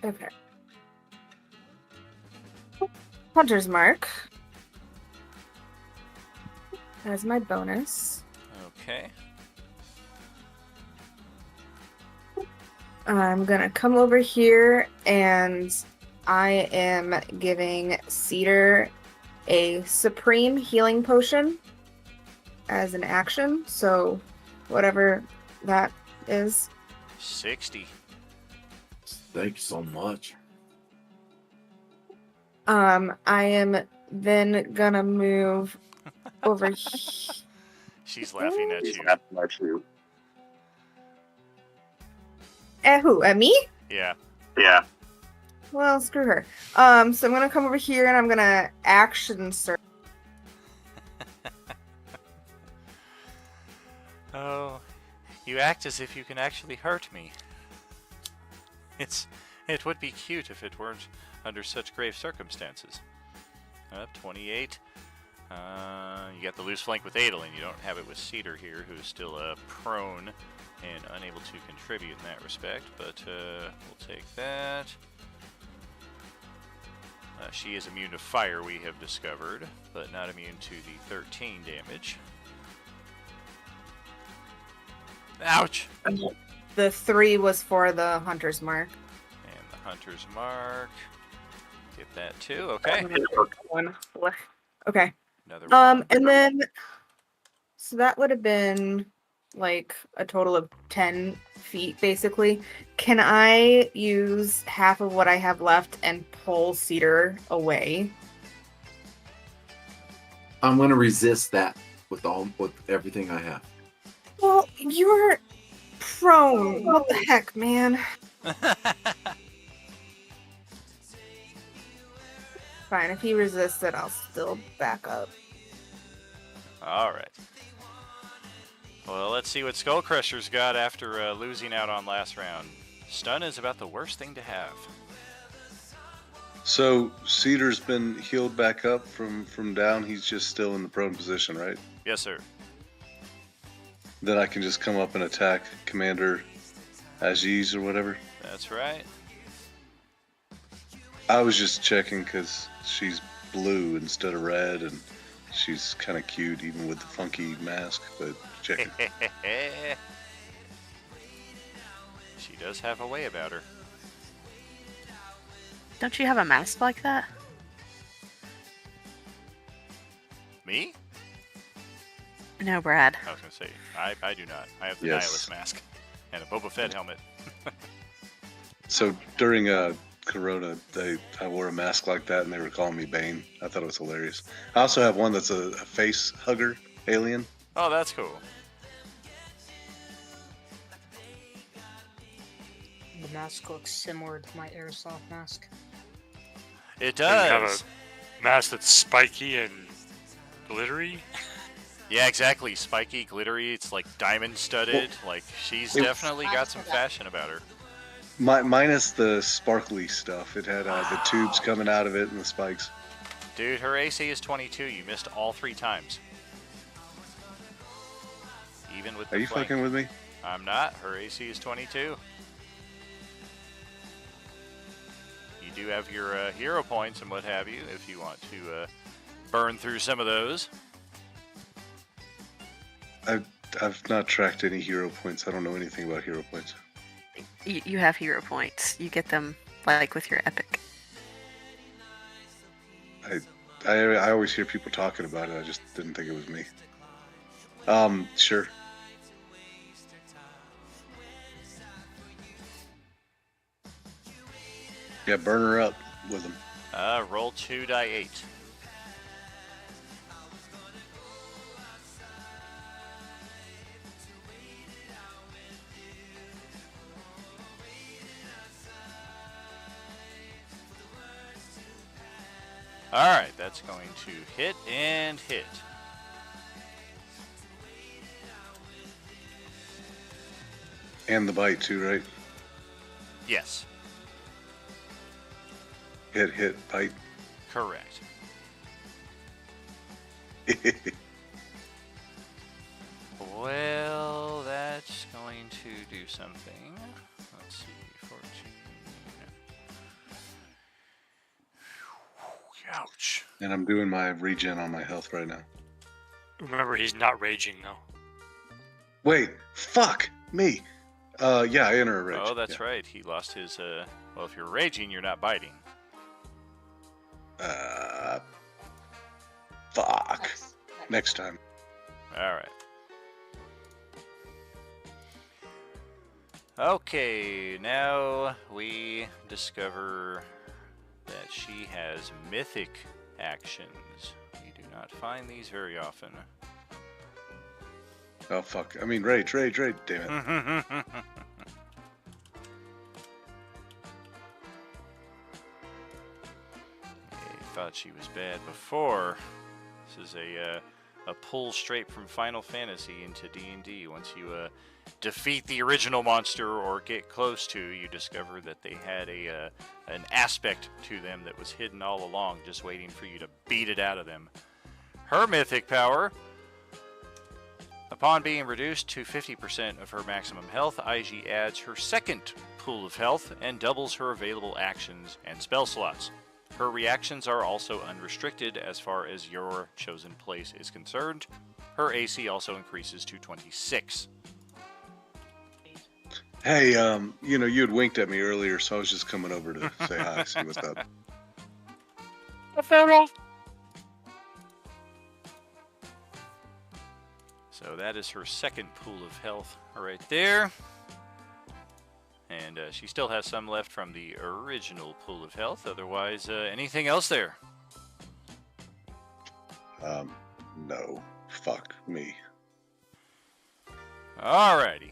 Okay. Hunter's Mark. As my bonus. Okay. I'm gonna come over here and I am giving Cedar a supreme healing potion as an action. So whatever that is. 60. Thank you so much. I am then gonna move over She's laughing at you. At who? At me? Yeah. Well, screw her. So I'm gonna come over here and I'm gonna action search. Oh, you act as if you can actually hurt me. It would be cute if it weren't under such grave circumstances. 28. You got the loose flank with Adolin. You don't have it with Cedar here, who's still prone and unable to contribute in that respect, but we'll take that. She is immune to fire, we have discovered, but not immune to the 13 damage. Ouch! The 3 was for the Hunter's Mark. And the Hunter's Mark. Get that too, okay. Okay. Another one. And then, so that would have been like a total of 10 feet, basically. Can I use half of what I have left and pull Cedar away? I'm gonna resist that with everything I have. Well, you're prone. What the heck, man? Fine, if he resists it, I'll still back up. Alright. Well, let's see what Skullcrusher's got after losing out on last round. Stun is about the worst thing to have. So Cedar's been healed back up from down. He's just still in the prone position, right? Yes, sir. Then I can just come up and attack Commander Aziz or whatever. That's right. I was just checking because she's blue instead of red, and she's kind of cute even with the funky mask, but checking. She does have a way about her. Don't you have a mask like that? Me? No, Brad. I was going to say, I do not. I have the Yes. Nihilus mask and a Boba Fett helmet. So during Corona, I wore a mask like that, and they were calling me Bane. I thought it was hilarious. I also have one that's a face hugger alien. Oh, that's cool. The mask looks similar to my airsoft mask. It You have does. a mask that's spiky and glittery. Yeah, exactly. Spiky, glittery. It's like diamond studded. Like, she's definitely got some fashion about her. Minus the sparkly stuff. It had the tubes coming out of it and the spikes. Dude, her AC is 22. You missed all 3 times. Even with the Are you flank. fucking with me? I'm not. Her AC is 22. You do have your hero points and what have you if you want to burn through some of those. I've not tracked any hero points. I don't know anything about hero points. You have hero points. You get them like with your epic. I always hear people talking about it. I just didn't think it was me. Sure. Yeah, burn her up with them. Roll 2 die 8. Alright, that's going to hit and hit. And the bite too, right? Yes, Hit, bite. correct. Well, that's going to do something. Let's see, 14. Ouch. And I'm doing my regen on my health right now. Remember, he's not raging though. Wait, fuck me. Yeah, I enter a rage. Oh, that's yeah. right. He lost his, well, if you're raging, you're not biting. Fuck. Next time. All right. Okay, now we discover that she has mythic actions. You do not find these very often. Oh, fuck. I mean, rage. Damn it. I thought she was bad before. This is a pull straight from Final Fantasy into D&D. Once you defeat the original monster or get close to, you discover that they had an aspect to them that was hidden all along, just waiting for you to beat it out of them. Her mythic power: upon being reduced to 50% of her maximum health, IG adds her second pool of health and doubles her available actions and spell slots. Her reactions are also unrestricted as far as your chosen place is concerned. Her AC also increases to 26. Hey, you had winked at me earlier, so I was just coming over to say hi, see what's up. So that is her second pool of health right there. And she still has some left from the original pool of health. Otherwise, anything else there? No. Fuck me. Alrighty.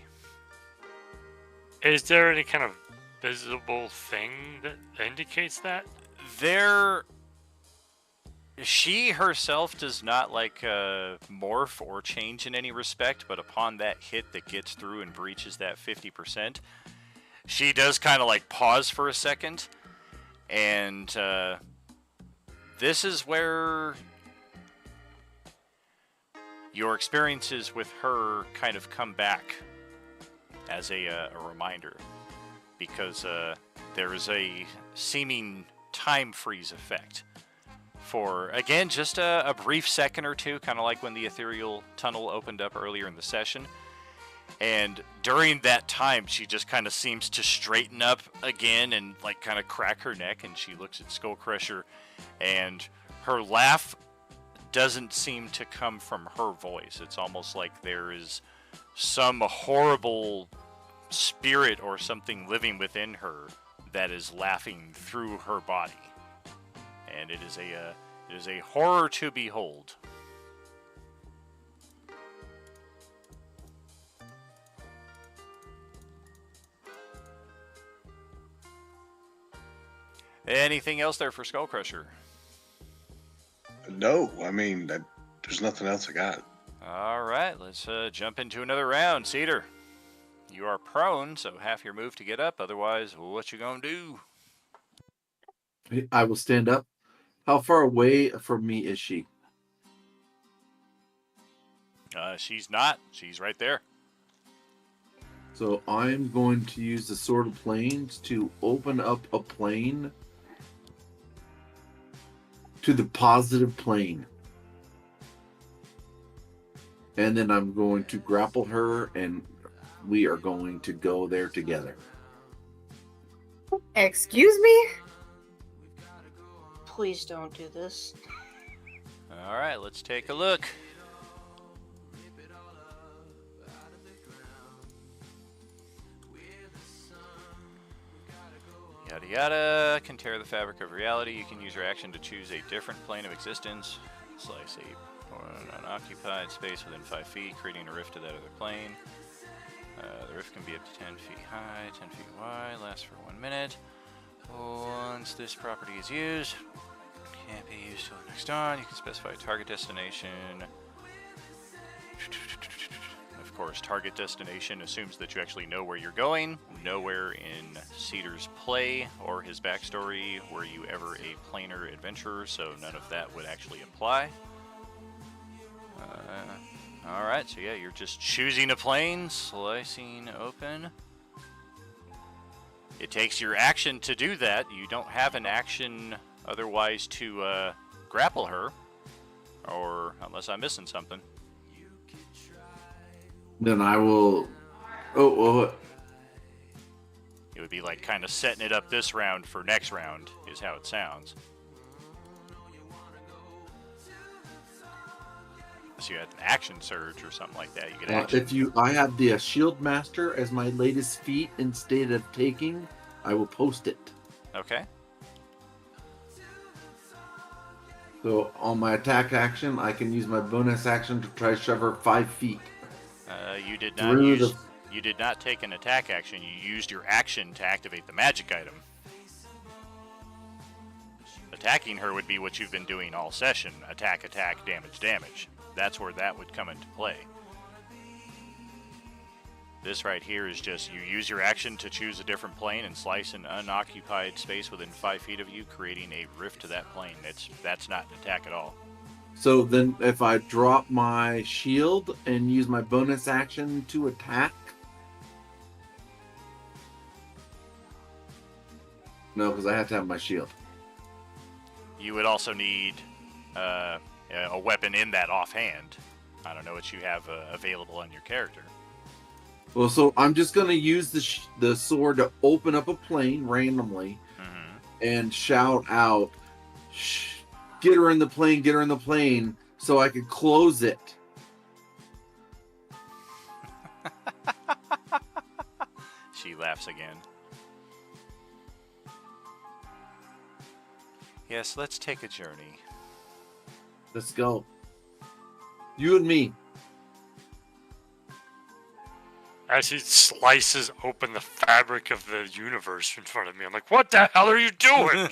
Is there any kind of visible thing that indicates that? She herself does not morph or change in any respect, but upon that hit that gets through and breaches that 50%, she does kind of pause for a second, and this is where your experiences with her kind of come back as a reminder, because there is a seeming time freeze effect for, again, just a brief second or two, kind of like when the ethereal tunnel opened up earlier in the session. And during that time, she just kind of seems to straighten up again and kind of crack her neck, and she looks at Skullcrusher, and her laugh doesn't seem to come from her voice. It's almost like there is some horrible spirit or something living within her that is laughing through her body, and it is a horror to behold. Anything else there for Skullcrusher? No, I mean, there's nothing else I got. All right, let's jump into another round. Cedar, you are prone, so half your move to get up. Otherwise, what you gonna do? I will stand up. How far away from me is she? She's not. She's right there. So I'm going to use the Sword of Planes to open up a plane to the positive plane. And then I'm going to grapple her, and we are going to go there together. Excuse me? Please don't do this. All right, let's take a look. Yada yada, can tear the fabric of reality. You can use your action to choose a different plane of existence. Slice an unoccupied space within 5 feet, creating a rift to that other plane. The rift can be up to 10 feet high, 10 feet wide, lasts for 1 minute. Once this property is used, can't be used till the next dawn. You can specify a target destination. Of course, target destination assumes that you actually know where you're going. Nowhere in Cedar's play or his backstory were you ever a planar adventurer, so none of that would actually apply. Alright, so yeah, you're just choosing a plane, slicing open. It takes your action to do that. You don't have an action otherwise to grapple her, or unless I'm missing something. Then I will. Oh, It would be like kind of setting it up this round for next round, is how it sounds. So you had an action surge or something like that. You could action. I have the Shield Master as my latest feat instead of taking, I will post it. Okay. So on my attack action, I can use my bonus action to try to shove her 5 feet. You did not You did not take an attack action. You used your action to activate the magic item. Attacking her would be what you've been doing all session. Attack, attack, damage, damage. That's where that would come into play. This right here is just you use your action to choose a different plane and slice an unoccupied space within 5 feet of you, creating a rift to that plane. That's not an attack at all. So then if I drop my shield and use my bonus action to attack. No, because I have to have my shield. You would also need a weapon in that offhand. I don't know what you have available on your character. Well, so I'm just going to use the sword to open up a plane randomly and shout out, get her in the plane, so I could close it. She laughs again. Yes, let's take a journey. Let's go. You and me. As he slices open the fabric of the universe in front of me, I'm like, what the hell are you doing?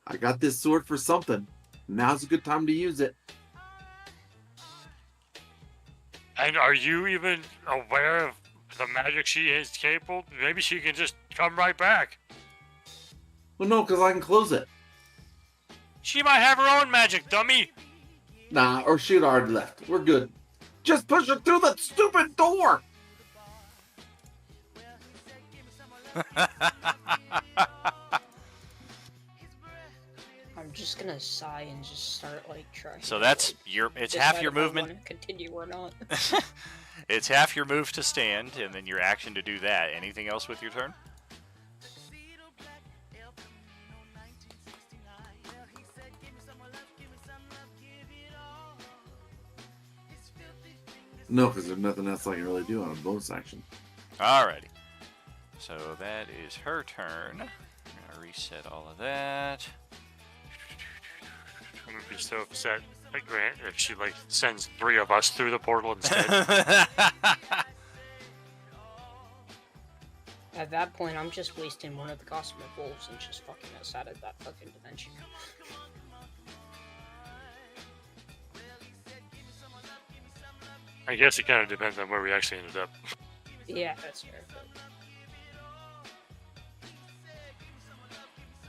I got this sword for something. Now's a good time to use it. And are you even aware of the magic she is capable? Maybe she can just come right back. Well, no, because I can close it. She might have her own magic, dummy. Nah, or she'd already left. We're good. Just push her through that stupid door. I'm just gonna sigh and just start like trying. So that's it's half your movement. I want to continue or not? It's half your move to stand, and then your action to do that. Anything else with your turn? No, because there's nothing else I can really do on a bonus action. Alrighty. So that is her turn. I'm gonna reset all of that. I'm gonna be so upset at Grant if she like sends 3 of us through the portal instead. At that point, I'm just wasting one of the cosmic wolves and just fucking us out of that fucking dimension. I guess it kind of depends on where we actually ended up. Yeah, that's fair.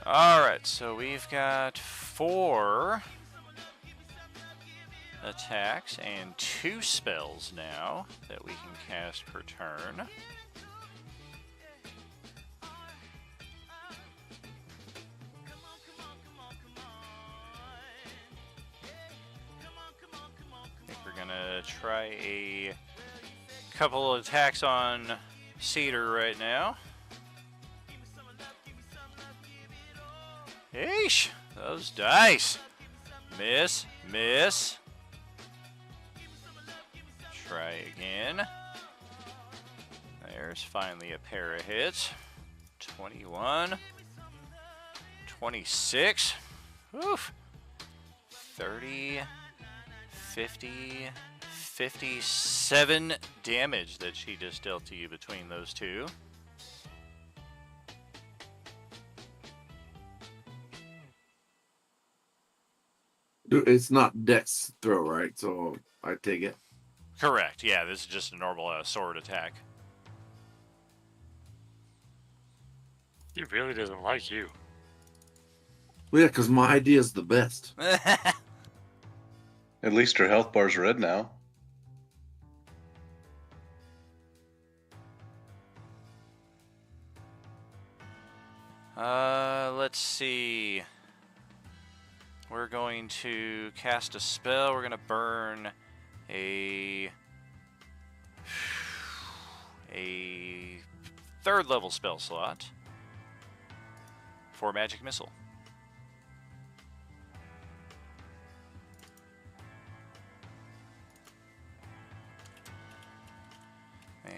Alright, so we've got 4 attacks and 2 spells now that we can cast per turn. I think we're gonna try a couple of attacks on Cedar right now. Eesh, those dice. Miss, miss. Try again. There's finally a pair of hits. 21. 26. Oof. 30. 50. 57 damage that she just dealt to you between those two. It's not dex throw, right? So I take it. Correct. Yeah, this is just a normal sword attack. He really doesn't like you. Well, yeah, because my idea is the best. At least her health bar's red now. Let's see. We're going to cast a spell. We're going to burn a third level spell slot for Magic Missile.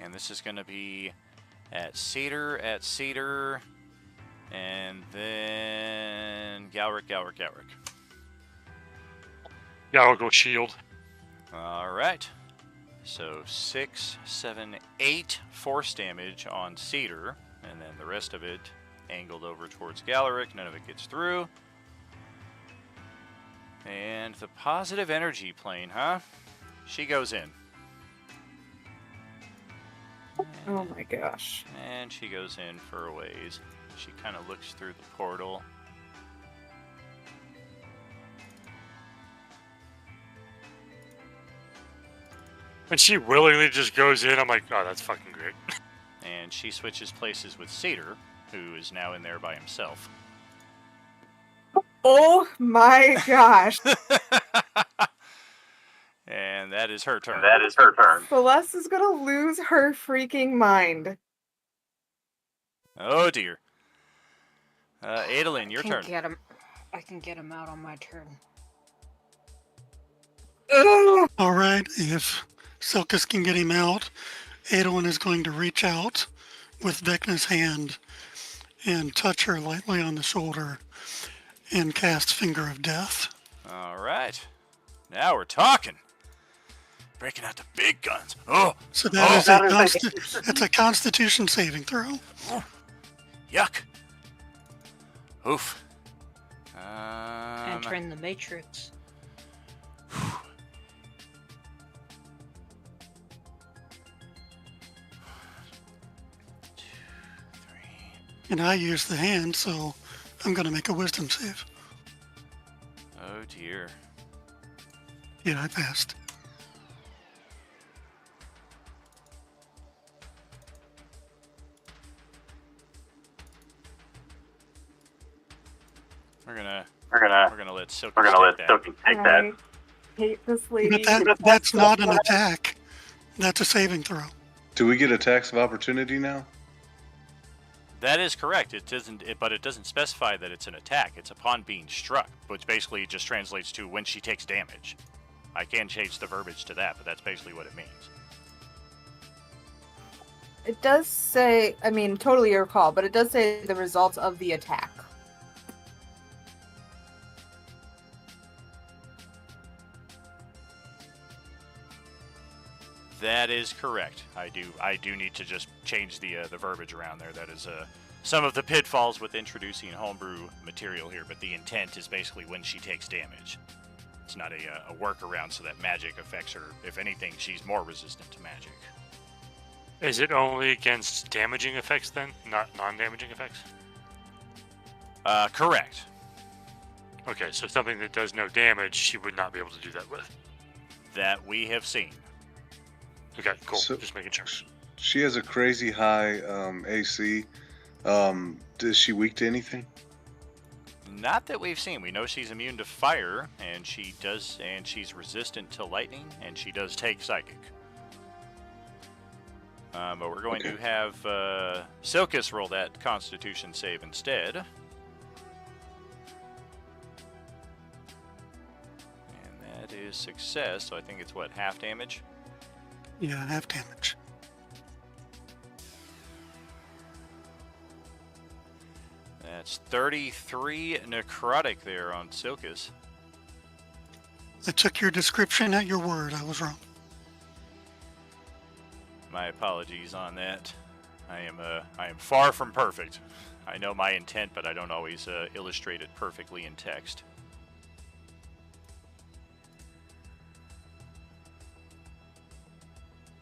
And this is going to be at Cedar, and then Galric. Yeah, I'll go shield. All right. So 6, 7, 8 force damage on Cedar, and then the rest of it angled over towards Galric. None of it gets through. And the positive energy plane, huh? She goes in. Oh my gosh. And she goes in for a ways. She kind of looks through the portal. And she willingly just goes in. I'm like, oh, that's fucking great. And she switches places with Cedar, who is now in there by himself. Oh my gosh. And that is her turn. Celeste is gonna lose her freaking mind. Oh dear. Adolin, your turn. I can get him out on my turn. Ugh. All right, if Silkus can get him out, Adolin is going to reach out with Vecna's hand and touch her lightly on the shoulder and cast Finger of Death. All right. Now we're talking. Breaking out the big guns. Oh, So that's a Constitution saving throw. yuck. Oof. Entering the Matrix. And I use the hand, so I'm going to make a Wisdom save. Oh dear. Yeah, I passed. We're gonna let Silky take that. I hate this lady. But that's not an attack. That's a saving throw. Do we get attacks of opportunity now? That is correct. But it doesn't specify that it's an attack. It's upon being struck, which basically just translates to when she takes damage. I can change the verbiage to that, but that's basically what it means. It does say, I mean, totally your call, but it does say the results of the attack. That is correct. I do need to just change the verbiage around there. That is some of the pitfalls with introducing homebrew material here, but the intent is basically when she takes damage. It's not a workaround so that magic affects her. If anything, she's more resistant to magic. Is it only against damaging effects then, not non-damaging effects? Correct. Okay, so something that does no damage, she would not be able to do that with. That we have seen. Okay, cool. So- Just making sure. She has a crazy high AC. Is she weak to anything? Not that we've seen. We know she's immune to fire, and she's resistant to lightning, and she does take psychic. But we're going to have Silkus roll that Constitution save instead. And that is success, so I think it's what, half damage? Yeah, half damage. That's 33 necrotic there on Silkus. I took your description at your word. I was wrong. My apologies on that. I am far from perfect. I know my intent, but I don't always illustrate it perfectly in text.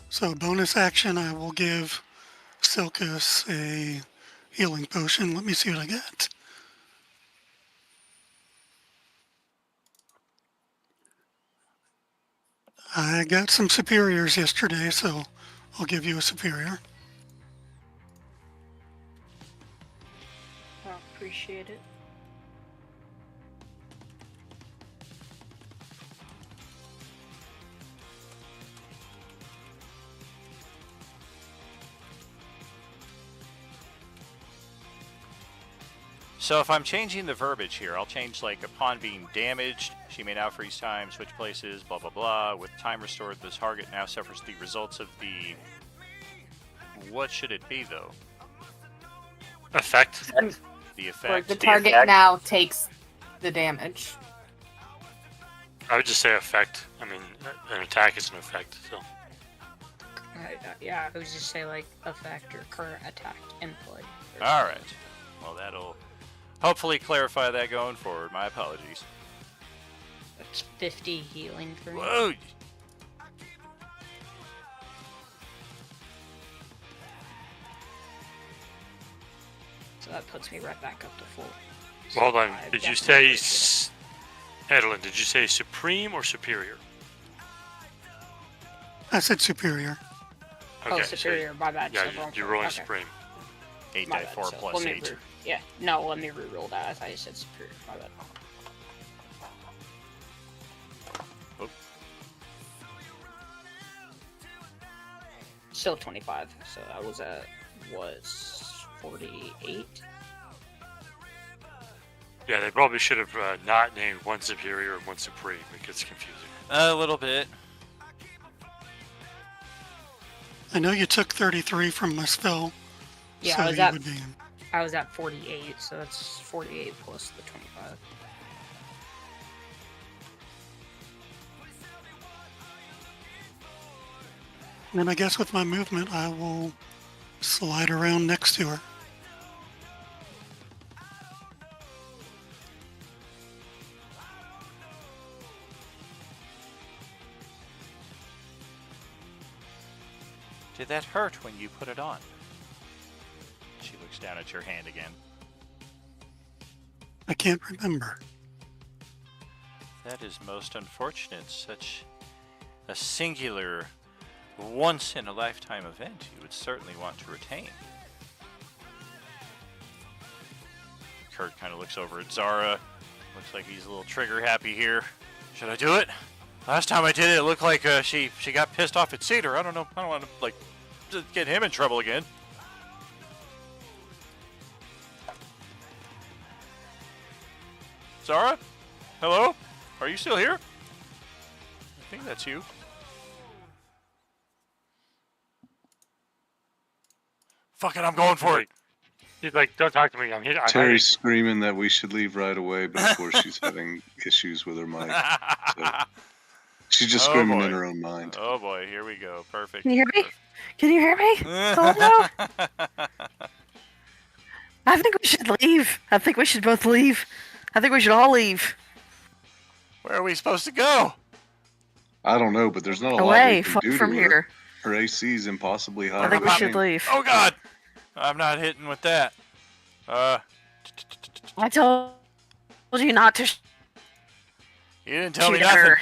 So bonus action, I will give Silkus a healing potion. Let me see what I get. I got some superiors yesterday, so I'll give you a superior. I appreciate it. So if I'm changing the verbiage here, I'll change like upon being damaged, she may now freeze time, switch places, blah blah blah. With time restored, the target now suffers the results of the. What should it be though? Effect. The Or effect. the target now takes the damage. I would just say effect. I mean, an attack is an effect. So Yeah, I would just say like effect or current attack in play. All right. Well, that'll hopefully clarify that going forward. My apologies. That's 50 healing for me. Whoa! So that puts me right back up to full. well, hold on. I Did you definitely say, Edelyn? Did you say supreme or superior? I said superior. Oh, superior. My bad. Yeah, so wrong you're for- rolling okay. supreme. 8 My die bad, 4 so plus let me 8. Yeah, no, let me re-roll that. I thought you said superior. My bad. Oh. Still 25. So I was at was 48. Yeah, they probably should have not named one superior and one supreme. It gets confusing. A little bit. I know you took 33 from my spell. Yeah, so I was you at would be. I was at 48, so that's 48 plus the 25. And I guess with my movement, I will slide around next to her. Did that hurt when you put it on? She looks down at your hand again. I can't remember. That is most unfortunate. Such a singular, once-in-a-lifetime event you would certainly want to retain. Kurt kind of looks over at Zara. Looks like he's a little trigger happy here. Should I do it? Last time I did it, it looked like she got pissed off at Cedar. I don't know. I don't want to like just get him in trouble again. Zara? Hello? Are you still here? I think that's you. Fuck it, I'm going for it. He's like, don't talk to me. I'm here. Terry's screaming that we should leave right away, but of course she's having issues with her mic. So she's just Oh, screaming boy. in her own mind. Oh boy, here we go. Perfect. Can you hear me? Can you hear me? Hello? I think we should leave. I think we should both leave. I think we should all leave. Where are we supposed to go? I don't know, but there's not a lot Away we can do from to her. here. Her AC is impossibly high. I think we should leave. Oh god! I'm not hitting with that. I told you not to You didn't tell me shoot nothing. her.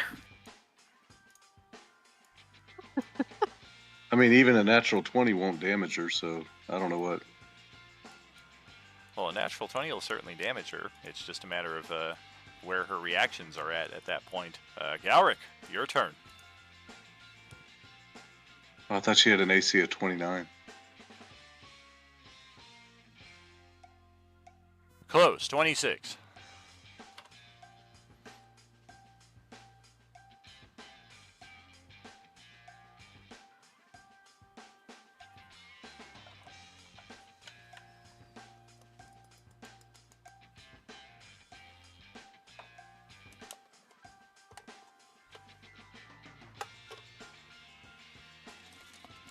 I mean, even a natural 20 won't damage her, so I don't know what. Well, a natural 20 will certainly damage her. It's just a matter of where her reactions are at that point. Galric, your turn. I thought she had an AC of 29. Close, 26.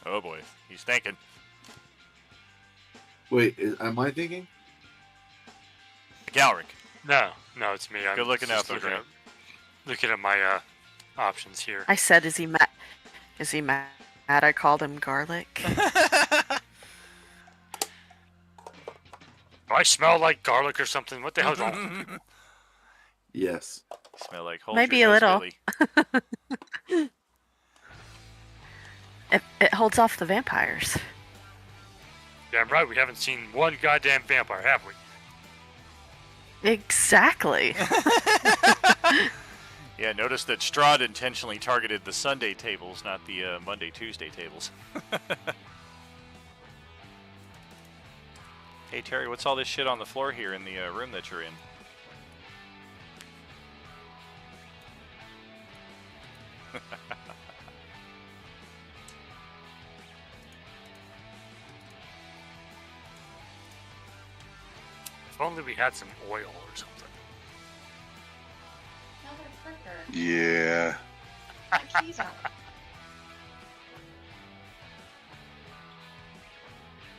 Oh boy, he's thinking. Wait, am I thinking? Galric. No, it's me. I'm Good looking just out, though, looking at my options here. I said, is he mad? Is he mad I called him garlic. Do I smell like garlic or something? What the hell's wrong with people? Yes. Smell like hold Maybe your a nose, little. Billy. It holds off the vampires. Damn right, we haven't seen one goddamn vampire, have we? Exactly. Yeah, notice that Strahd intentionally targeted the Sunday tables, not the Monday, Tuesday tables. Hey, Terry, what's all this shit on the floor here in the room that you're in? If only we had some oil or something. Yeah.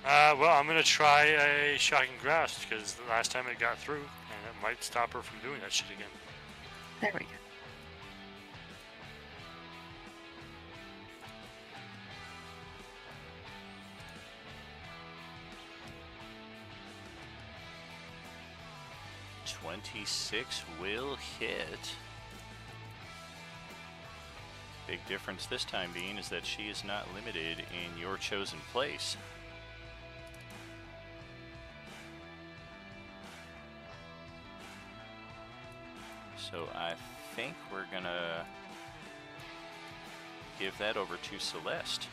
Well, I'm gonna try a shocking grasp because the last time it got through, and it might stop her from doing that shit again. There we go. $26 will hit. Big difference this time being is that she is not limited in your chosen place. So I think we're gonna give that over to Celeste.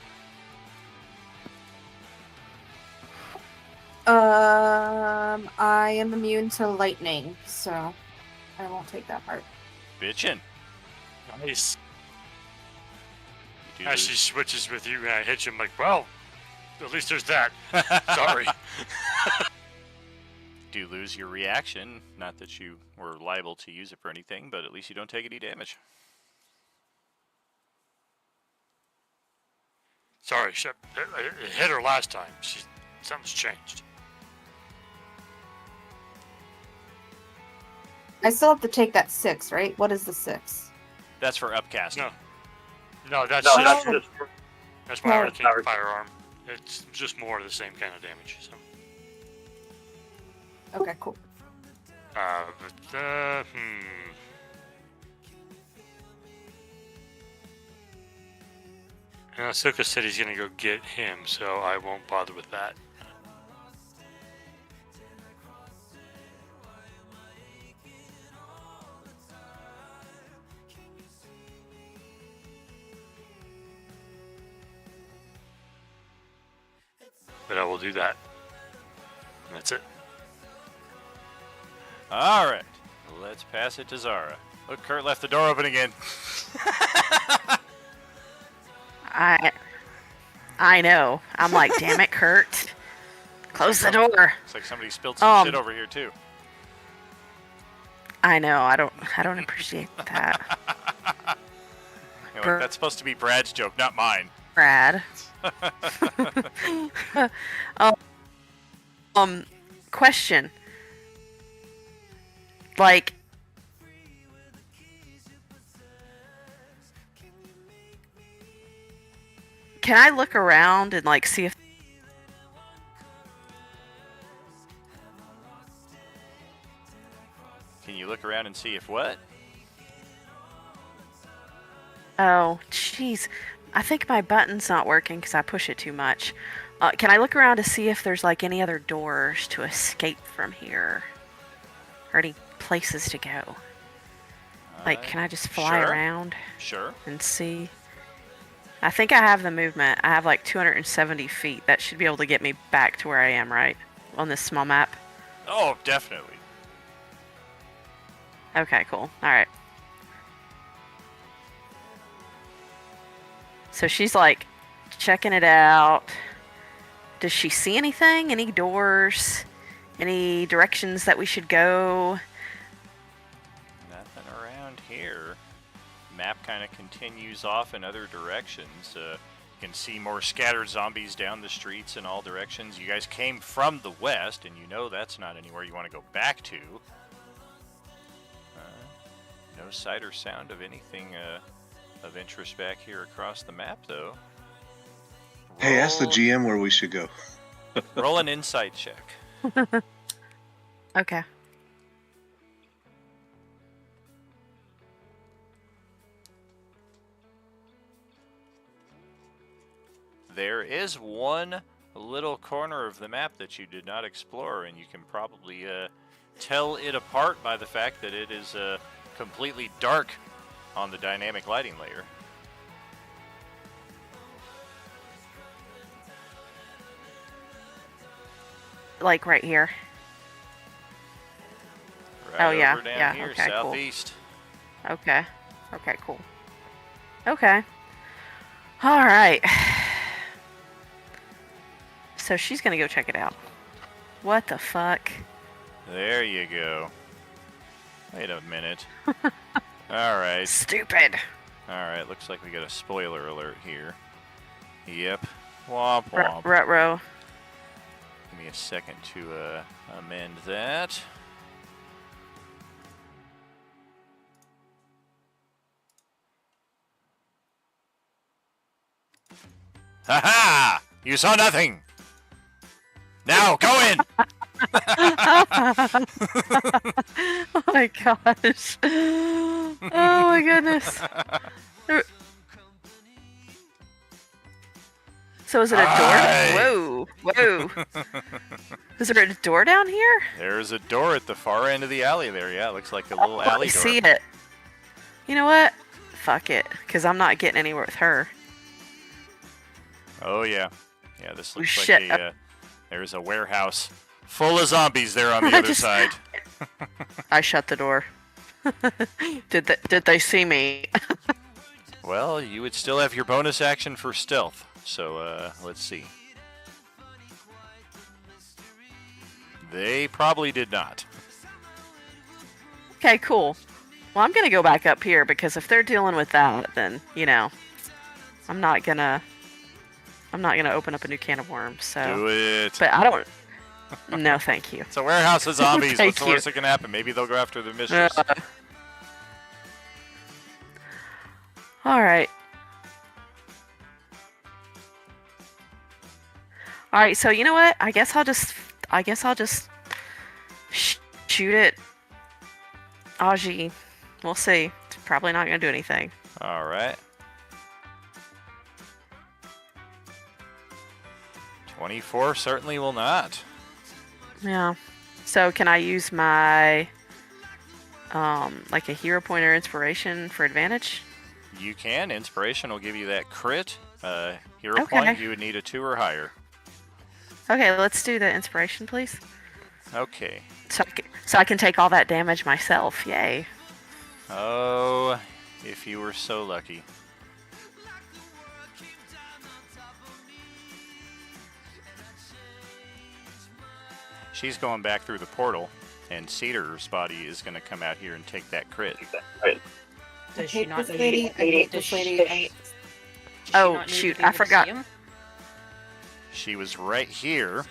I am immune to lightning, so I won't take that part. Bitchin'. Nice. You do As she lose- switches with you and I hit you, I'm like, well, at least there's that. Sorry. do lose your reaction. Not that you were liable to use it for anything, but at least you don't take any damage. Sorry, it hit her last time. Something's changed. I still have to take that 6, right? What is the 6? That's for upcasting. No, that's No, just, that's that's my No. arcane firearm. It's just more of the same kind of damage. So, Okay, cool. And Ahsoka said he's gonna go get him, so I won't bother with that. But I will do that. And that's it. All right, let's pass it to Zara. Look, Kurt left the door open again. I know. I'm like, damn it, Kurt. Close the door. Looks like somebody spilled some shit Um, over here too. I know. I don't appreciate that, You know, that's supposed to be Brad's joke, not mine. Brad. Question. Like, can I look around and like see if Can you look around and see if what? Oh, jeez. I think my button's not working because I push it too much. Can I look around to see if there's like any other doors to escape from here? Or any places to go? Like, can I just fly Sure. around Sure. and see? I think I have the movement. I have like 270 feet. That should be able to get me back to where I am, right? On this small map. Oh, definitely. Okay, cool. Alright. So she's like checking it out. Does she see anything? Any doors? Any directions that we should go? Nothing around here. Map kind of continues off in other directions. You can see more scattered zombies down the streets in all directions. You guys came from the west, and you know that's not anywhere you want to go back to. No sight or sound of anything of interest back here across the map, though. Hey, ask the Roll- GM where we should go. Roll an insight check. Okay. There is one little corner of the map that you did not explore, and you can probably tell it apart by the fact that it is completely dark on the dynamic lighting layer. Like right here. Right Oh, yeah, over down yeah, here, okay, cool. southeast. Okay. Okay, cool. Okay. All right. So she's gonna go check it out. What the fuck? There you go. Wait a minute. Alright. Stupid. Alright, looks like we got a spoiler alert here. Yep. Womp womp. Rutro. Give me a second to amend that. Ha ha! You saw nothing! Now, go in! Oh my gosh. Oh my goodness. So is it a Hi. door? Whoa. Whoa. Is there a door down here? There's a door at the far end of the alley there. Yeah, it looks like a little alley I door. see it. You know what? Fuck it. Because I'm not getting anywhere with her. Oh, yeah. Yeah, this looks shit. like there's a warehouse full of zombies there on the I other just- side. I shut the door. Did they see me? Well, you would still have your bonus action for stealth. So, let's see. They probably did not. Okay, cool. Well, I'm gonna go back up here because if they're dealing with that, then you know, I'm not gonna open up a new can of worms. So, Do it. but I don't. No, thank you. It's a warehouse of zombies. Thank What's the you. worst that can happen? Maybe they'll go after the mistress. All right. All right. So you know what? I guess I'll just shoot it. Aji. We'll see. It's probably not gonna do anything. All right. 24 certainly will not. Yeah. So can I use my like a hero point or inspiration for advantage? You can. Inspiration will give you that crit. Hero Okay. point, you would need a 2 or higher. Okay, let's do the inspiration, please. Okay. So I can take all that damage myself. Yay. Oh, if you were so lucky. She's going back through the portal, and Cedar's body is going to come out here and take that crit. Does she not this need lady. I hate does this she- lady. does she Oh, not need to shoot, be I able to see forgot. him? She was right here.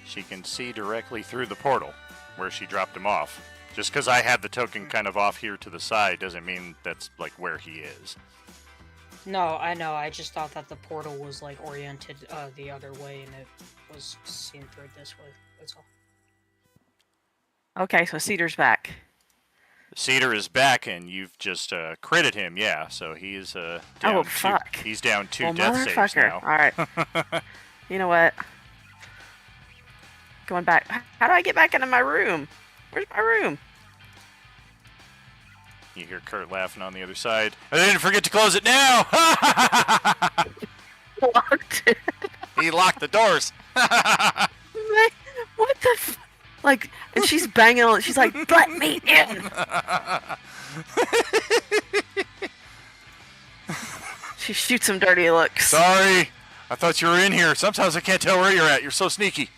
She can see directly through the portal where she dropped him off. Just because I had the token kind of off here to the side doesn't mean that's like where he is. No, I know. I just thought that the portal was like oriented the other way, and it was seen through this way. That's all. Okay, so Cedar's back. Cedar is back, and you've just critted him, yeah. So he's down Oh, two. fuck. He's down 2 Well, death saves motherfucker. now. All right. You know what? Going back. How do I get back into my room? Where's my room? You hear Kurt laughing on the other side. I didn't forget to close it now. Locked it. He locked the doors. What the f- Like, and she's banging on. She's like, "Let me in." She shoots some dirty looks. Sorry, I thought you were in here. Sometimes I can't tell where you're at. You're so sneaky.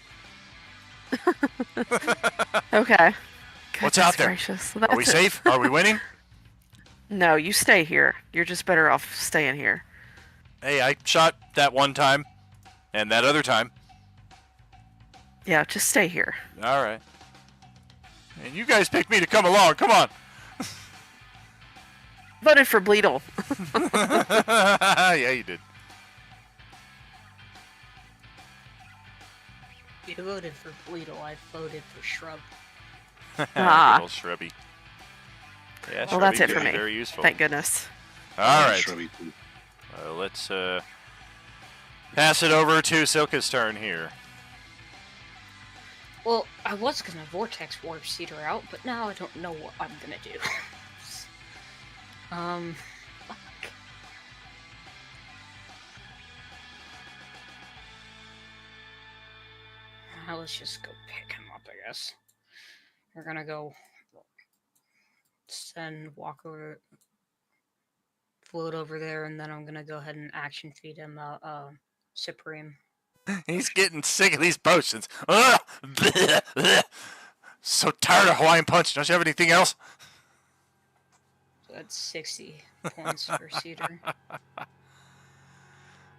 Okay. What's out Goodness there? gracious. Are we That's it. safe? Are we winning? No, you stay here. You're just better off staying here. Hey, I shot that one time, and that other time. Yeah, just stay here. All right. And you guys picked me to come along. Come on. Voted for Bleedle. Yeah, you did. You voted for Bleedle, I voted for Shrub. Ah. Good old Shrubby. Yeah, Well, that's Shrubby it could for be me. very useful. Thank goodness. All right. Shrubby too. Let's pass it over to Silka's turn here. Well, I was gonna Vortex Warp Cedar out, but now I don't know what I'm gonna do. Fuck. Let's just go pick him up, I guess. We're gonna go send Walker float over there, and then I'm gonna go ahead and action feed him Supreme. He's getting sick of these potions. Ugh! Bleh, bleh. So tired of Hawaiian Punch. Don't you have anything else? So that's 60 points for Cedar.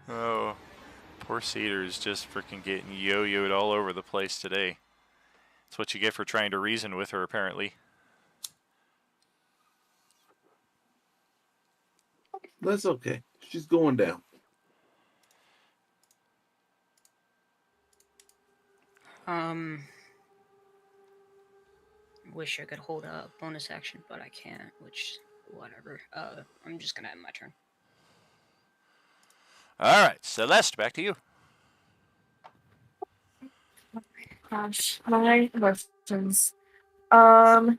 Oh, poor Cedar's just freaking getting yo-yoed all over the place today. That's what you get for trying to reason with her, apparently. That's okay. She's going down. Wish I could hold a bonus action, but I can't, which, whatever. I'm just gonna end my turn. All right, Celeste, back to you. Gosh, my questions. Okay,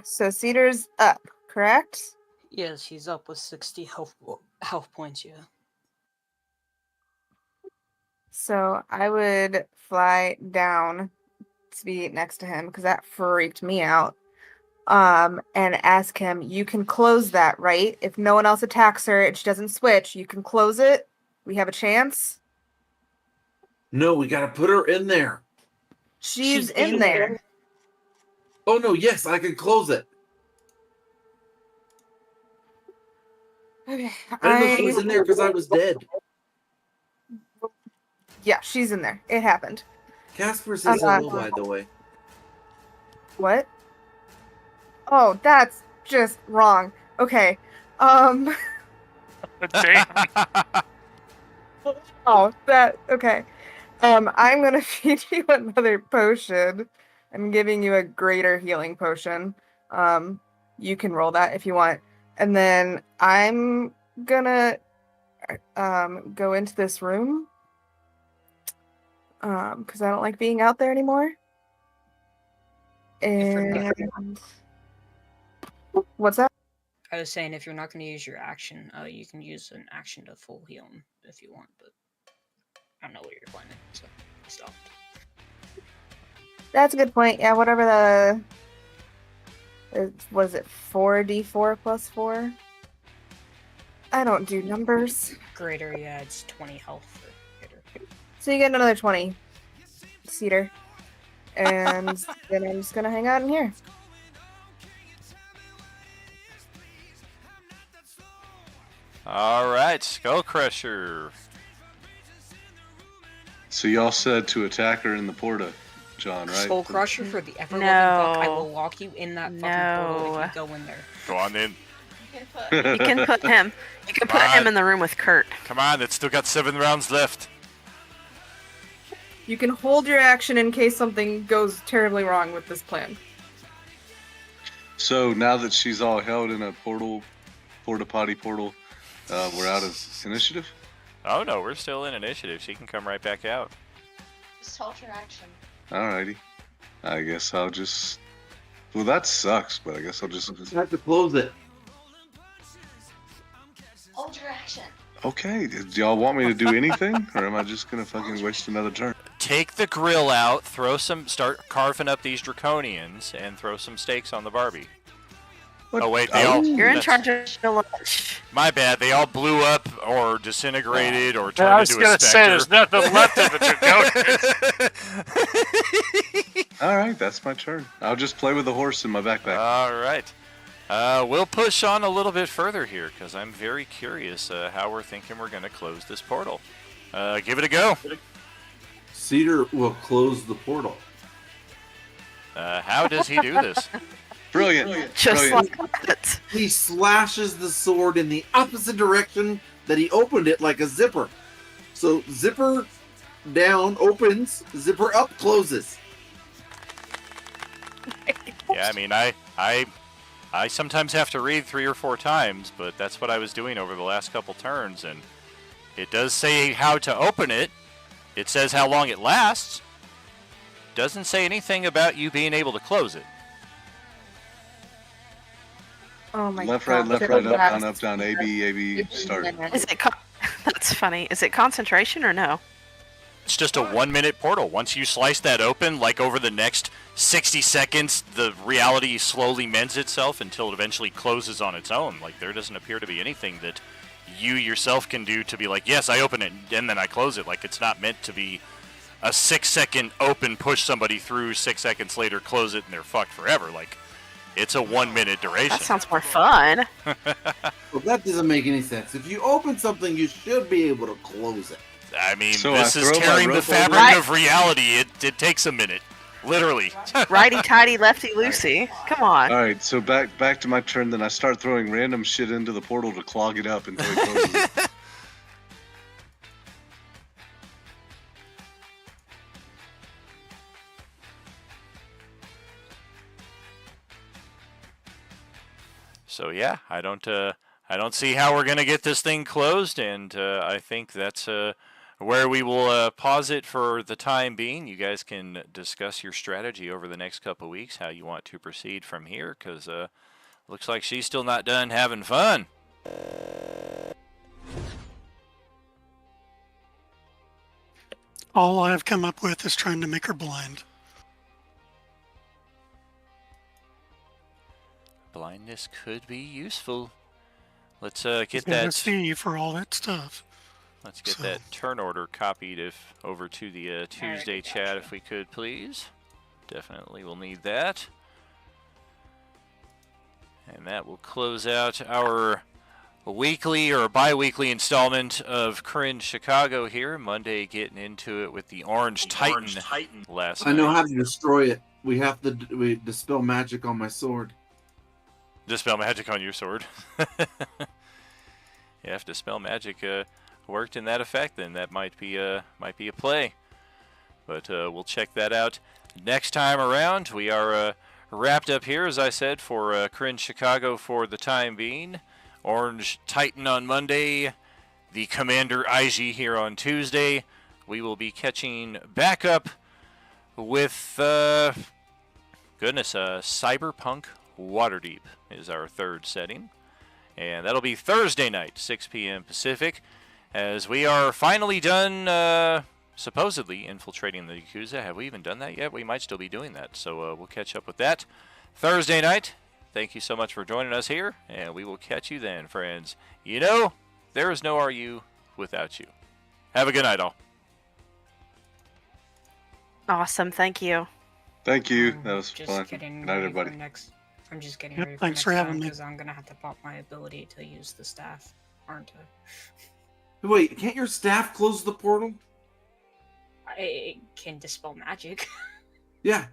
so Cedar's up, correct? Yes, he's up with 60 health points, yeah. So I would fly down to be next to him because that freaked me out. And ask him, you can close that, right? If no one else attacks her and she doesn't switch, you can close it. We have a chance. No, we gotta put her in there. She's in there. Oh no, yes, I can close it. Okay, I didn't know she was in there because I was dead. Yeah, she's in there. It happened. Casper says hello, by the way. What? Oh, that's just wrong. Okay. Damn. Oh, that okay. I'm gonna feed you another potion. I'm giving you a greater healing potion. You can roll that if you want. And then I'm gonna go into this room. Because I don't like being out there anymore. And what's that? I was saying, if you're not going to use your action, you can use an action to full heal him if you want, but I don't know what you're planning, so stop. That's a good point. Yeah, whatever was it 4d4 plus 4? I don't do numbers. Greater, yeah, it's 20 health for greater. So you get another 20, Cedar. And then I'm just going to hang out in here. All right, Skull Crusher. So y'all said to attack her in the porta, John, right? Skull Crusher for the ever-loving buck. I will No. lock you in that fucking portal if No. you go in there. Go on in. You can put him. You can put him in the room with Kurt. Come on, it's still got 7 rounds left. You can hold your action in case something goes terribly wrong with this plan. So now that she's all held in a porta potty portal, we're out of initiative? Oh no, we're still in initiative. She can come right back out. Just hold your action. Alrighty. I guess I'll just... Well, that sucks, but I guess I'll just... I have to close it. Hold your action. Okay, do y'all want me to do anything? Or am I just gonna fucking waste another turn? Take the grill out, start carving up these draconians, and throw some steaks on the Barbie. What? Oh wait, they all... You're in that's- charge of the lunch. My bad, they all blew up, or disintegrated, or I turned was into a gonna say, there's specter. nothing left of the draconians. Alright, that's my turn. I'll just play with the horse in my backpack. All right. We'll push on a little bit further here, because I'm very curious how we're thinking we're going to close this portal. Give it a go. Cedar will close the portal. How does he do this? Brilliant. Just Brilliant. like that. He slashes the sword in the opposite direction that he opened it like a zipper. So Zipper down, opens, zipper up, closes. Yeah, I mean, I sometimes have to read 3 or 4 times, but that's what I was doing over the last couple turns, and it does say how to open it. It says how long it lasts. Doesn't say anything about you being able to close it. Oh my Left, god. right, up, down, A, B, start. Is it? That's funny. Is it concentration or no? It's just a 1-minute portal. Once you slice that open, like over the next 60 seconds, the reality slowly mends itself until it eventually closes on its own. Like, there doesn't appear to be anything that you yourself can do to be like, yes, I open it and then I close it. Like, it's not meant to be a 6-second open, push somebody through, 6 seconds later, close it, and they're fucked forever. Like, it's a 1-minute duration. That sounds more fun. Well, that doesn't make any sense. If you open something, you should be able to close it. I mean, So this I is throw my tearing the rope fabric over? of reality. It takes a minute. Literally. Righty tighty, lefty loosey. Come on. All right, so back to my turn. Then I start throwing random shit into the portal to clog it up until it closes. it. So yeah, I don't see how we're gonna get this thing closed, and I think that's where we will pause it for the time being. You guys can discuss your strategy over the next couple of weeks, how you want to proceed from here, because looks like she's still not done having fun. All I've come up with is trying to make her blind. Blindness could be useful. Let's get She's gotta that. see for all that stuff. Let's get So- that turn order copied over to the Tuesday chat if we could, please. Definitely will need that. And that will close out our weekly or bi-weekly installment of Cringe Chicago here. Monday getting into it with the Orange Titan last I know night. how to destroy it. We have to dispel magic on my sword. Dispel magic on your sword. Yeah, if dispel magic worked in that effect, then that might be a play. But we'll check that out next time around. We are wrapped up here, as I said, for Cringe Chicago for the time being. Orange Titan on Monday, the Commander IG here on Tuesday. We will be catching back up with Cyberpunk Waterdeep is our third setting, and that'll be Thursday night, 6 p.m. Pacific, as we are finally done supposedly infiltrating the Yakuza. Have we even done that yet? We might still be doing that, so we'll catch up with that Thursday night. Thank you so much for joining us here, and we will catch you then, friends. You know, there is no RU without you. Have a good night, all. Awesome. Thank you. Thank you. I'm That was just fun. getting Good night, ready for everybody. I'm just getting Yep, ready for thanks next for having time me. because I'm gonna have to pop my ability to use the staff, aren't I? Wait, can't your staff close the portal? I can dispel magic. Yeah.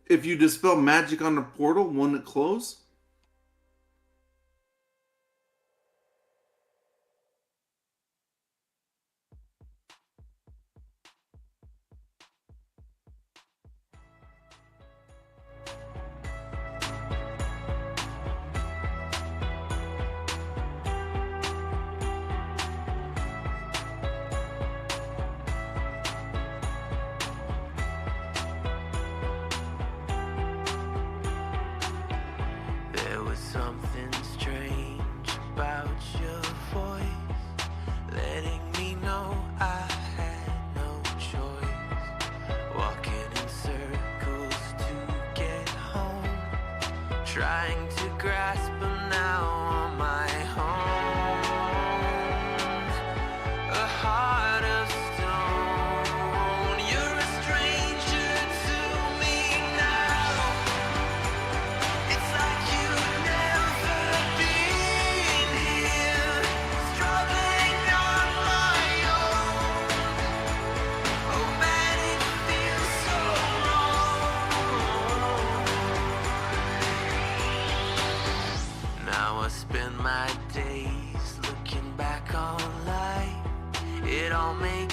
If you dispel magic on the portal, won't it close? There was something strange about your voice, letting me know I had no choice. Walking in circles to get home, trying to grasp them now on my own. A heart of stone, you're a stranger to me now. It's like you've never been here, struggling on my own. Oh man, it feels so wrong. Now I spend my days looking back on life. It all makes